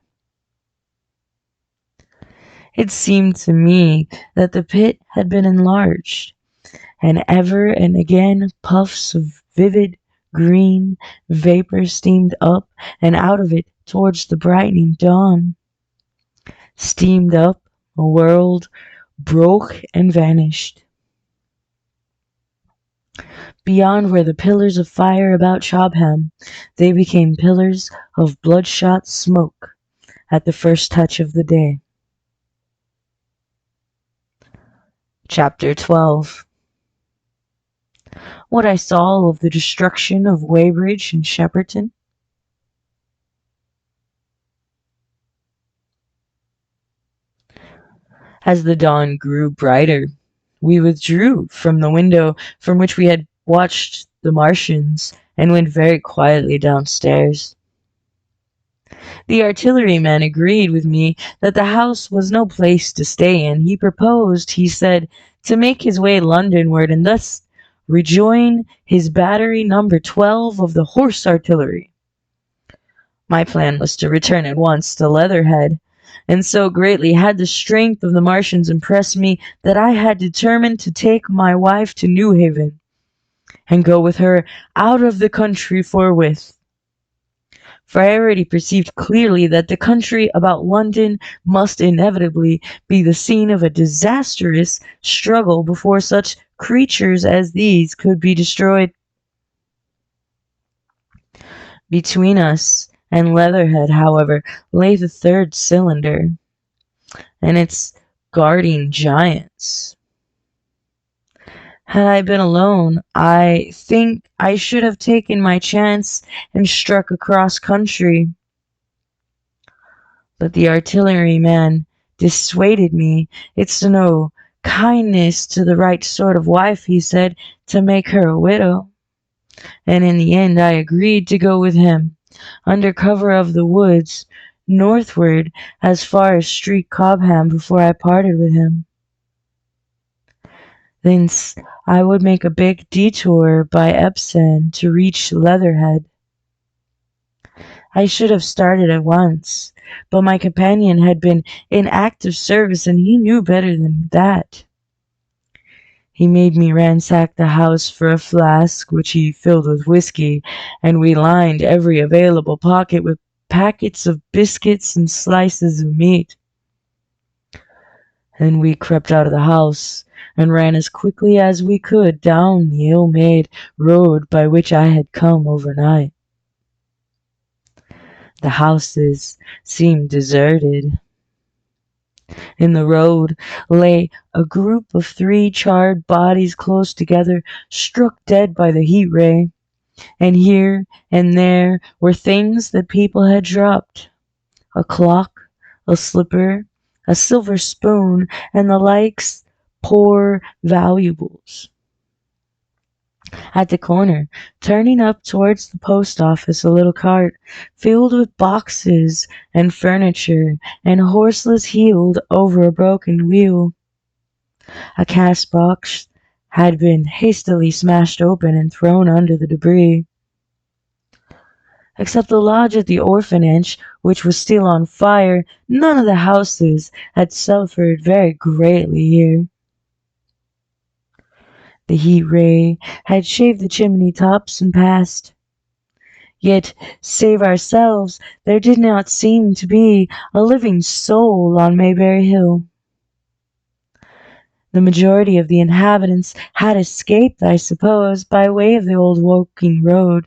It seemed to me that the pit had been enlarged, and ever and again puffs of vivid green vapor steamed up and out of it towards the brightening dawn. Steamed up, a world broke and vanished. Beyond were the pillars of fire about Chobham. They became pillars of bloodshot smoke at the first touch of the day. Chapter 12. What I saw of the destruction of Weybridge and Shepperton. As the dawn grew brighter, we withdrew from the window from which we had watched the Martians and went very quietly downstairs. The artilleryman agreed with me that the house was no place to stay in. He proposed, he said, to make his way Londonward and thus rejoin his battery number 12 of the horse artillery. My plan was to return at once to Leatherhead, and so greatly had the strength of the Martians impressed me that I had determined to take my wife to Newhaven and go with her out of the country forthwith. For I already perceived clearly that the country about London must inevitably be the scene of a disastrous struggle before such creatures as these could be destroyed. Between us and Leatherhead, however, lay the 3rd cylinder and its guarding giants. Had I been alone, I think I should have taken my chance and struck across country. But the artilleryman dissuaded me. It's no kindness to the right sort of wife, he said, to make her a widow. And in the end I agreed to go with him, under cover of the woods, northward as far as Street Cobham before I parted with him. Thence I would make a big detour by Epsom to reach Leatherhead. I should have started at once, but my companion had been in active service and he knew better than that. He made me ransack the house for a flask, which he filled with whiskey, and we lined every available pocket with packets of biscuits and slices of meat. Then we crept out of the house and ran as quickly as we could down the ill-made road by which I had come overnight. The houses seemed deserted. In the road lay a group of 3 charred bodies close together, struck dead by the heat ray. And here and there were things that people had dropped: a clock, a slipper, a silver spoon, and the likes, poor valuables. At the corner, turning up towards the post office, a little cart, filled with boxes and furniture, and horseless heeled over a broken wheel. A cast box had been hastily smashed open and thrown under the debris. Except the lodge at the orphanage, which was still on fire, none of the houses had suffered very greatly here. The heat ray had shaved the chimney tops and passed. Yet, save ourselves, there did not seem to be a living soul on Mayberry Hill. The majority of the inhabitants had escaped, I suppose, by way of the old Woking road,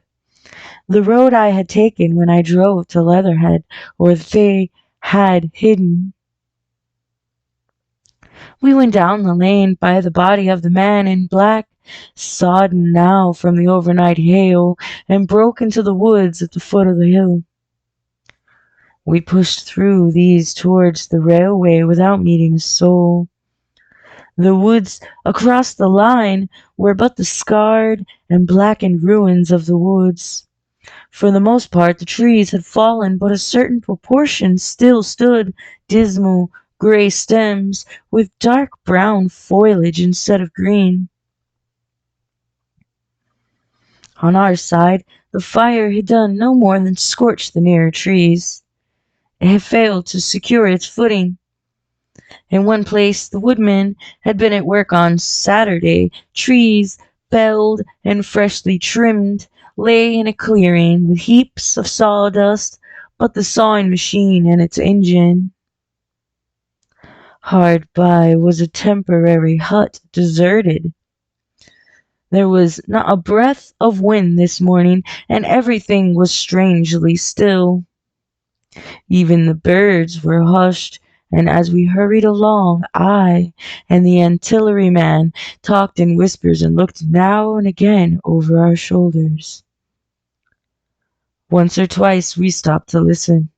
the road I had taken when I drove to Leatherhead, or they had hidden. We went down the lane by the body of the man in black, sodden now from the overnight hail, and broke into the woods at the foot of the hill. We pushed through these towards the railway without meeting a soul. The woods across the line were but the scarred and blackened ruins of the woods. For the most part the trees had fallen, but a certain proportion still stood, dismal, grey stems, with dark brown foliage instead of green. On our side the fire had done no more than scorch the nearer trees. It had failed to secure its footing. In one place the woodmen had been at work on Saturday. Trees, felled and freshly trimmed, lay in a clearing with heaps of sawdust but the sawing machine and its engine. Hard by was a temporary hut, deserted. There was not a breath of wind this morning, and everything was strangely still. Even the birds were hushed, and as we hurried along, I and the artilleryman talked in whispers and looked now and again over our shoulders. Once or twice we stopped to listen.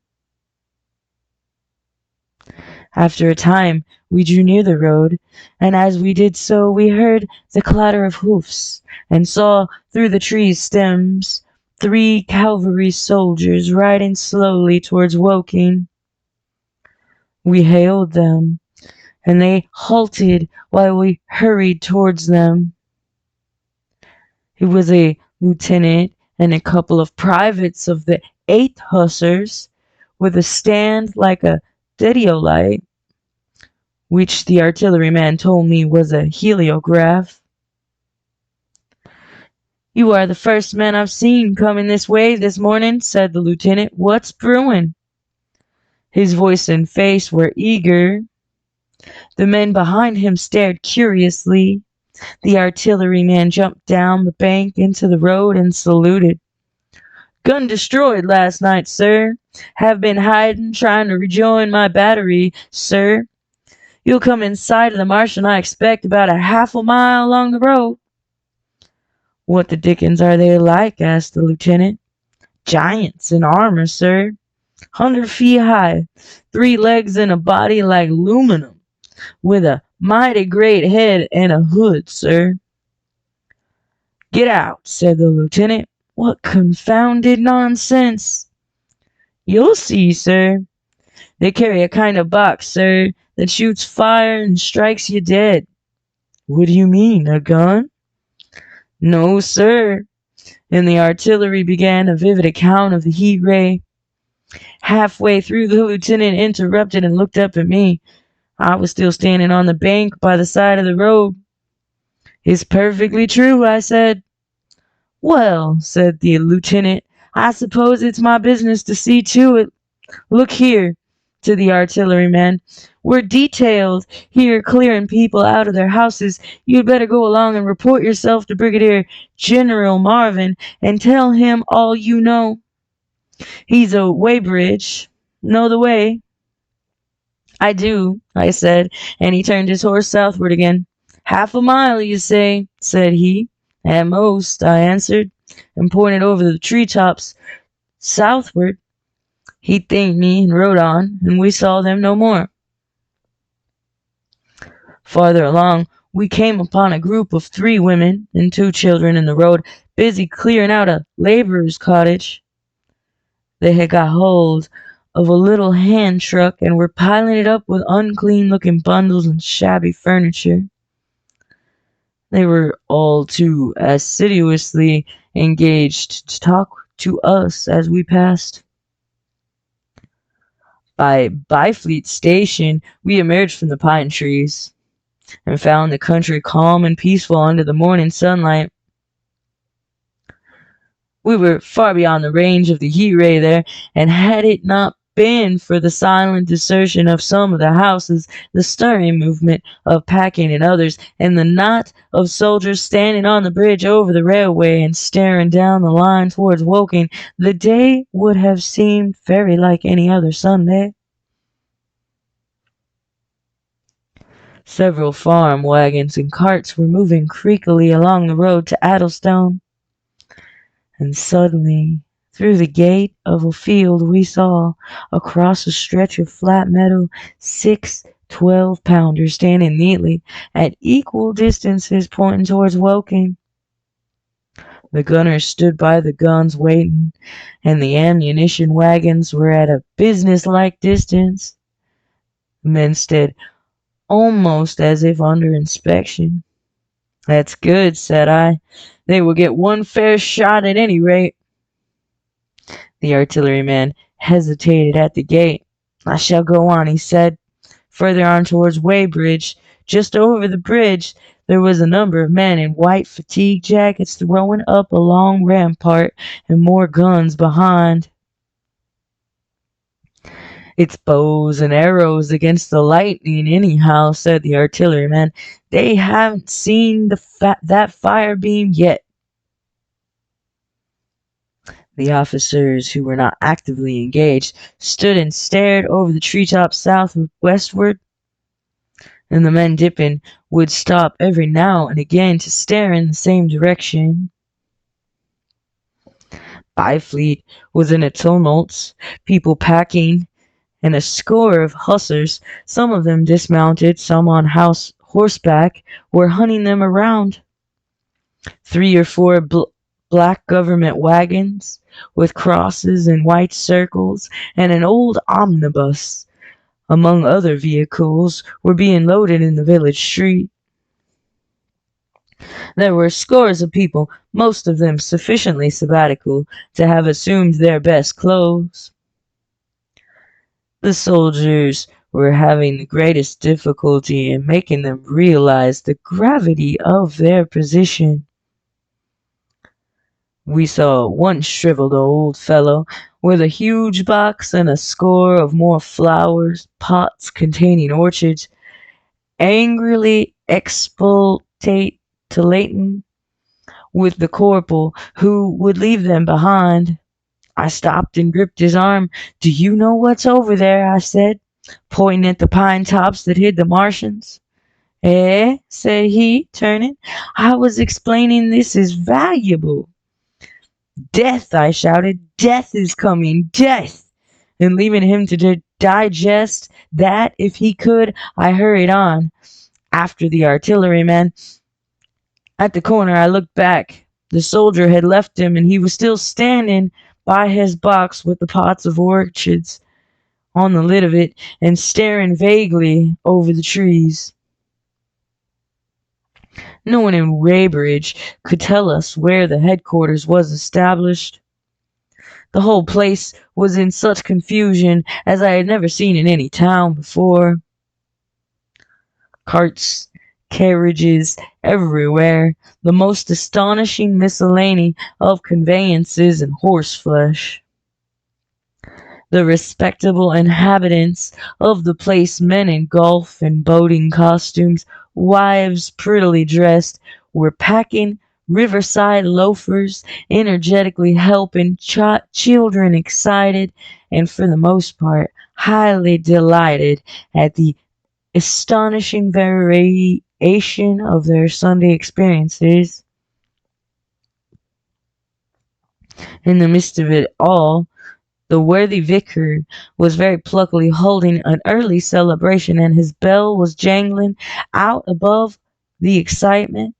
After a time we drew near the road, and as we did so we heard the clatter of hoofs, and saw through the trees' stems 3 cavalry soldiers riding slowly towards Woking. We hailed them, and they halted while we hurried towards them. It was a lieutenant and a couple of privates of the 8th Hussars, with a stand like a deodiolite, which the artilleryman told me was a heliograph. "You are the first men I've seen coming this way this morning," said the lieutenant. "What's brewing?" His voice and face were eager. The men behind him stared curiously. The artilleryman jumped down the bank into the road and saluted. "Gun destroyed last night, sir. Have been hiding, trying to rejoin my battery, sir. You'll come in sight of the Martian, I expect, about a half a mile along the road." "What the dickens are they like?" asked the lieutenant. "Giants in armor, sir. 100 feet high, 3 legs and a body like aluminum, with a mighty great head and a hood, sir." "Get out," said the lieutenant. "What confounded nonsense!" "You'll see, sir. They carry a kind of box, sir, that shoots fire and strikes you dead." "What do you mean, a gun?" "No, sir." And the artillery began a vivid account of the heat ray. Halfway through the lieutenant interrupted and looked up at me. I was still standing on the bank by the side of the road. "It's perfectly true," I said. "Well," said the lieutenant, "I suppose it's my business to see to it. Look here," to the artilleryman, "we're detailed here clearing people out of their houses. You'd better go along and report yourself to Brigadier General Marvin and tell him all you know. He's a Weybridge. Know the way?" I do, I said, and he turned his horse southward again. Half a mile, you say, said he. At most, I answered, and pointed over the treetops southward. He thanked me and rode on, and we saw them no more. Farther along, we came upon a group of 3 women and 2 children in the road, busy clearing out a laborer's cottage. They had got hold of a little hand truck and were piling it up with unclean-looking bundles and shabby furniture. They were all too assiduously engaged to talk to us as we passed. By Byfleet Station, we emerged from the pine trees and found the country calm and peaceful under the morning sunlight. We were far beyond the range of the heat ray there, and had it not been for the silent desertion of some of the houses, the stirring movement of packing in others, and the knot of soldiers standing on the bridge over the railway and staring down the line towards Woking, the day would have seemed very like any other Sunday. Several farm wagons and carts were moving creakily along the road to Addlestone. And suddenly, through the gate of a field, we saw, across a stretch of flat meadow, 6 12-pounders standing neatly at equal distances pointing towards Woking. The gunners stood by the guns waiting, and the ammunition wagons were at a business-like distance. The men stood almost as if under inspection. That's good, said I. They will get one fair shot at any rate. The artilleryman hesitated at the gate. I shall go on, he said. Further on towards Weybridge, just over the bridge, there was a number of men in white fatigue jackets throwing up a long rampart and more guns behind. It's bows and arrows against the lightning anyhow, said the artilleryman. They haven't seen that fire beam yet. The officers, who were not actively engaged, stood and stared over the treetops southwestward, and the men dipping would stop every now and again to stare in the same direction. Byfleet was in a tumult, people packing, and a score of hussars, some of them dismounted, some on horseback, were hunting them around. 3 or 4 black government wagons, with crosses and white circles, and an old omnibus, among other vehicles, were being loaded in the village street. There were scores of people, most of them sufficiently sabbatical to have assumed their best clothes. The soldiers were having the greatest difficulty in making them realize the gravity of their position. We saw one shriveled old fellow with a huge box and a score of more flowers, pots containing orchids, angrily expostulating with the corporal who would leave them behind. I stopped and gripped his arm. Do you know what's over there? I said, pointing at the pine tops that hid the Martians. Eh? Said he, turning. I was explaining this is valuable. Death, I shouted. Death is coming. Death! And leaving him to digest that if he could, I hurried on, after the artilleryman. At the corner I looked back. The soldier had left him, and he was still standing by his box with the pots of orchids on the lid of it, and staring vaguely over the trees. No one in Weybridge could tell us where the headquarters was established. The whole place was in such confusion as I had never seen in any town before. Carts, carriages everywhere, the most astonishing miscellany of conveyances and horseflesh. The respectable inhabitants of the place, men in golf and boating costumes, wives prettily dressed, were packing riverside loafers, energetically helping children excited, and for the most part highly delighted at the astonishing variation of their Sunday experiences. In the midst of it all, the worthy vicar was very pluckily holding an early celebration, and his bell was jangling out above the excitement.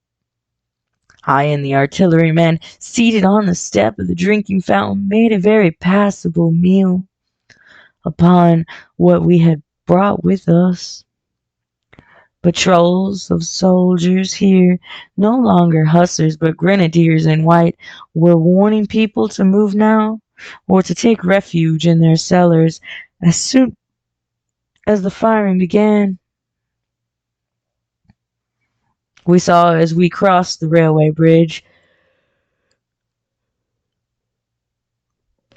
I and the artilleryman, seated on the step of the drinking fountain, made a very passable meal upon what we had brought with us. Patrols of soldiers here, no longer hussars but grenadiers in white, were warning people to move now, or to take refuge in their cellars as soon as the firing began. We saw as we crossed the railway bridge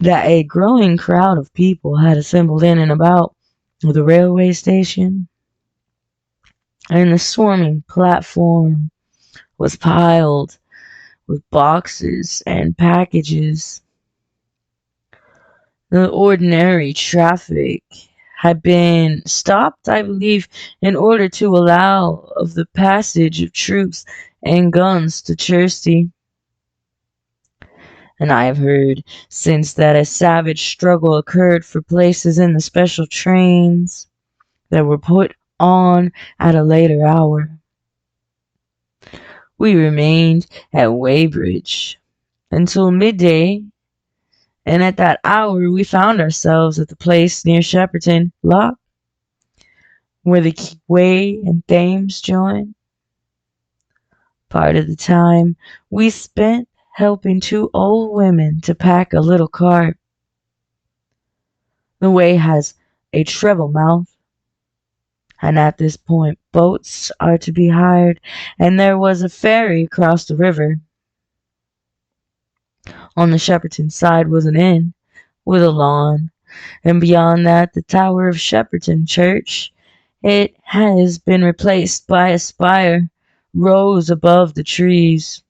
that a growing crowd of people had assembled in and about the railway station, and the swarming platform was piled with boxes and packages. The ordinary traffic had been stopped, I believe, in order to allow of the passage of troops and guns to Chertsey. And I have heard since that a savage struggle occurred for places in the special trains that were put on at a later hour. We remained at Weybridge until midday, and at that hour we found ourselves at the place near Shepperton Lock, where the Wey and Thames join. Part of the time we spent helping two old women to pack a little cart. The Wey has a treble mouth, and at this point boats are to be hired, and there was a ferry across the river. On the Shepperton side was an inn with a lawn, and beyond that the tower of Shepperton Church. It has been replaced by a spire, rose above the trees.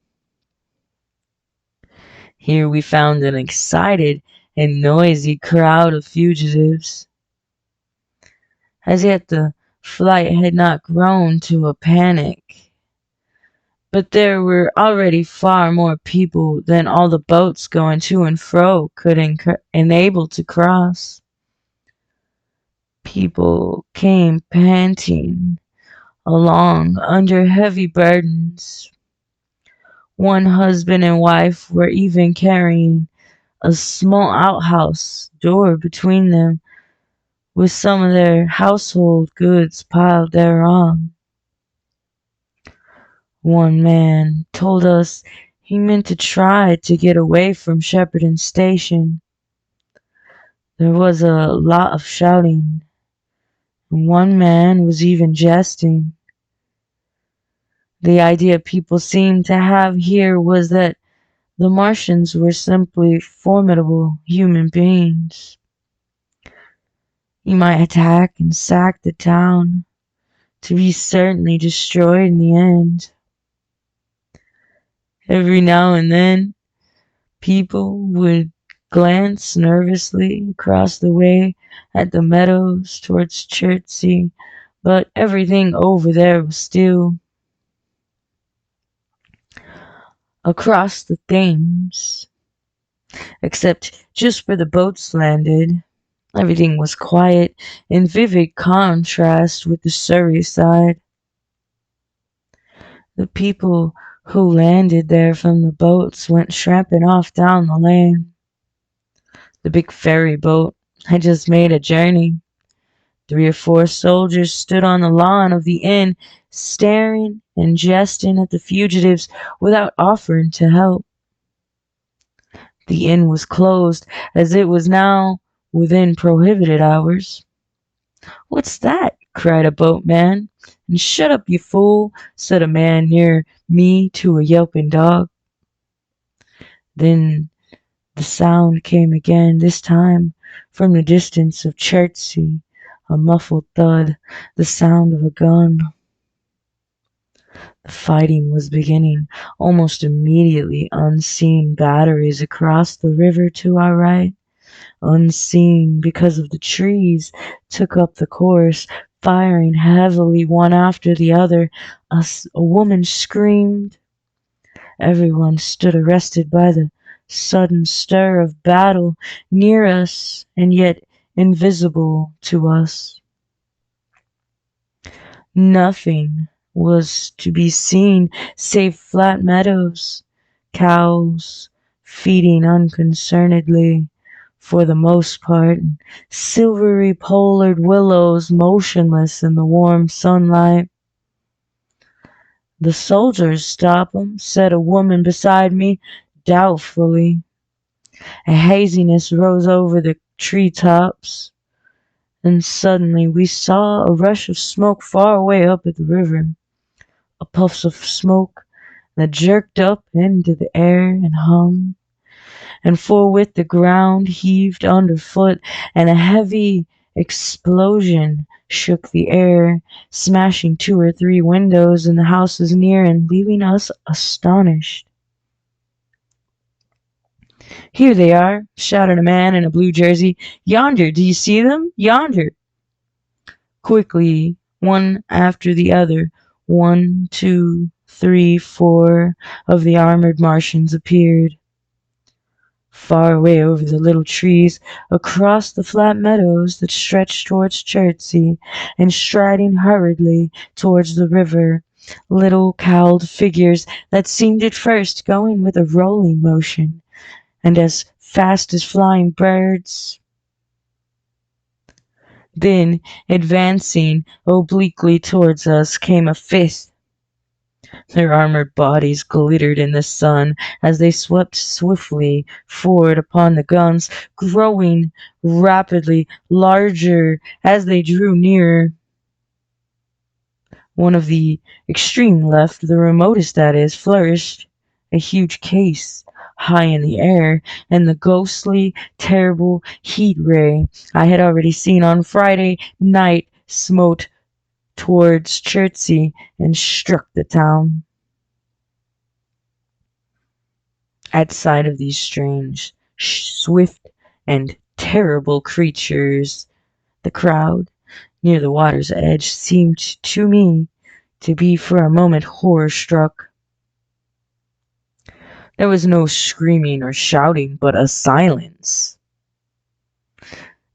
Here we found an excited and noisy crowd of fugitives. As yet the flight had not grown to a panic, but there were already far more people than all the boats going to and fro could enable to cross. People came panting along under heavy burdens. One husband and wife were even carrying a small outhouse door between them, with some of their household goods piled thereon. One man told us he meant to try to get away from Shepperton Station. There was a lot of shouting, and one man was even jesting. The idea people seemed to have here was that the Martians were simply formidable human beings. He might attack and sack the town, to be certainly destroyed in the end. Every now and then, people would glance nervously across the way at the meadows towards Chertsey, but everything over there was still. Across the Thames, except just where the boats landed, everything was quiet, in vivid contrast with the Surrey side. The people who landed there from the boats went tramping off down the lane. The big ferry boat had just made a journey. 3 or 4 soldiers stood on the lawn of the inn, staring and jesting at the fugitives without offering to help. The inn was closed, as it was now within prohibited hours. "What's that?" cried a boatman. "And shut up, you fool," said a man near me to a yelping dog. Then the sound came again, this time from the distance of Chertsey, a muffled thud, the sound of a gun. The fighting was beginning. Almost immediately unseen batteries across the river to our right unseen because of the trees, took up the course, firing heavily one after the other. A woman screamed. Everyone stood arrested by the sudden stir of battle near us and yet invisible to us. Nothing was to be seen save flat meadows, cows feeding unconcernedly for the most part, and silvery pollard willows motionless in the warm sunlight. "The soldiers stop 'em," said a woman beside me, doubtfully. A haziness rose over the tree tops, and suddenly we saw a rush of smoke far away up at the river. A puff of smoke that jerked up into the air and hung, and forthwith the ground heaved underfoot, and a heavy explosion shook the air, smashing 2 or 3 windows in the houses near and leaving us astonished. "Here they are," shouted a man in a blue jersey. "Yonder, do you see them? Yonder!" Quickly, one after the other, 1, 2, 3, 4 of the armored Martians appeared. Far away over the little trees, across the flat meadows that stretched towards Chertsey, and striding hurriedly towards the river, little cowled figures that seemed at first going with a rolling motion, and as fast as flying birds. Then, advancing obliquely towards us, came a fifth. Their armored bodies glittered in the sun as they swept swiftly forward upon the guns, growing rapidly larger as they drew nearer. One of the extreme left, the remotest that is, flourished a huge case high in the air, and the ghostly, terrible heat ray I had already seen on Friday night smote towards Chertsey and struck the town. At sight of these strange, swift, and terrible creatures, the crowd near the water's edge seemed to me to be for a moment horror-struck. There was no screaming or shouting, but a silence.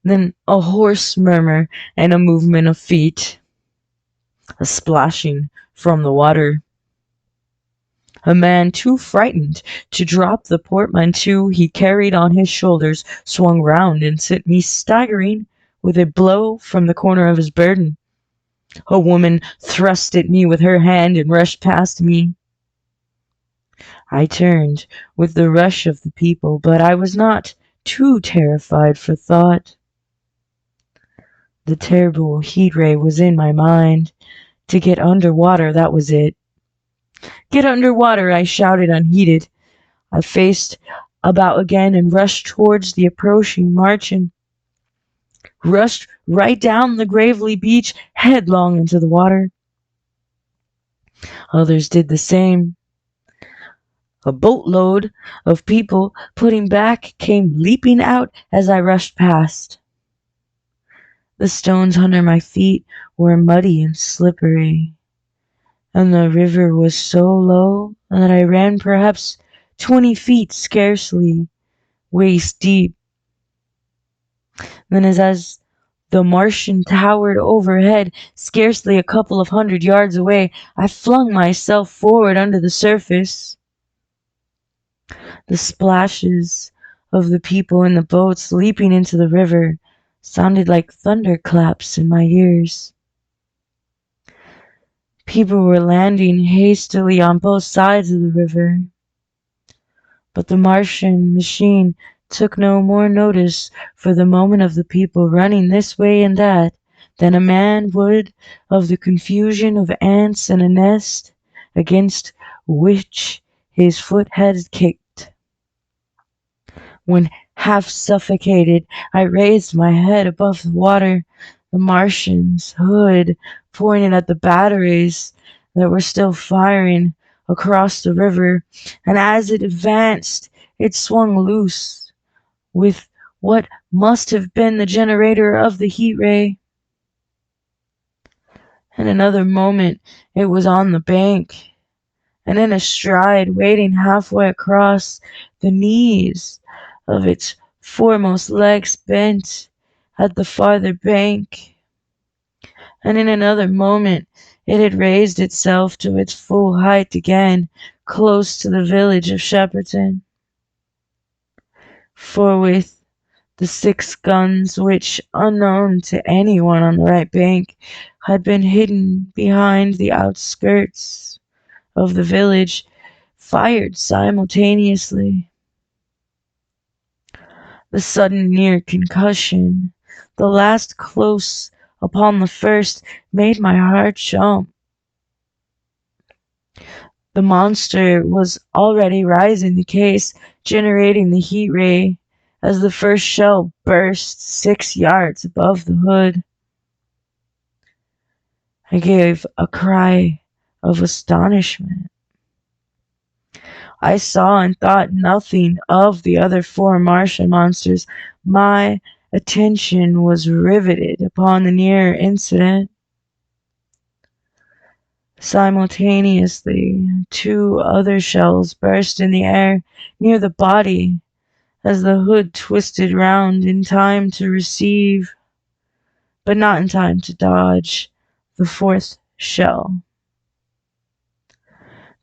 Then a hoarse murmur and a movement of feet, a splashing from the water. A man too frightened to drop the portmanteau he carried on his shoulders swung round and sent me staggering with a blow from the corner of his burden. A woman thrust at me with her hand and rushed past me. I turned with the rush of the people, but I was not too terrified for thought. The terrible heat ray was in my mind. To get under water, that was it. "Get under water!" I shouted unheeded. I faced about again and rushed towards the approaching Martian. Rushed right down the gravelly beach, headlong into the water. Others did the same. A boatload of people putting back came leaping out as I rushed past. The stones under my feet were muddy and slippery, and the river was so low that I ran perhaps 20 feet, scarcely waist deep. Then as the Martian towered overhead, scarcely a couple of 100 yards away, I flung myself forward under the surface. The splashes of the people in the boats leaping into the river sounded like thunderclaps in my ears. People were landing hastily on both sides of the river, but the Martian machine took no more notice for the moment of the people running this way and that than a man would of the confusion of ants in a nest against which his foot had kicked. When half suffocated, I raised my head above the water. The Martian's hood pointed at the batteries that were still firing across the river, and as it advanced, it swung loose with what must have been the generator of the heat ray. In another moment, it was on the bank, and in a stride, wading halfway across, the knees of its foremost legs bent at the farther bank. And in another moment, it had raised itself to its full height again, close to the village of Shepperton. For with the 6 guns which, unknown to anyone on the right bank, had been hidden behind the outskirts of the village, fired simultaneously. The sudden near concussion, the last close upon the first, made my heart jump. The monster was already rising the case, generating the heat ray, as the first shell burst 6 yards above the hood. I gave a cry of astonishment. I saw and thought nothing of the other 4 Martian monsters. My attention was riveted upon the near incident. Simultaneously, 2 other shells burst in the air near the body as the hood twisted round in time to receive, but not in time to dodge, the 4th shell.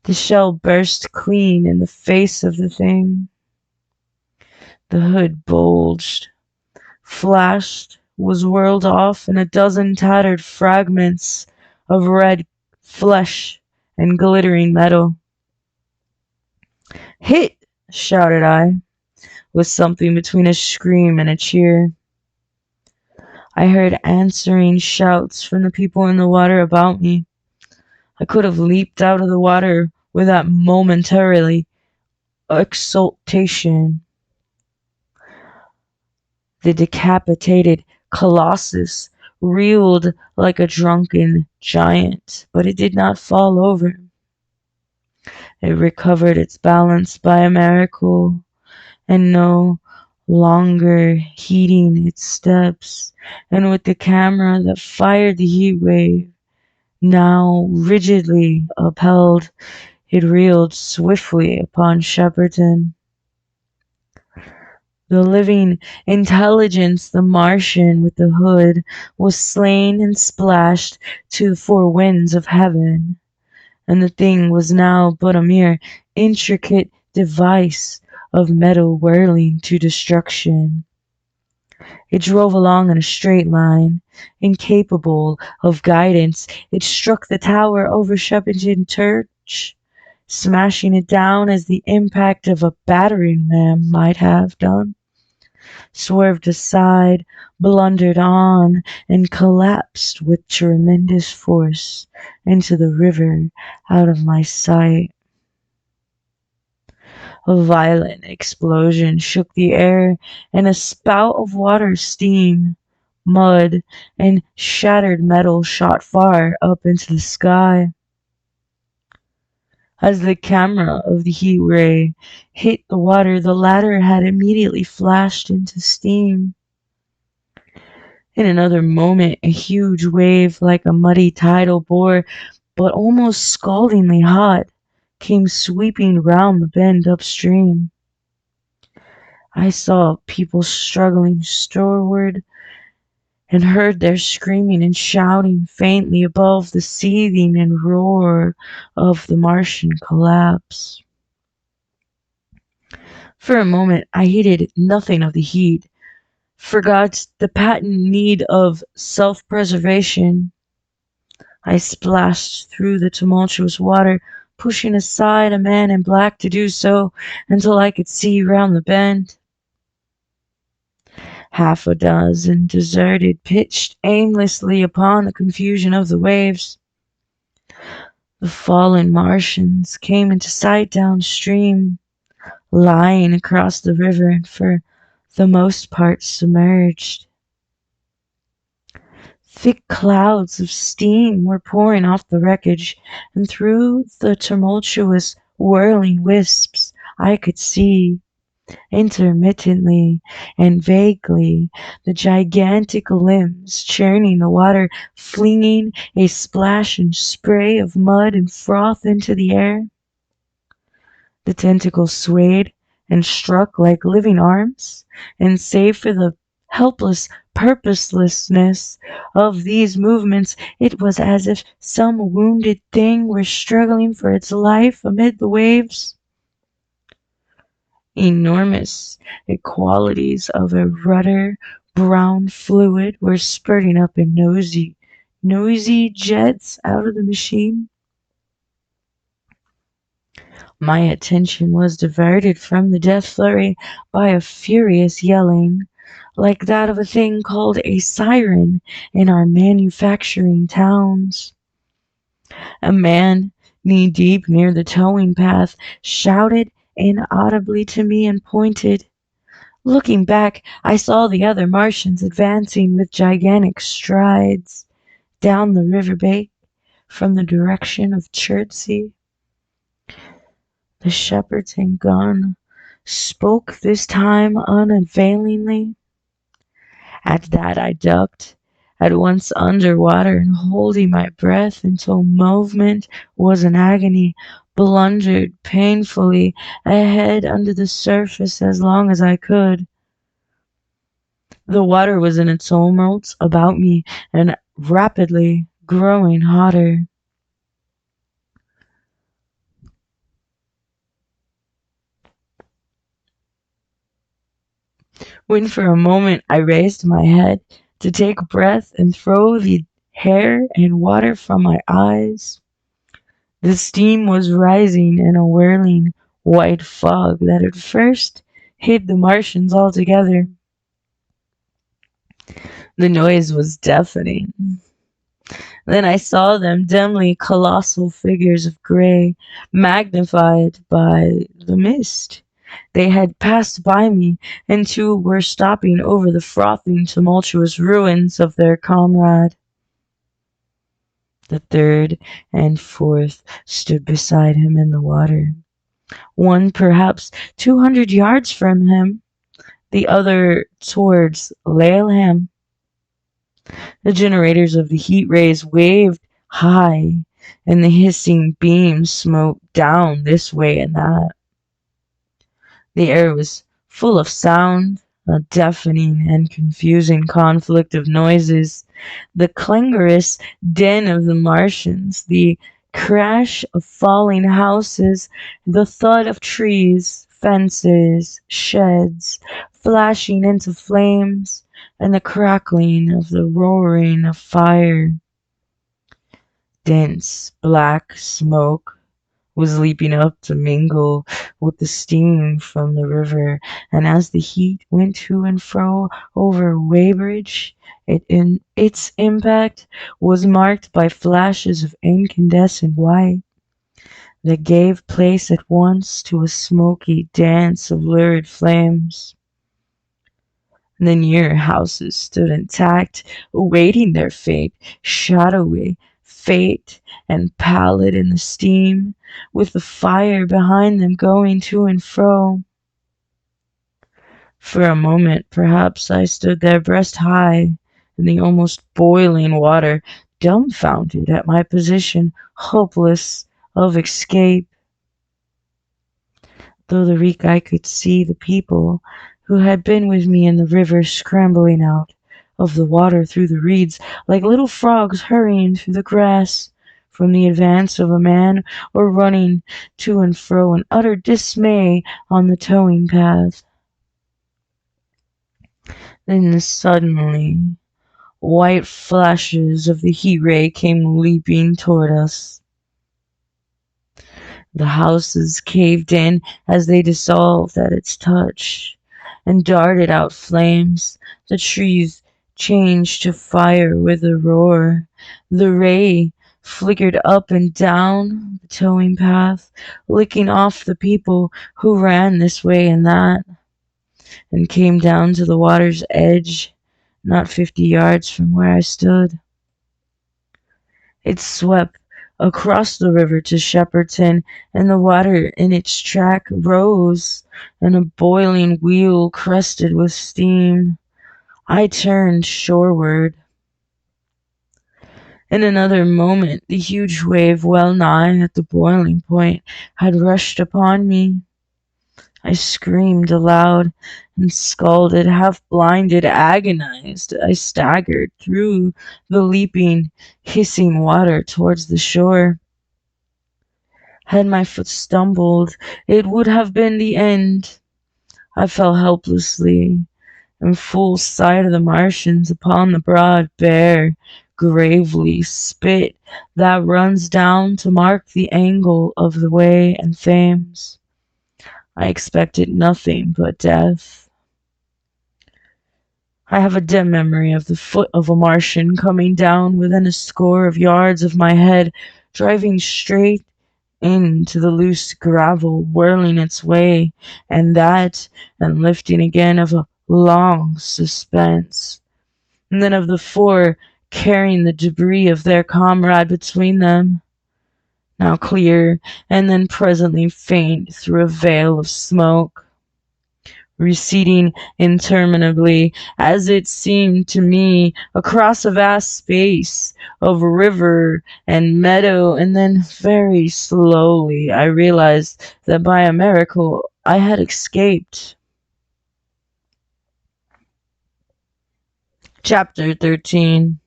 The shell burst clean in the face of the thing. The hood bulged, flashed, was whirled off in a dozen tattered fragments of red flesh and glittering metal. "Hit!" shouted I, with something between a scream and a cheer. I heard answering shouts from the people in the water about me. I could have leaped out of the water with that momentarily exultation. The decapitated colossus reeled like a drunken giant, but it did not fall over. It recovered its balance by a miracle, and no longer heeding its steps, and with the camera that fired the heat wave now rigidly upheld, it reeled swiftly upon Shepperton. The living intelligence, the Martian with the hood, was slain and splashed to the 4 winds of heaven, and the thing was now but a mere intricate device of metal whirling to destruction. It drove along in a straight line, incapable of guidance. It struck the tower over Shepperton Church, smashing it down as the impact of a battering ram might have done, swerved aside, blundered on, and collapsed with tremendous force into the river out of my sight. A violent explosion shook the air, and a spout of water, steam, mud, and shattered metal shot far up into the sky. As the camera of the heat ray hit the water, the latter had immediately flashed into steam. In another moment, a huge wave, like a muddy tidal bore, but almost scaldingly hot, came sweeping round the bend upstream. I saw people struggling shoreward, and heard their screaming and shouting faintly above the seething and roar of the Martian collapse. For a moment I heeded nothing of the heat, forgot the patent need of self-preservation. I splashed through the tumultuous water, pushing aside a man in black to do so, until I could see round the bend. Half a dozen deserted pitched aimlessly upon the confusion of the waves. The fallen Martians came into sight downstream, lying across the river and for the most part submerged. Thick clouds of steam were pouring off the wreckage, and through the tumultuous whirling wisps I could see, Intermittently and vaguely, the gigantic limbs churning the water, flinging a splash and spray of mud and froth into the air. The tentacles swayed and struck like living arms, and save for the helpless purposelessness of these movements, it was as if some wounded thing were struggling for its life amid the waves. Enormous quantities of a rudder brown fluid were spurting up in noisy jets out of the machine. My attention was diverted from the death flurry by a furious yelling, like that of a thing called a siren in our manufacturing towns. A man, knee deep near the towing path, shouted inaudibly to me and pointed. Looking back, I saw the other Martians advancing with gigantic strides down the river bank from the direction of Chertsey. The Shepperton gun spoke this time unavailingly. At that I ducked, at once under water and holding my breath until movement was an agony, blundered painfully ahead under the surface as long as I could. The water was in a tumult about me and rapidly growing hotter. When for a moment I raised my head to take breath and throw the hair and water from my eyes, the steam was rising in a whirling white fog that at first hid the Martians altogether. The noise was deafening. Then I saw them dimly, colossal figures of gray, magnified by the mist. They had passed by me, and two were stopping over the frothing, tumultuous ruins of their comrade. The third and fourth stood beside him in the water, one perhaps 200 yards from him, the other towards Laleham. The generators of the heat rays waved high, and the hissing beams smoked down this way and that. The air was full of sound, a deafening and confusing conflict of noises, the clangorous din of the Martians, the crash of falling houses, the thud of trees, fences, sheds, flashing into flames, and the crackling of the roaring of fire. Dense black smoke was leaping up to mingle with the steam from the river, and as the heat went to and fro over Weybridge, its impact was marked by flashes of incandescent white that gave place at once to a smoky dance of lurid flames. The nearer houses stood intact, awaiting their fate, shadowy, faint, and pallid in the steam, with the fire behind them going to and fro. For a moment, perhaps, I stood there breast high in the almost boiling water, dumbfounded at my position, hopeless of escape. Though the reek I could see the people who had been with me in the river scrambling out of the water through the reeds like little frogs hurrying through the grass from the advance of a man, or running to and fro in utter dismay on the towing path. Then suddenly white flashes of the heat ray came leaping toward us. The houses caved in as they dissolved at its touch, and darted out flames. The trees changed to fire with a roar. The ray flickered up and down the towing path, licking off the people who ran this way and that, and came down to the water's edge, not 50 yards from where I stood. It swept across the river to Shepperton, and the water in its track rose, and a boiling wheel crested with steam. I turned shoreward. In another moment the huge wave, well nigh at the boiling point, had rushed upon me. I screamed aloud and scalded, half blinded, agonized. I staggered through the leaping, hissing water towards the shore. Had my foot stumbled, it would have been the end. I fell helplessly in full sight of the Martians upon the broad, bare, gravely spit that runs down to mark the angle of the Wey and Thames. I expected nothing but death. I have a dim memory of the foot of a Martian coming down within a score of yards of my head, driving straight into the loose gravel, whirling its way, and that, and lifting again, of a long suspense, and then of the four carrying the debris of their comrade between them, now clear, and then presently faint through a veil of smoke, receding interminably, as it seemed to me, across a vast space of river and meadow, and then very slowly I realized that by a miracle I had escaped. Chapter 13.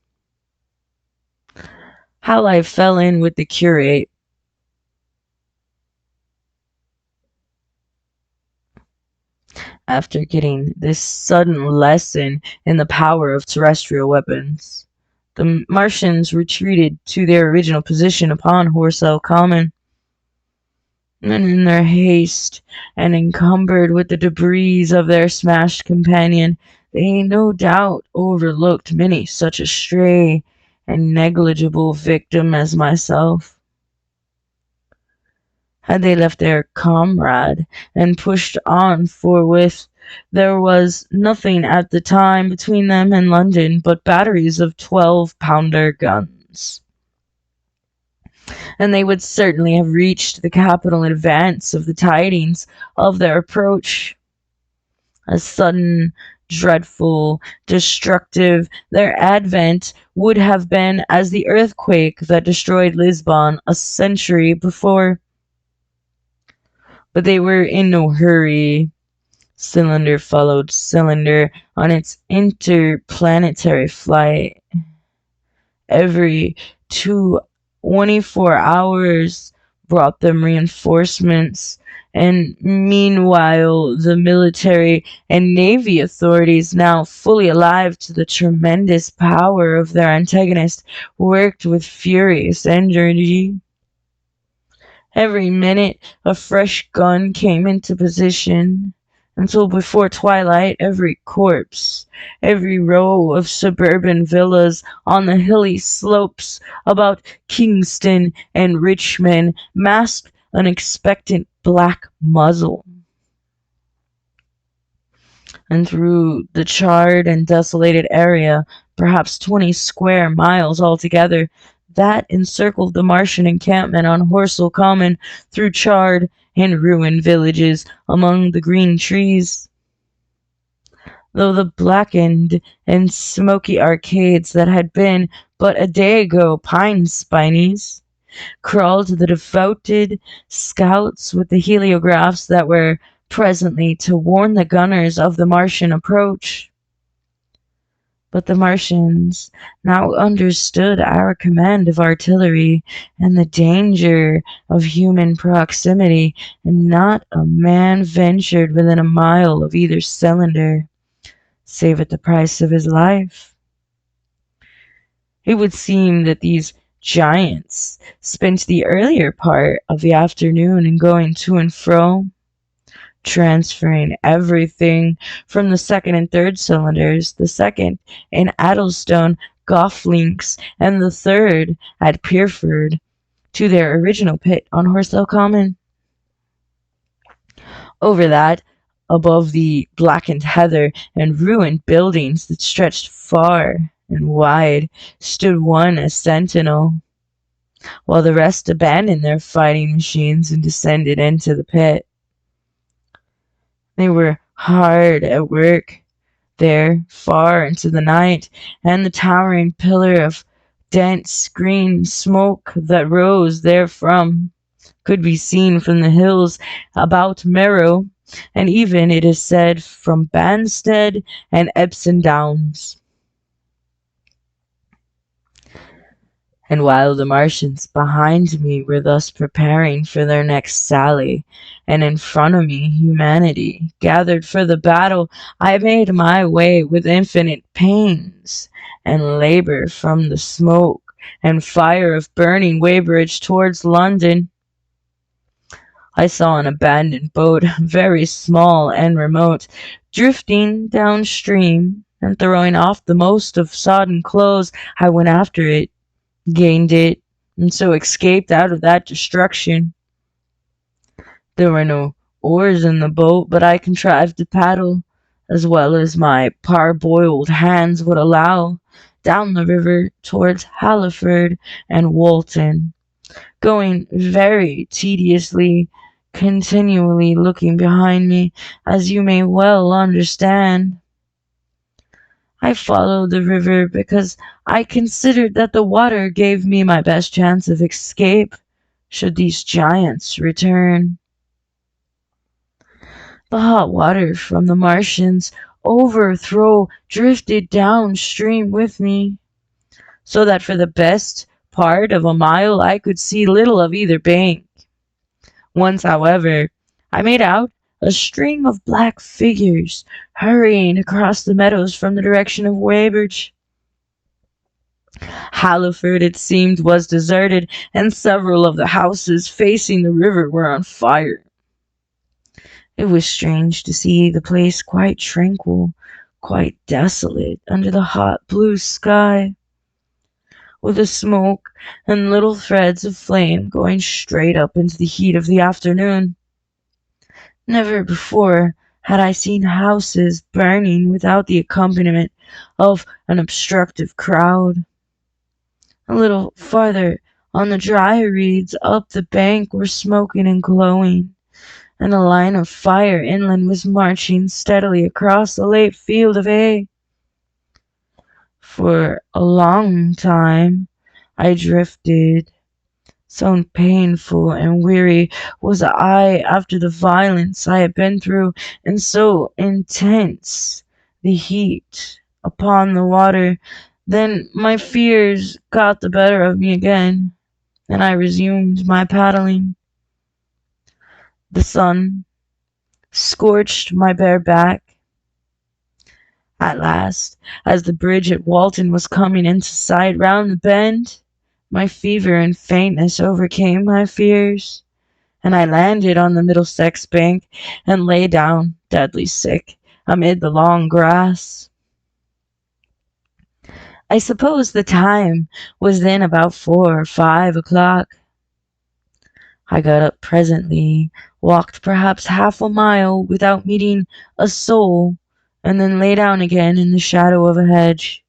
How I Fell In with the Curate. After getting this sudden lesson in the power of terrestrial weapons, the Martians retreated to their original position upon Horsell Common, and in their haste, and encumbered with the debris of their smashed companion, they no doubt overlooked many such a stray and negligible victim as myself. Had they left their comrade and pushed on forthwith, there was nothing at the time between them and London but batteries of 12-pounder guns, and they would certainly have reached the capital in advance of the tidings of their approach. A sudden, dreadful, destructive, their advent would have been as the earthquake that destroyed Lisbon a century before. But they were in no hurry. Cylinder followed cylinder on its interplanetary flight. Every 24 hours brought them reinforcements, and meanwhile the military and navy authorities, now fully alive to the tremendous power of their antagonist, worked with furious energy. Every minute a fresh gun came into position, until before twilight every corpse, every row of suburban villas on the hilly slopes about Kingston and Richmond masked an expectant black muzzle. And through the charred and desolated area, perhaps 20 square miles altogether, that encircled the Martian encampment on Horsell Common, through charred and ruined villages among the green trees, though the blackened and smoky arcades that had been but a day ago pine spinies, crawled the devoted scouts with the heliographs that were presently to warn the gunners of the Martian approach. But the Martians now understood our command of artillery and the danger of human proximity, and not a man ventured within a mile of either cylinder, save at the price of his life. It would seem that these giants spent the earlier part of the afternoon in going to and fro, transferring everything from the second and third cylinders, the second in Addlestone golf links, and the third at Pierford, to their original pit on Horsell Common. Over that, above the blackened heather and ruined buildings that stretched far and wide, stood one as sentinel. while the rest abandoned their fighting machines and descended into the pit. They were hard at work there far into the night, and the towering pillar of dense green smoke that rose therefrom could be seen from the hills about Merrow, and even, it is said, from Banstead and Epsom Downs. And while the Martians behind me were thus preparing for their next sally, and in front of me humanity gathered for the battle, I made my way with infinite pains and labour from the smoke and fire of burning Weybridge towards London. I saw an abandoned boat, very small and remote, drifting downstream, and throwing off the most of sodden clothes, I went after it, gained it, and so escaped out of that destruction. There were no oars in the boat, but I contrived to paddle, as well as my parboiled hands would allow, down the river towards Halliford and Walton, going very tediously, continually looking behind me, as you may well understand. I followed the river because I considered that the water gave me my best chance of escape should these giants return. The hot water from the Martians' overthrow drifted downstream with me, so that for the best part of a mile I could see little of either bank. Once, however, I made out a string of black figures hurrying across the meadows from the direction of Weybridge. Halliford, it seemed, was deserted, and several of the houses facing the river were on fire. It was strange to see the place quite tranquil, quite desolate, under the hot blue sky, with the smoke and little threads of flame going straight up into the heat of the afternoon. Never before had I seen houses burning without the accompaniment of an obstructive crowd. A little farther on, the dry reeds up the bank were smoking and glowing, and a line of fire inland was marching steadily across a late field of hay. For a long time I drifted, so painful and weary was I after the violence I had been through, and so intense the heat upon the water. Then my fears got the better of me again, and I resumed my paddling. The sun scorched my bare back. At last, as the bridge at Walton was coming into sight round the bend, my fever and faintness overcame my fears, and I landed on the Middlesex bank and lay down, deadly sick, amid the long grass. I suppose the time was then about 4 or 5 o'clock. I got up presently, walked perhaps half a mile without meeting a soul, and then lay down again in the shadow of a hedge.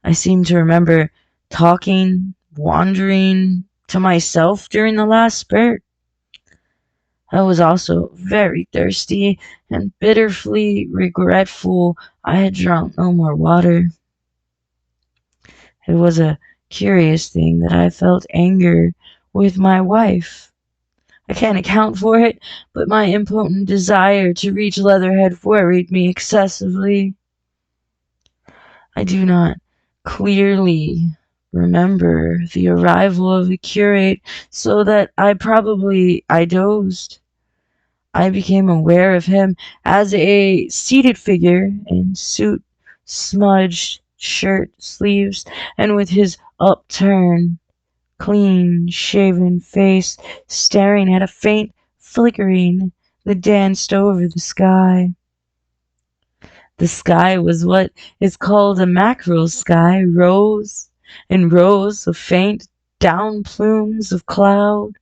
I seem to remember talking, wandering to myself during the last spurt. I was also very thirsty and bitterly regretful I had drunk no more water. It was a curious thing that I felt anger with my wife. I can't account for it, but my impotent desire to reach Leatherhead worried me excessively. I do not clearly remember the arrival of the curate, so that I dozed. I became aware of him as a seated figure in suit, smudged shirt sleeves, and with his upturned, clean-shaven face staring at a faint flickering that danced over the sky. The sky was what is called a mackerel sky, rows and rows of faint down plumes of cloud,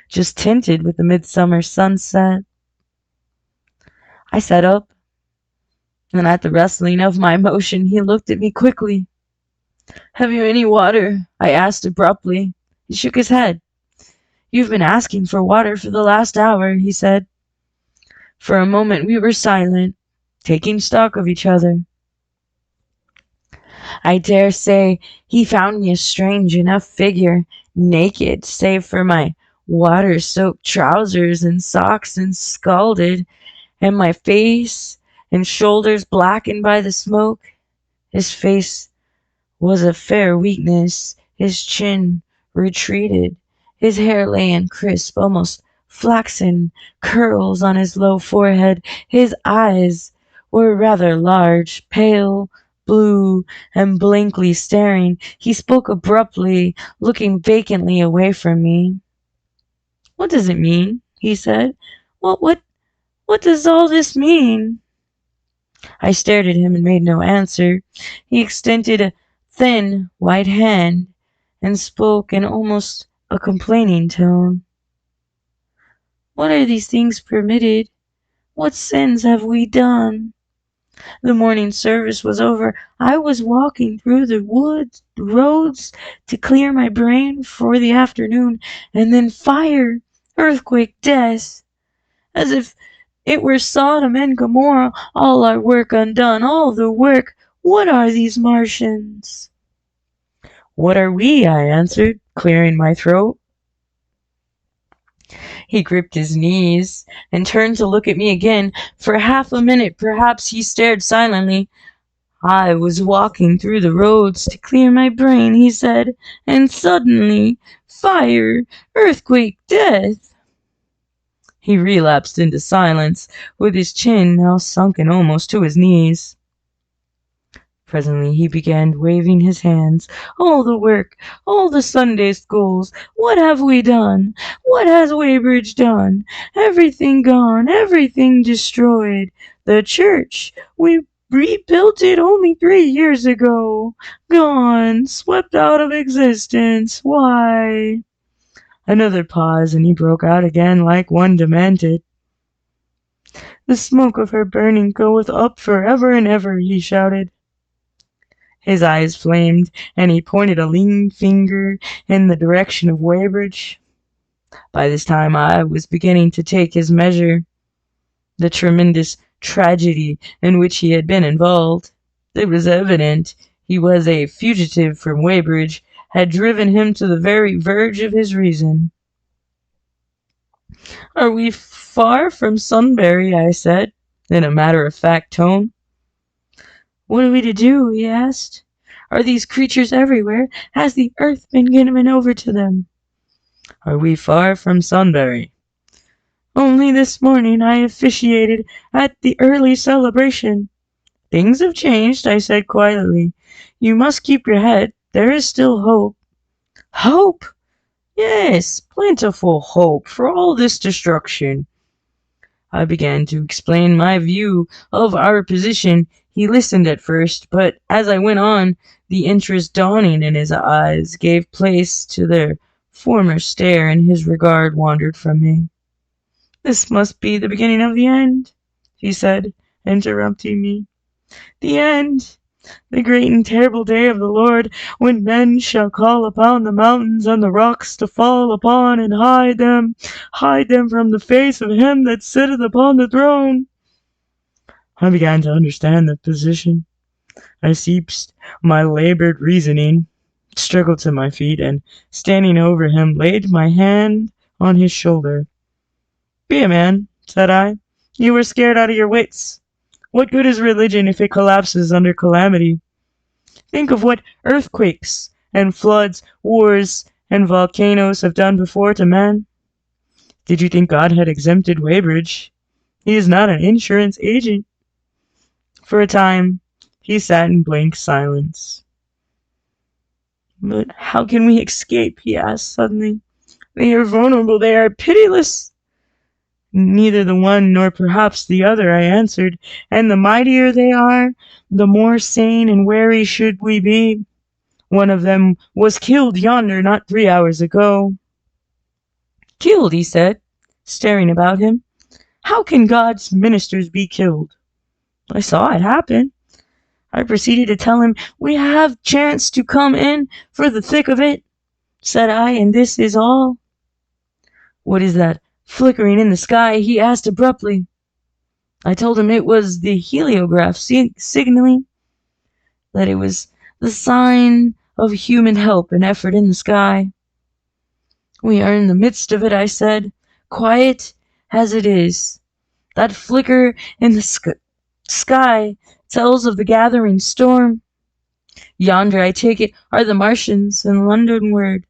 just tinted with the midsummer sunset. I sat up, and at the rustling of my motion he looked at me quickly. "Have you any water?" I asked abruptly. He shook his head. "You've been asking for water for the last hour," he said. For a moment we were silent, taking stock of each other. I dare say he found me a strange enough figure, naked save for my water-soaked trousers and socks, and scalded, and my face and shoulders blackened by the smoke. His face was a fair weakness, his chin retreated, his hair lay in crisp, almost flaxen curls on his low forehead. His eyes were rather large, pale, blue, and blankly staring. He spoke abruptly, looking vacantly away from me. "What does it mean?" he said. What does all this mean?" I stared at him and made no answer. He extended a thin, white hand and spoke in almost a complaining tone. "What are these things permitted? What sins have we done? The morning service was over. I was walking through the roads to clear my brain for the afternoon, and then fire, earthquake, death. As if it were Sodom and Gomorrah, all our work undone, all the work. What are these Martians?" "What are we?" I answered, clearing my throat. He gripped his knees and turned to look at me again. For half a minute, perhaps, he stared silently. "I was walking through the roads to clear my brain," he said, "and suddenly, fire, earthquake, death." He relapsed into silence, with his chin now sunken almost to his knees. Presently he began waving his hands. "All the work, all the Sunday schools. What have we done? What has Weybridge done? Everything gone, everything destroyed. The church, we rebuilt it only 3 years ago. Gone, swept out of existence. Why?" Another pause, and he broke out again like one demented. "The smoke of her burning goeth up for ever and ever," he shouted. His eyes flamed, and he pointed a lean finger in the direction of Weybridge. By this time I was beginning to take his measure, the tremendous tragedy in which he had been involved. It was evident he was a fugitive from Weybridge, had driven him to the very verge of his reason. "Are we far from Sunbury?" I said, in a matter-of-fact tone. "What are we to do?" he asked. "Are these creatures everywhere? Has the earth been given over to them?" "Are we far from Sunbury?" "Only this morning I officiated at the early celebration." "Things have changed," I said quietly. "You must keep your head. There is still hope." "Hope?" "Yes, plentiful hope for all this destruction." I began to explain my view of our position. He listened at first, but as I went on, the interest dawning in his eyes gave place to their former stare, and his regard wandered from me. "This must be the beginning of the end," he said, interrupting me. "The end, the great and terrible day of the Lord, when men shall call upon the mountains and the rocks to fall upon and hide them from the face of him that sitteth upon the throne." I began to understand the position. I ceased my labored reasoning, struggled to my feet, and, standing over him, laid my hand on his shoulder. "Be a man," said I. "You are scared out of your wits. What good is religion if it collapses under calamity? Think of what earthquakes and floods, wars and volcanoes have done before to man. Did you think God had exempted Weybridge? He is not an insurance agent." For a time he sat in blank silence. "But how can we escape?" he asked suddenly. "They are vulnerable, they are pitiless." "Neither the one nor perhaps the other," I answered, "and the mightier they are, the more sane and wary should we be. One of them was killed yonder not 3 hours ago." "Killed?" he said, staring about him. "How can God's ministers be killed?" "I saw it happen." I proceeded to tell him, "We have chanced to come in for the thick of it," said I, "and this is all." "What is that flickering in the sky?" he asked abruptly. I told him it was the heliograph signaling that it was the sign of human help and effort in the sky. "We are in the midst of it," I said, "quiet as it is. That flicker in the sky tells of the gathering storm. Yonder, I take it, are the Martians, and Londonward,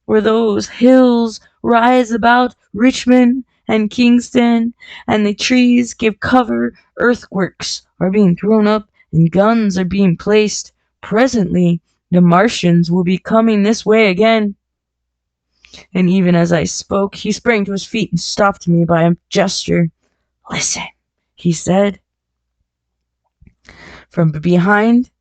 where those hills rise about Richmond and Kingston, and the trees give cover, earthworks are being thrown up, and guns are being placed. Presently, the Martians will be coming this way again." And even as I spoke, he sprang to his feet and stopped me by a gesture. "Listen," he said. From behind,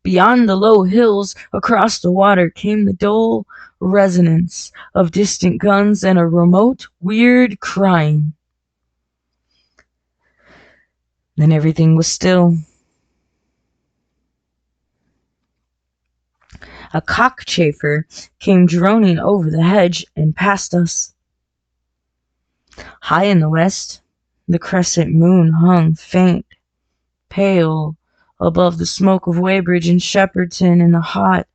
beyond the low hills, across the water, came the dull resonance of distant guns and a remote, weird crying. Then everything was still. A cockchafer came droning over the hedge and past us. High in the west, the crescent moon hung faint, pale, above the smoke of Weybridge and Shepperton in the hot,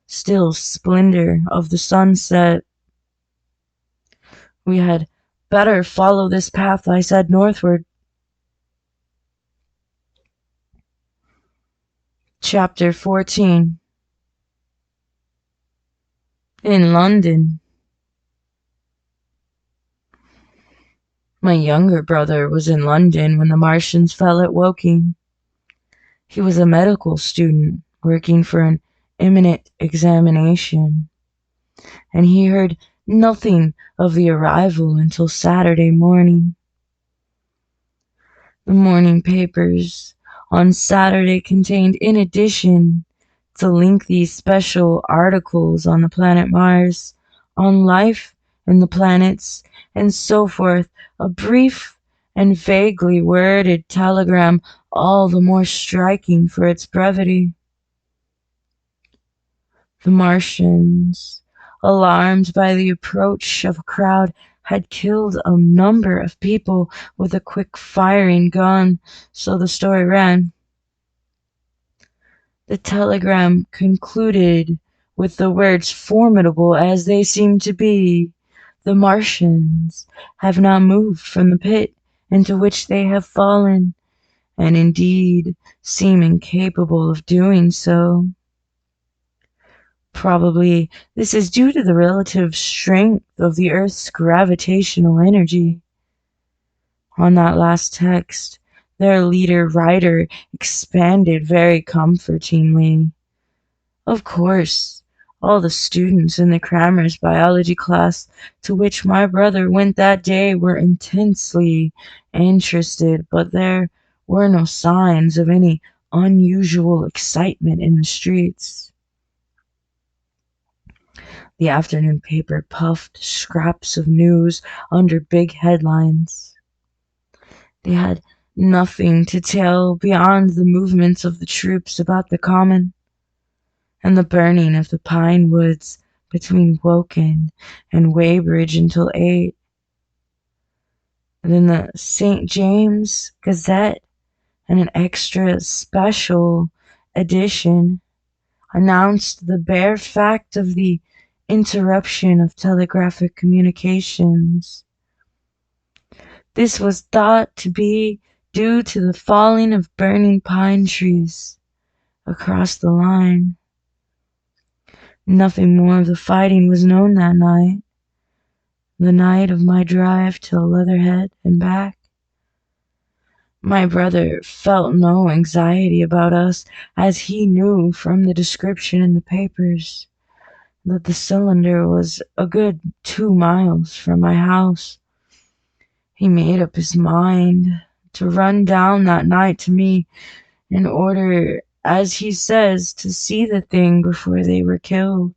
still splendor of the sunset. "We had better follow this path," I said, "northward." Chapter 14. In London. My younger brother was in London when the Martians fell at Woking. He was a medical student working for an imminent examination, and he heard nothing of the arrival until Saturday morning. The morning papers on Saturday contained, in addition to lengthy special articles on the planet Mars, on life in the planets, and so forth, a brief and vaguely worded telegram, all the more striking for its brevity. The Martians, alarmed by the approach of a crowd, had killed a number of people with a quick-firing gun, so the story ran. The telegram concluded with the words, "Formidable as they seem to be, the Martians have not moved from the pit into which they have fallen, and indeed seem incapable of doing so. Probably this is due to the relative strength of the Earth's gravitational energy." On that last text, their leader writer expanded very comfortingly. Of course, all the students in the Crammers biology class to which my brother went that day were intensely interested, but there were no signs of any unusual excitement in the streets. The afternoon paper puffed scraps of news under big headlines. They had nothing to tell beyond the movements of the troops about the common, and the burning of the pine woods between Woking and Weybridge until 8. Then the St. James Gazette, and an extra special edition, announced the bare fact of the interruption of telegraphic communications. This was thought to be due to the falling of burning pine trees across the line. Nothing more of the fighting was known that night, the night of my drive to Leatherhead and back. My brother felt no anxiety about us, as he knew from the description in the papers that the cylinder was a good 2 miles from my house. He made up his mind to run down that night to me in order, as he says, to see the thing before they were killed.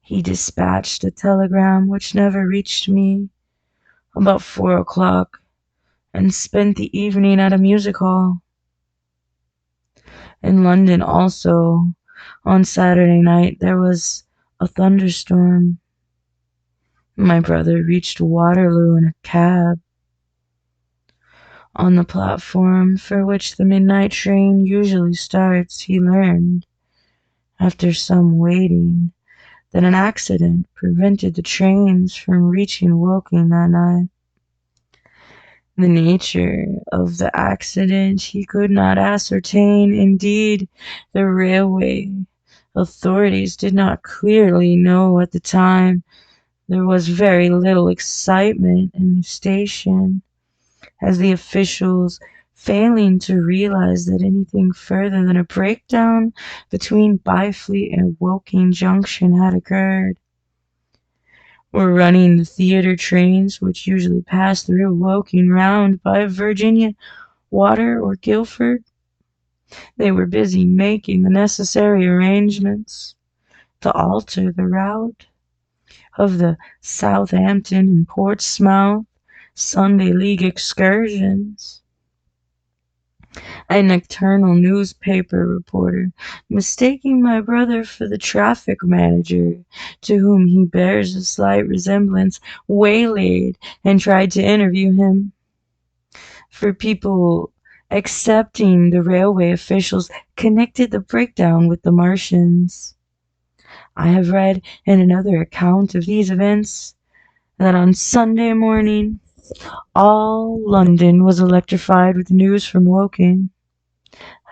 He dispatched a telegram which never reached me about 4 o'clock, and spent the evening at a music hall. In London also, on Saturday night, there was a thunderstorm. My brother reached Waterloo in a cab. On the platform for which the midnight train usually starts, he learned, after some waiting, that an accident prevented the trains from reaching Woking that night. The nature of the accident he could not ascertain. Indeed, the railway authorities did not clearly know at the time. There was very little excitement in the station, as the officials, failing to realize that anything further than a breakdown between Byfleet and Woking Junction had occurred, were running the theatre trains which usually pass through Woking round by Virginia Water or Guildford. They were busy making the necessary arrangements to alter the route of the Southampton and Portsmouth Sunday League excursions. A nocturnal newspaper reporter, mistaking my brother for the traffic manager, to whom he bears a slight resemblance, waylaid and tried to interview him. For people accepting the railway officials connected the breakdown with the Martians. I have read in another account of these events that on Sunday morning all London was electrified with news from Woking.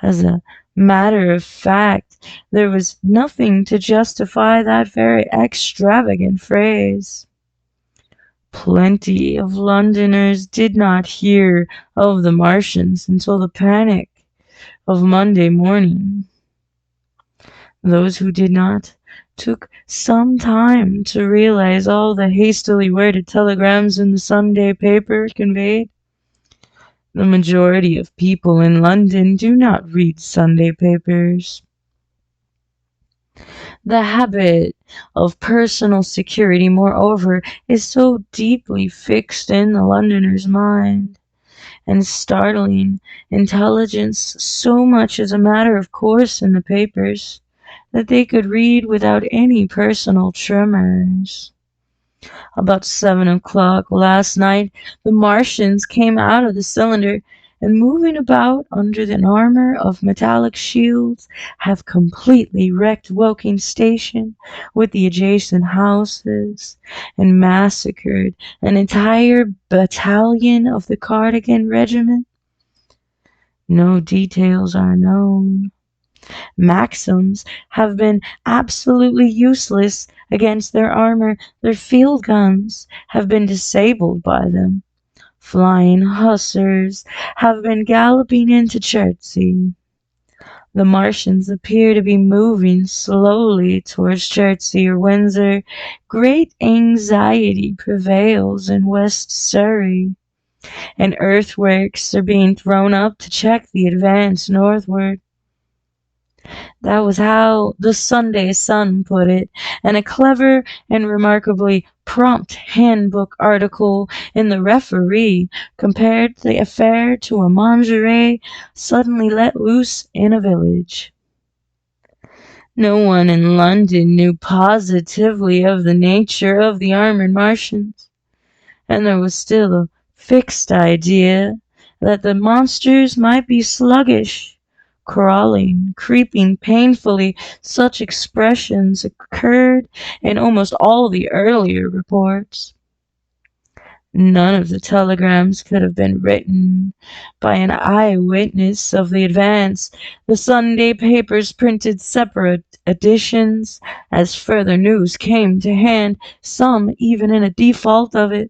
As a matter of fact, there was nothing to justify that very extravagant phrase. Plenty of Londoners did not hear of the Martians until the panic of Monday morning. Those who did not took some time to realize all the hastily worded telegrams in the Sunday paper conveyed. The majority of people in London do not read Sunday papers. The habit of personal security, moreover, is so deeply fixed in the Londoner's mind, and startling intelligence so much as a matter of course in the papers, that they could read without any personal tremors. About 7 o'clock last night, the Martians came out of the cylinder and, moving about under an armor of metallic shields, have completely wrecked Woking Station with the adjacent houses and massacred an entire battalion of the Cardigan Regiment. No details are known. Maxims have been absolutely useless against their armor. Their field guns have been disabled by them. Flying hussars have been galloping into Chertsey. The Martians appear to be moving slowly towards Chertsey or Windsor. Great anxiety prevails in West Surrey, and earthworks are being thrown up to check the advance northward. That was how the Sunday Sun put it, and a clever and remarkably prompt handbook article in the Referee compared the affair to a menagerie suddenly let loose in a village. No one in London knew positively of the nature of the armored Martians, and there was still a fixed idea that the monsters might be sluggish, crawling, creeping painfully. Such expressions occurred in almost all the earlier reports. None of the telegrams could have been written by an eyewitness of the advance. The Sunday papers printed separate editions as further news came to hand, some even in a default of it.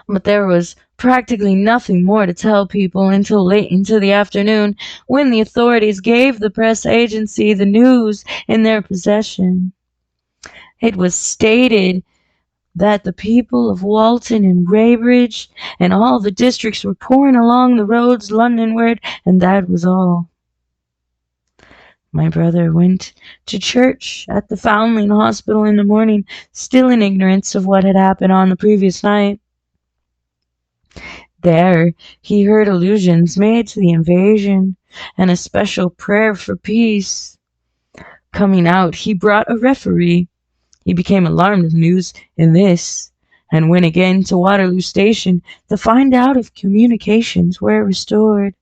But there was practically nothing more to tell people until late into the afternoon, when the authorities gave the press agency the news in their possession. It was stated that the people of Walton and Weybridge and all the districts were pouring along the roads Londonward, and that was all. My brother went to church at the Foundling Hospital in the morning, still in ignorance of what had happened on the previous night. There, he heard allusions made to the invasion and a special prayer for peace. Coming out, he brought a referee. He became alarmed at the news in this, and went again to Waterloo Station to find out if communications were restored.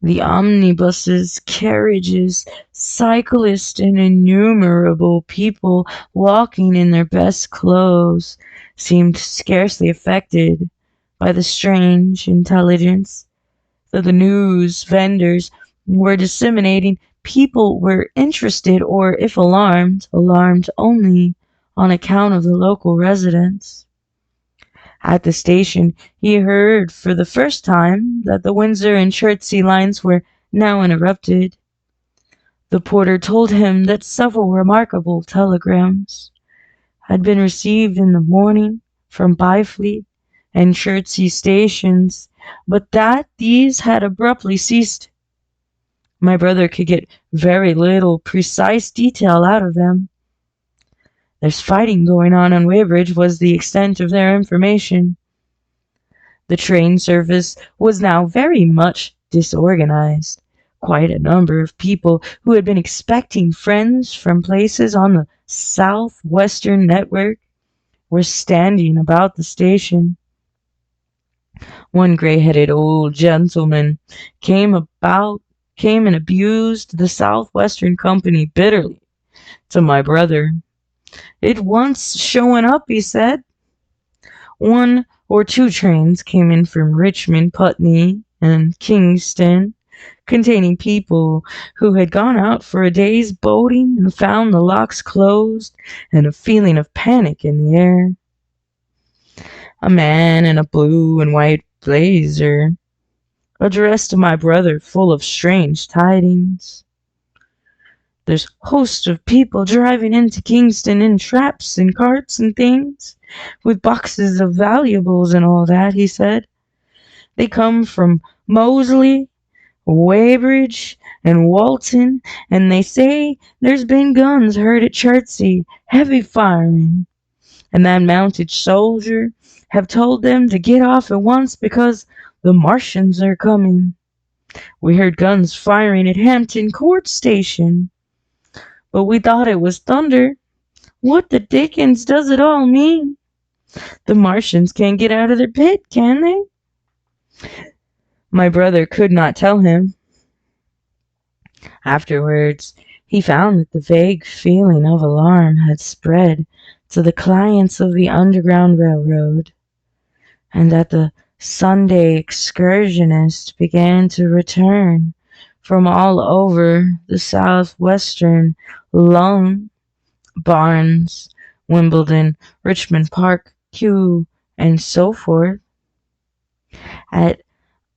The omnibuses, carriages, cyclists, and innumerable people walking in their best clothes seemed scarcely affected by the strange intelligence that the news vendors were disseminating. People were interested, or if alarmed, alarmed only on account of the local residents. At the station, he heard for the first time that the Windsor and Chertsey lines were now interrupted. The porter told him that several remarkable telegrams had been received in the morning from Byfleet and Chertsey stations, but that these had abruptly ceased. My brother could get very little precise detail out of them. There's fighting going on Weybridge was the extent of their information. The train service was now very much disorganized. Quite a number of people who had been expecting friends from places on the southwestern network were standing about the station. One gray-headed old gentleman came and abused the Southwestern Company bitterly to my brother. It wants showing up, he said. 1 or 2 trains came in from Richmond, Putney, and Kingston, containing people who had gone out for a day's boating and found the locks closed, and a feeling of panic in the air. A man in a blue and white blazer addressed to my brother, full of strange tidings. There's a host of people driving into Kingston in traps and carts and things, with boxes of valuables and all that, he said. They come from Moseley, Weybridge, and Walton, and they say there's been guns heard at Chertsey, heavy firing, and that mounted soldier have told them to get off at once because the Martians are coming. We heard guns firing at Hampton Court Station, but we thought it was thunder. What the dickens does it all mean? The Martians can't get out of their pit, can they? My brother could not tell him. Afterwards, he found that the vague feeling of alarm had spread to the clients of the Underground Railroad, and that the Sunday excursionists began to return from all over the southwestern Lung, Barnes, Wimbledon, Richmond Park, Kew, and so forth, at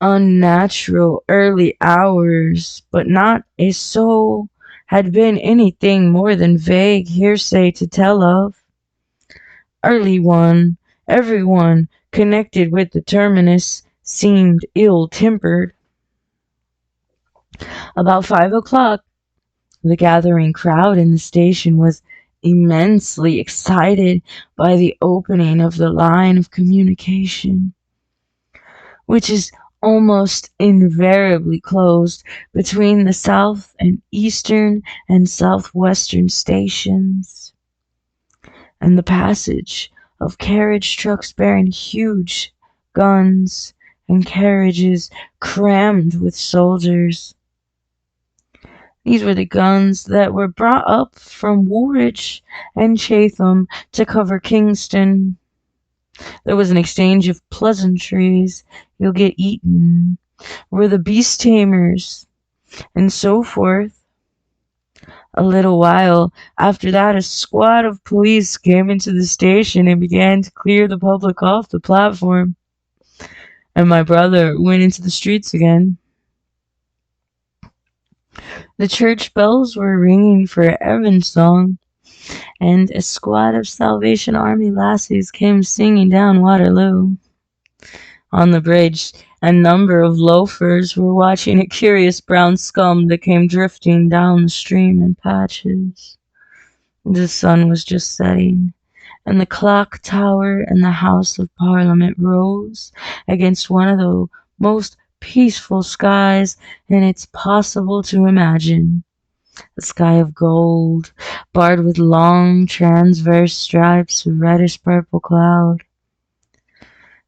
unnatural early hours, but not a soul had been anything more than vague hearsay to tell of. Everyone connected with the terminus seemed ill-tempered. About 5 o'clock, the gathering crowd in the station was immensely excited by the opening of the line of communication, which is almost invariably closed between the south and eastern and southwestern stations, and the passage of carriage trucks bearing huge guns and carriages crammed with soldiers. These were the guns that were brought up from Woolwich and Chatham to cover Kingston. There was an exchange of pleasantries. You'll get eaten. We're the beast tamers, and so forth. A little while after that, a squad of police came into the station and began to clear the public off the platform, and my brother went into the streets again. The church bells were ringing for evensong, and a squad of Salvation Army lassies came singing down Waterloo. On the bridge, a number of loafers were watching a curious brown scum that came drifting down the stream in patches. The sun was just setting, and the clock tower in the House of Parliament rose against one of the most peaceful skies and it's possible to imagine. A sky of gold, barred with long transverse stripes of reddish purple cloud.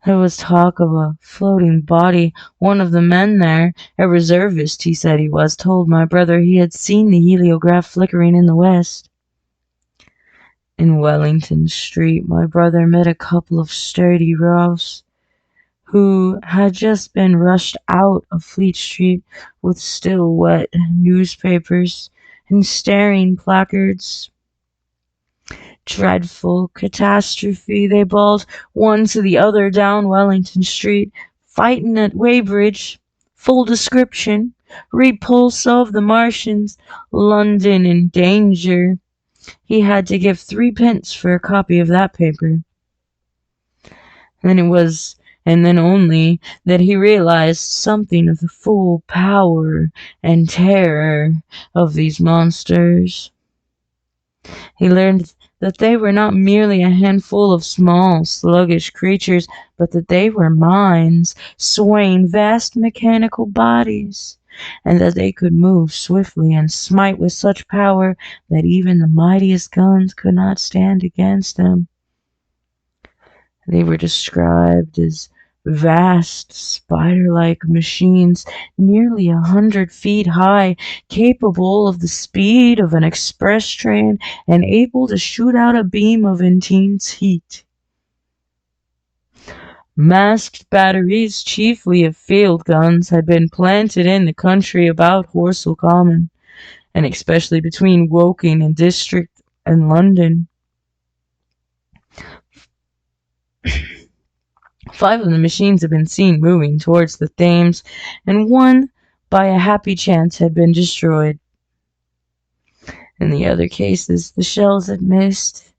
There was talk of a floating body. One of the men there, a reservist he said he was, told my brother he had seen the heliograph flickering in the west. In Wellington Street, my brother met a couple of sturdy roughs who had just been rushed out of Fleet Street with still wet newspapers and staring placards. Dreadful catastrophe, they bawled, one to the other down Wellington Street. Fightin' at Weybridge. Full description. Repulse of the Martians. London in danger. He had to give 3 pence for a copy of that paper. And then only that he realized something of the full power and terror of these monsters. He learned that they were not merely a handful of small, sluggish creatures, but that they were minds swaying vast mechanical bodies, and that they could move swiftly and smite with such power that even the mightiest guns could not stand against them. They were described as vast spider-like machines nearly 100 feet high, capable of the speed of an express train and able to shoot out a beam of intense heat. Masked batteries, chiefly of field guns, had been planted in the country about Horsell Common, and especially between Woking and District and London. 5 of the machines had been seen moving towards the Thames, and one, by a happy chance, had been destroyed. In the other cases, the shells had missed,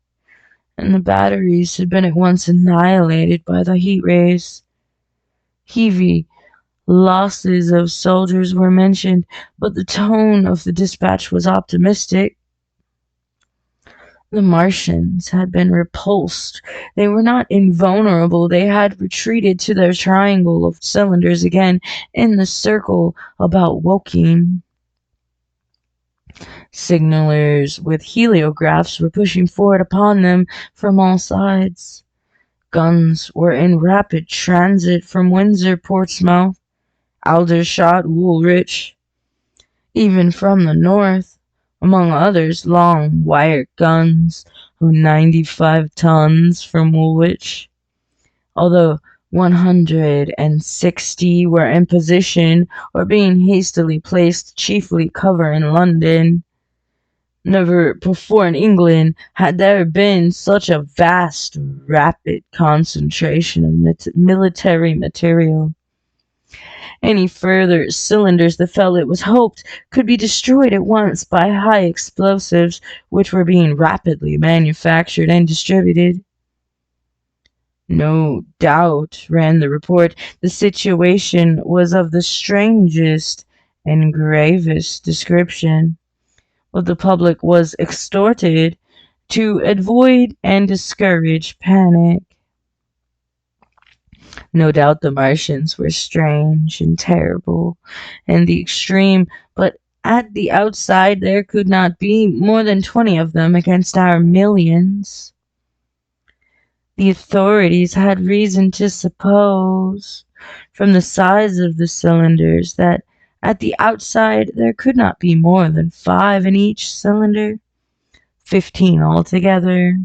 and the batteries had been at once annihilated by the heat rays. Heavy losses of soldiers were mentioned, but the tone of the dispatch was optimistic. The Martians had been repulsed. They were not invulnerable. They had retreated to their triangle of cylinders again in the circle about Woking. Signalers with heliographs were pushing forward upon them from all sides. Guns were in rapid transit from Windsor, Portsmouth, Aldershot, Woolwich, even from the north. Among others, long wire guns of 95 tons from Woolwich, although 160 were in position or being hastily placed, chiefly covering London. Never before in England had there been such a vast, rapid concentration of military material. Any further cylinders that fell, it was hoped, could be destroyed at once by high explosives, which were being rapidly manufactured and distributed. No doubt, ran the report, the situation was of the strangest and gravest description, but the public was exhorted to avoid and discourage panic. No doubt the Martians were strange and terrible in the extreme, but at the outside there could not be more than 20 of them against our millions. The authorities had reason to suppose, from the size of the cylinders, that at the outside there could not be more than 5 in each cylinder, 15 altogether,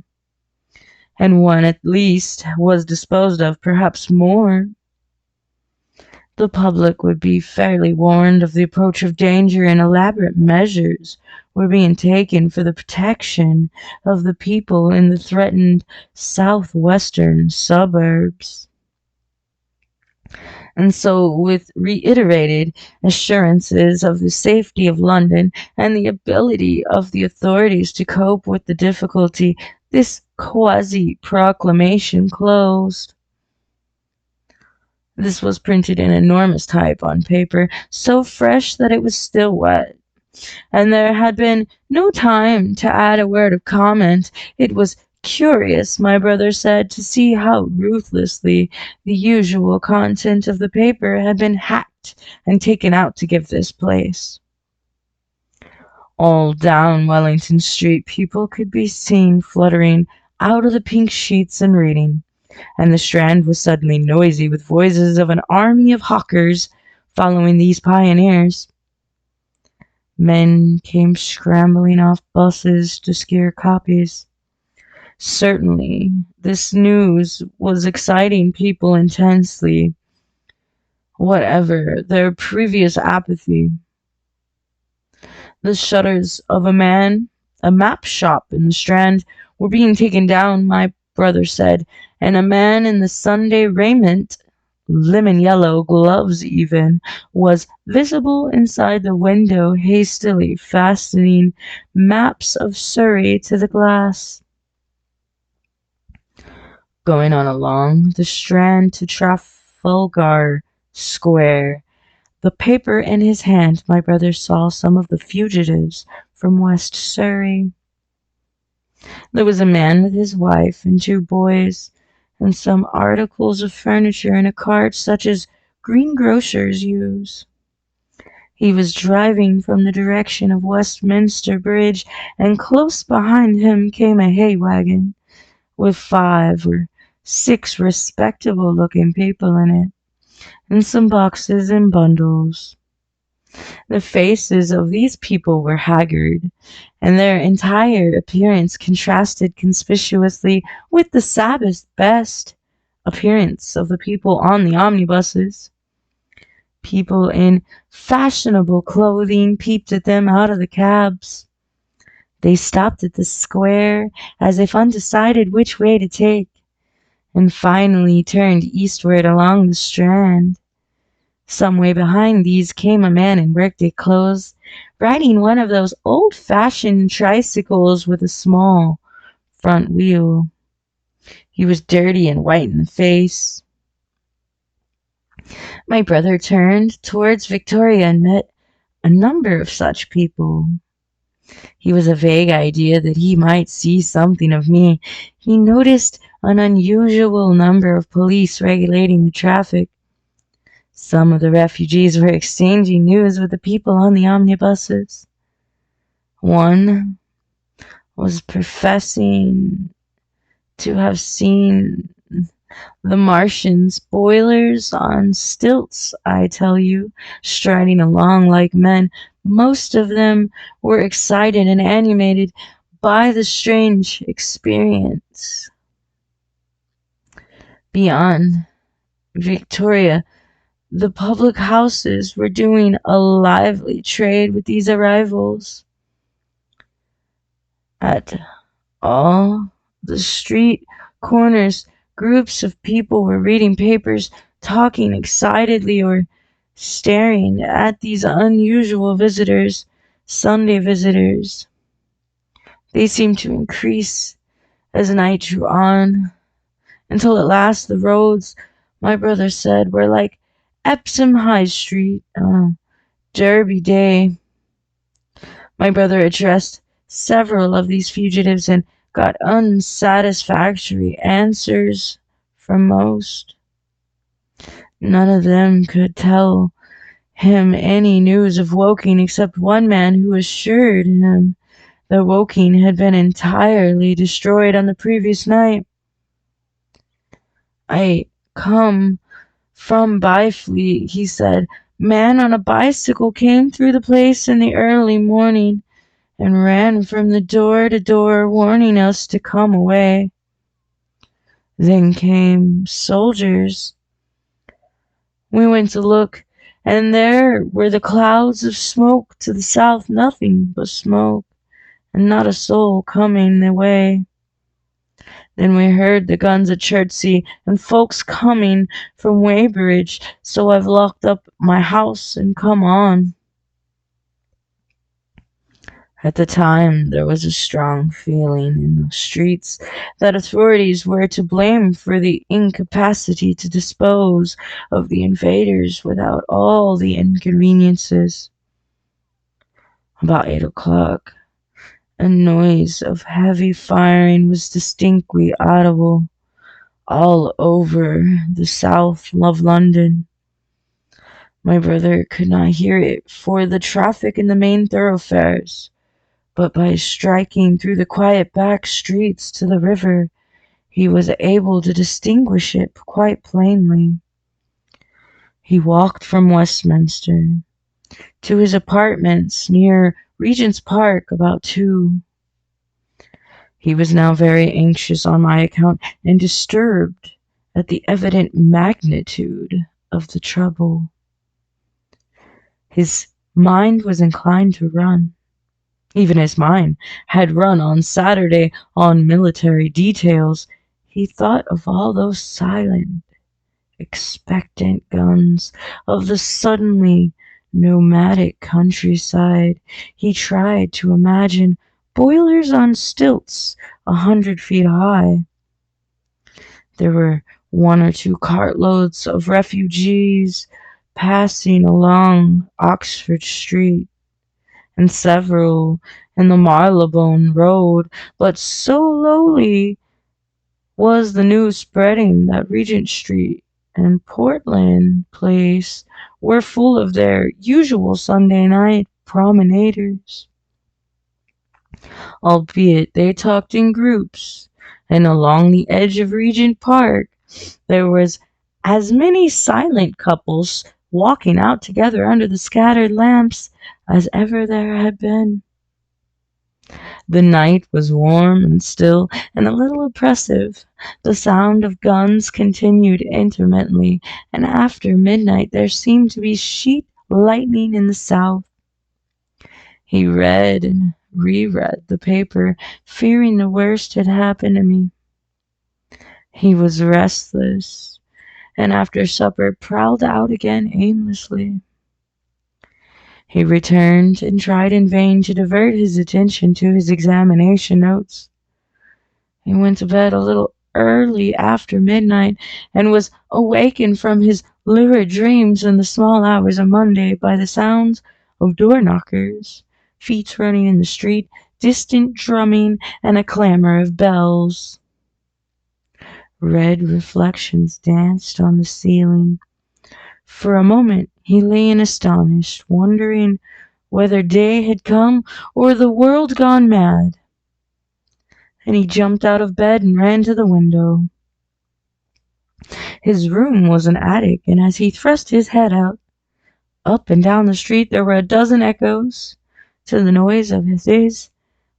and one at least was disposed of, perhaps more. The public would be fairly warned of the approach of danger, and elaborate measures were being taken for the protection of the people in the threatened southwestern suburbs. And so, with reiterated assurances of the safety of London and the ability of the authorities to cope with the difficulty, this quasi-proclamation closed. This was printed in enormous type on paper, so fresh that it was still wet, and there had been no time to add a word of comment. It was Curious, my brother said, to see how ruthlessly the usual content of the paper had been hacked and taken out to give this place. All down Wellington Street, people could be seen fluttering out of the pink sheets and reading, and the Strand was suddenly noisy with voices of an army of hawkers following these pioneers. Men came scrambling off buses to secure copies. Certainly, this news was exciting people intensely, whatever their previous apathy. The shutters of a map shop in the Strand, were being taken down, my brother said, and a man in the Sunday raiment, lemon yellow gloves even, was visible inside the window, hastily fastening maps of Surrey to the glass. Going on along the Strand to Trafalgar Square, the paper in his hand, my brother saw some of the fugitives from West Surrey. There was a man with his wife and 2 boys, and some articles of furniture in a cart such as greengrocers use. He was driving from the direction of Westminster Bridge, and close behind him came a hay wagon with 5 or 6 respectable-looking people in it, and some boxes and bundles. The faces of these people were haggard, and their entire appearance contrasted conspicuously with the Sabbath best appearance of the people on the omnibuses. People in fashionable clothing peeped at them out of the cabs. They stopped at the square as if undecided which way to take, and finally turned eastward along the Strand. Some way behind these came a man in workday clothes, riding one of those old-fashioned tricycles with a small front wheel. He was dirty and white in the face. My brother turned towards Victoria and met a number of such people. He was a vague idea that he might see something of me. He noticed an unusual number of police regulating the traffic. Some of the refugees were exchanging news with the people on the omnibuses. One was professing to have seen the Martians, boilers on stilts, I tell you, striding along like men. Most of them were excited and animated by the strange experience. Beyond Victoria, the public houses were doing a lively trade with these arrivals. At all the street corners, groups of people were reading papers, talking excitedly, or staring at these unusual visitors, Sunday visitors. They seemed to increase as night drew on, until at last the roads, my brother said, were like Epsom High Street on a Derby day. My brother addressed several of these fugitives and got unsatisfactory answers from most. None of them could tell him any news of Woking except one man who assured him that Woking had been entirely destroyed on the previous night. I come from Byfleet, he said. Man on a bicycle came through the place in the early morning and ran from the door to door, warning us to come away. Then came soldiers. We went to look, and there were the clouds of smoke to the south, nothing but smoke, and not a soul coming their way. Then we heard the guns at Chertsey and folks coming from Weybridge, so I've locked up my house and come on. At the time, there was a strong feeling in the streets that authorities were to blame for the incapacity to dispose of the invaders without all the inconveniences. About 8 o'clock, A noise of heavy firing was distinctly audible all over the south of London. My brother could not hear it for the traffic in the main thoroughfares, but by striking through the quiet back streets to the river, he was able to distinguish it quite plainly. He walked from Westminster to his apartments near Regent's Park about 2. He was now very anxious on my account and disturbed at the evident magnitude of the trouble. His mind was inclined to run, even as mine had run on Saturday on military details. He thought of all those silent, expectant guns, of the suddenly nomadic countryside. He tried to imagine boilers on stilts 100 feet high. There were 1 or 2 cartloads of refugees passing along Oxford Street, and several in the Marylebone Road, but so slowly was the news spreading that Regent Street and Portland Place were full of their usual Sunday night promenaders, albeit they talked in groups, and along the edge of Regent Park there was as many silent couples walking out together under the scattered lamps as ever there had been. The night was warm and still and a little oppressive. The sound of guns continued intermittently, and after midnight there seemed to be sheet lightning in the south. He read and reread the paper, fearing the worst had happened to me. He was restless, and after supper prowled out again aimlessly. He returned and tried in vain to divert his attention to his examination notes. He went to bed a little early after midnight, and was awakened from his lurid dreams in the small hours of Monday by the sounds of door knockers, feet running in the street, distant drumming, and a clamor of bells. Red reflections danced on the ceiling. For a moment he lay in astonished, wondering whether day had come or the world gone mad. And he jumped out of bed and ran to the window. His room was an attic, and as he thrust his head out, up and down the street there were a dozen echoes to the noise of his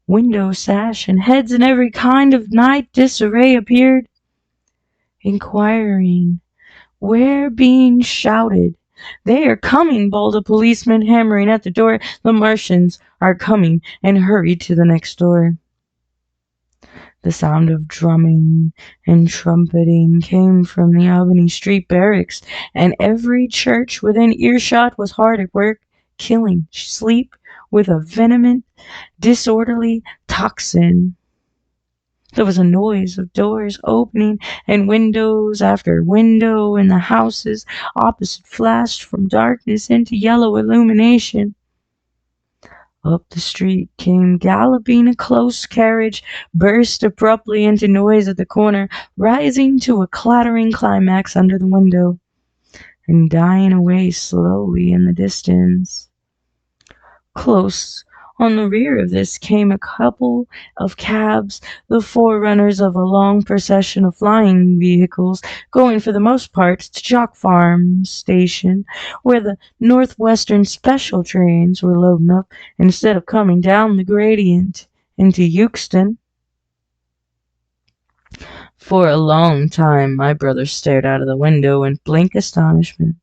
window sash, and heads in every kind of night disarray appeared, inquiring where, being shouted, "They are coming!" bawled a policeman, hammering at the door. "The Martians are coming," and hurried to the next door. The sound of drumming and trumpeting came from the Albany Street barracks, and every church within earshot was hard at work, killing sleep with a vehement, disorderly toxin. There was a noise of doors opening, and windows after window in the houses opposite flashed from darkness into yellow illumination. Up the street came galloping a close carriage, burst abruptly into noise at the corner, rising to a clattering climax under the window, and dying away slowly in the distance. Close on the rear of this came a couple of cabs, the forerunners of a long procession of flying vehicles, going for the most part to Chalk Farm Station, where the Northwestern special trains were loading up instead of coming down the gradient into Euxton. For a long time my brother stared out of the window in blank astonishment,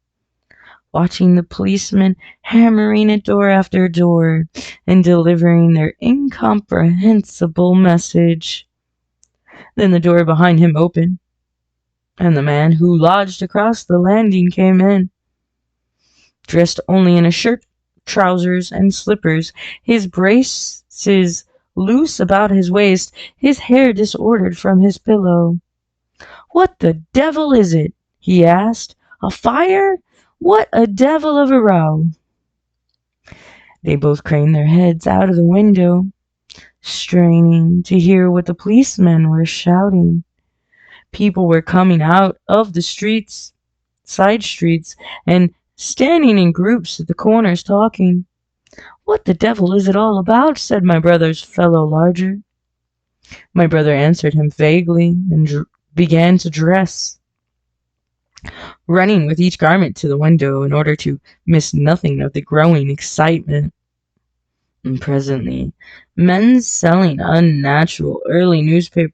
watching the policemen hammering at door after door and delivering their incomprehensible message. Then the door behind him opened, and the man who lodged across the landing came in, dressed only in a shirt, trousers, and slippers, his braces loose about his waist, his hair disordered from his pillow. "What the devil is it?" he asked. "A fire? What a devil of a row!" They both craned their heads out of the window. straining to hear what the policemen were shouting. People were coming out of the streets, side streets, and standing in groups at the corners talking. "What the devil is it all about?" said my brother's fellow lodger. My brother answered him vaguely and began to dress, running with each garment to the window in order to miss nothing of the growing excitement. And presently, men selling unnatural early newspapers